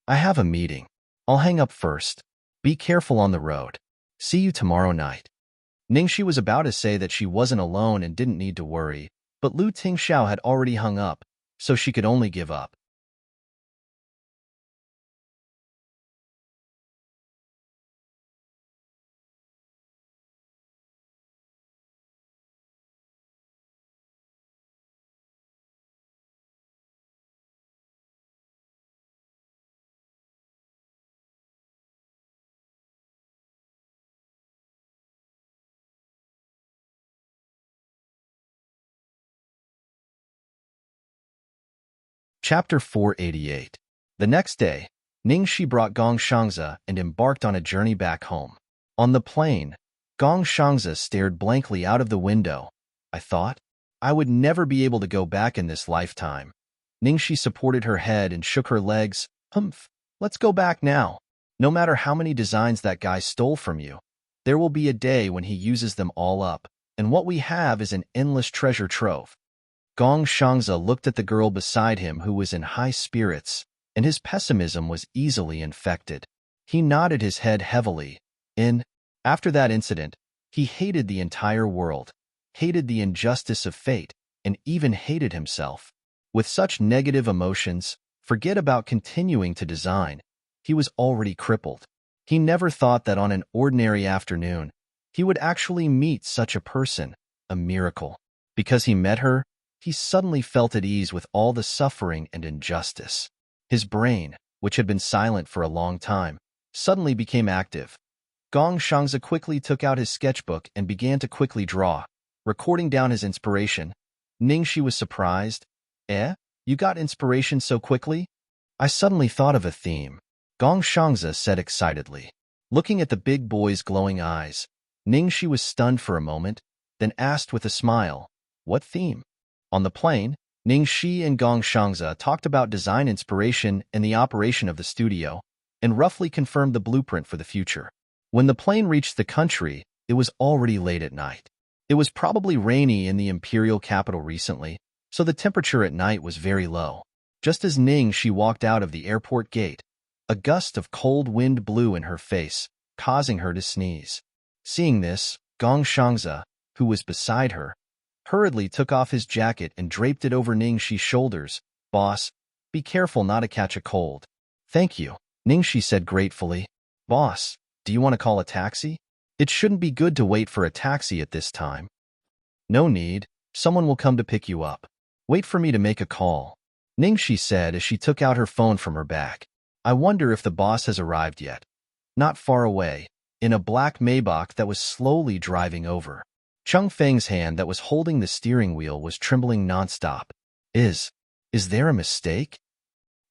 I have a meeting. I'll hang up first. Be careful on the road. See you tomorrow night. Ningxi was about to say that she wasn't alone and didn't need to worry, but Lu Tingxiao had already hung up, so she could only give up. Chapter 488. The next day, Ningxi brought Gong Shangza and embarked on a journey back home. On the plane, Gong Shangza stared blankly out of the window. I thought, I would never be able to go back in this lifetime. Ningxi supported her head and shook her legs. Let's go back now. No matter how many designs that guy stole from you, there will be a day when he uses them all up, and what we have is an endless treasure trove. Gong Shangza looked at the girl beside him who was in high spirits, and his pessimism was easily infected. He nodded his head heavily. After that incident, he hated the entire world, hated the injustice of fate, and even hated himself. With such negative emotions, forget about continuing to design. He was already crippled. He never thought that on an ordinary afternoon, he would actually meet such a person, a miracle. Because he met her, he suddenly felt at ease with all the suffering and injustice. His brain, which had been silent for a long time, suddenly became active. Gong Shangza quickly took out his sketchbook and began to quickly draw, recording down his inspiration. Ningxi was surprised. You got inspiration so quickly? I suddenly thought of a theme, Gong Shangza said excitedly. Looking at the big boy's glowing eyes, Ningxi was stunned for a moment, then asked with a smile, What theme? On the plane, Ningxi and Gong Shangza talked about design inspiration and the operation of the studio, and roughly confirmed the blueprint for the future. When the plane reached the country, it was already late at night. It was probably rainy in the imperial capital recently, so the temperature at night was very low. Just as Ningxi walked out of the airport gate, a gust of cold wind blew in her face, causing her to sneeze. Seeing this, Gong Shangza, who was beside her, hurriedly took off his jacket and draped it over Ningxi's shoulders. Boss, be careful not to catch a cold. Thank you. Ningxi said gratefully. Boss, do you want to call a taxi? It shouldn't be good to wait for a taxi at this time. No need. Someone will come to pick you up. Wait for me to make a call. Ningxi said as she took out her phone from her bag. I wonder if the boss has arrived yet. Not far away, in a black Maybach that was slowly driving over. Cheng Feng's hand that was holding the steering wheel was trembling nonstop. Is there a mistake?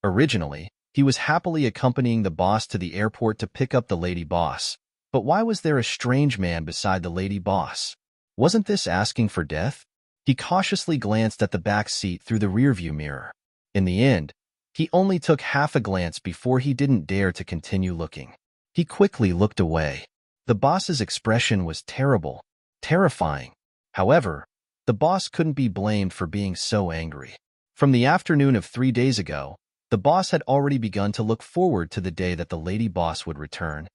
Originally, he was happily accompanying the boss to the airport to pick up the lady boss. But why was there a strange man beside the lady boss? Wasn't this asking for death? He cautiously glanced at the back seat through the rearview mirror. In the end, he only took half a glance before he didn't dare to continue looking. He quickly looked away. The boss's expression was terrible, terrifying. However, the boss couldn't be blamed for being so angry. From the afternoon of 3 days ago, the boss had already begun to look forward to the day that the lady boss would return.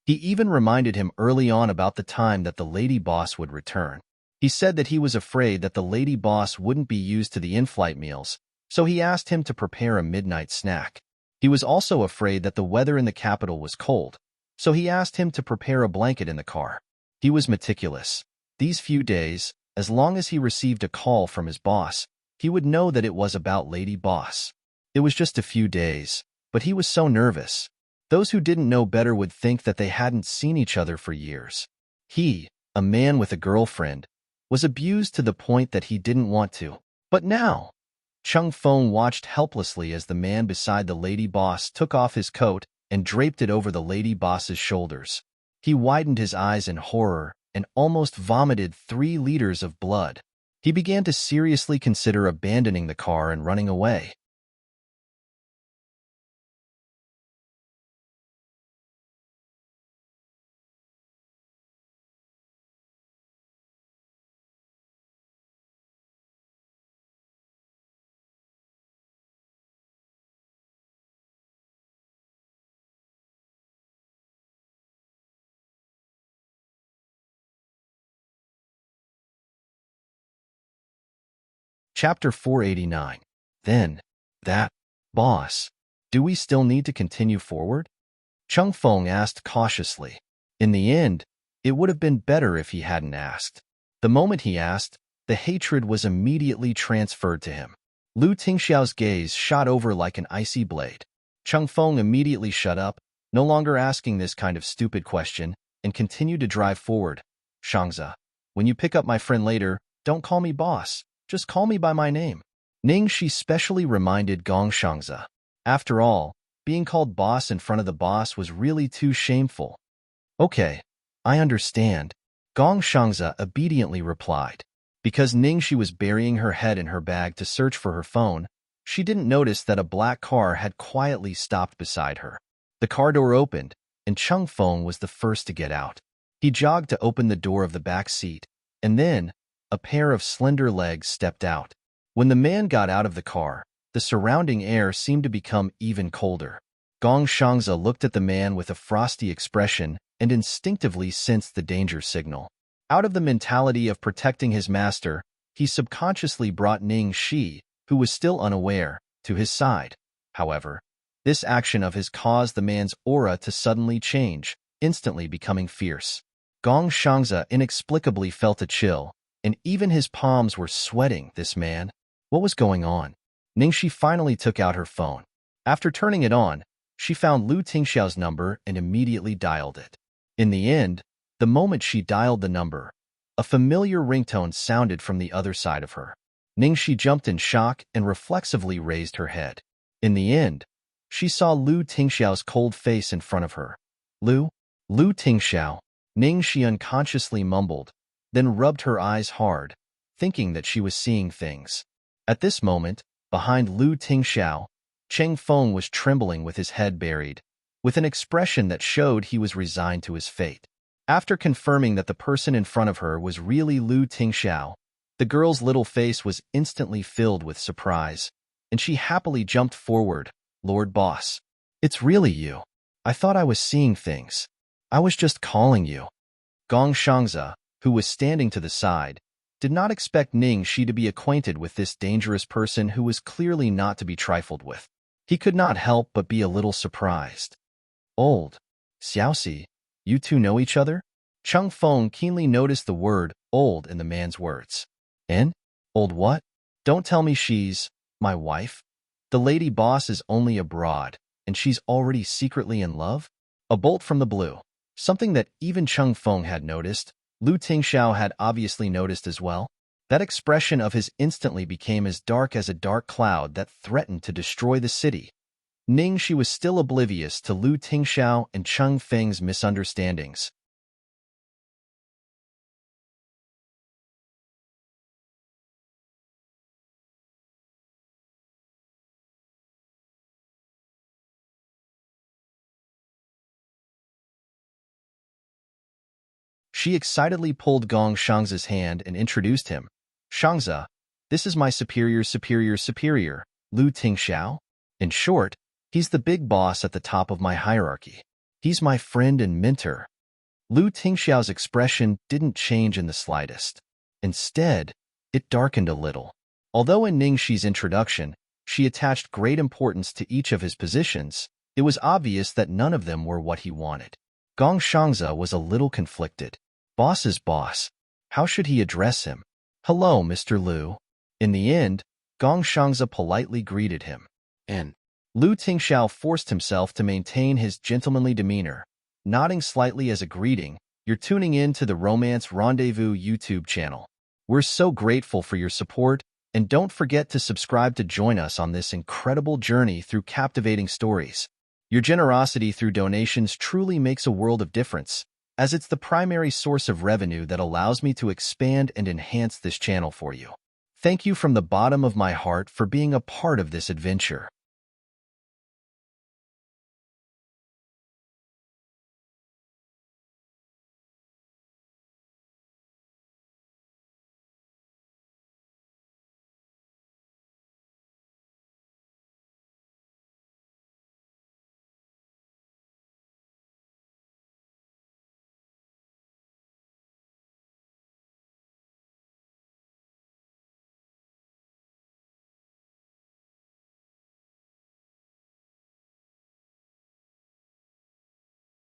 He even reminded him early on about the time that the lady boss would return. He said that he was afraid that the lady boss wouldn't be used to the in-flight meals, so he asked him to prepare a midnight snack. He was also afraid that the weather in the capital was cold, so he asked him to prepare a blanket in the car. He was meticulous. These few days, as long as he received a call from his boss, he would know that it was about Lady Boss. It was just a few days, but he was so nervous. Those who didn't know better would think that they hadn't seen each other for years. He, a man with a girlfriend, was abused to the point that he didn't want to. But now, Cheng Feng watched helplessly as the man beside the lady boss took off his coat and draped it over the lady boss's shoulders. He widened his eyes in horror and almost vomited 3 liters of blood. He began to seriously consider abandoning the car and running away. Chapter 489. Then, that boss. Do we still need to continue forward? Cheng Feng asked cautiously. In the end, it would have been better if he hadn't asked. The moment he asked, the hatred was immediately transferred to him. Lu Tingxiao's gaze shot over like an icy blade. Cheng Feng immediately shut up, no longer asking this kind of stupid question, and continued to drive forward. Shangza, when you pick up my friend later, don't call me boss. Just call me by my name. Ningxi specially reminded Gong Shangza. After all, being called boss in front of the boss was really too shameful. Okay, I understand. Gong Shangza obediently replied. Because Ningxi was burying her head in her bag to search for her phone, she didn't notice that a black car had quietly stopped beside her. The car door opened, and Cheng Feng was the first to get out. He jogged to open the door of the back seat, and then a pair of slender legs stepped out. When the man got out of the car, the surrounding air seemed to become even colder. Gong Shangza looked at the man with a frosty expression and instinctively sensed the danger signal. Out of the mentality of protecting his master, he subconsciously brought Ning Shi, who was still unaware, to his side. However, this action of his caused the man's aura to suddenly change, instantly becoming fierce. Gong Shangza inexplicably felt a chill, and even his palms were sweating. This man. What was going on? Ningxi finally took out her phone. After turning it on, she found Lu Tingxiao's number and immediately dialed it. In the end, the moment she dialed the number, a familiar ringtone sounded from the other side of her. Ningxi jumped in shock and reflexively raised her head. In the end, she saw Lu Tingxiao's cold face in front of her. Lu Tingxiao, Ningxi unconsciously mumbled, then rubbed her eyes hard, thinking that she was seeing things. At this moment, behind Lu Tingxiao, Cheng Feng was trembling with his head buried, with an expression that showed he was resigned to his fate. After confirming that the person in front of her was really Lu Tingxiao, the girl's little face was instantly filled with surprise, and she happily jumped forward. Lord Boss, it's really you. I thought I was seeing things. I was just calling you. Gong Shangza, who was standing to the side, did not expect Ning Shi to be acquainted with this dangerous person who was clearly not to be trifled with. He could not help but be a little surprised. Old. Xiaoxi, you two know each other? Chung Feng keenly noticed the word old in the man's words. And? Old what? Don't tell me she's my wife? The lady boss is only abroad, and she's already secretly in love? A bolt from the blue. Something that even Chung Feng had noticed, Lu Tingxiao had obviously noticed as well. That expression of his instantly became as dark as a dark cloud that threatened to destroy the city. Ning Shi was still oblivious to Lu Tingxiao and Chung Feng's misunderstandings. She excitedly pulled Gong Shangza's hand and introduced him. Shangza, this is my superior, Lu Tingxiao. In short, he's the big boss at the top of my hierarchy. He's my friend and mentor. Lu Tingxiao's expression didn't change in the slightest. Instead, it darkened a little. Although in Ning Shi's introduction, she attached great importance to each of his positions, it was obvious that none of them were what he wanted. Gong Shangza was a little conflicted. Boss is boss. How should he address him? Hello, Mr. Lu. In the end, Gong Shangza politely greeted him. And Lu Tingxiao forced himself to maintain his gentlemanly demeanor, nodding slightly as a greeting. You're tuning in to the Romance Rendezvous YouTube channel. We're so grateful for your support, and don't forget to subscribe to join us on this incredible journey through captivating stories. Your generosity through donations truly makes a world of difference, as it's the primary source of revenue that allows me to expand and enhance this channel for you. Thank you from the bottom of my heart for being a part of this adventure.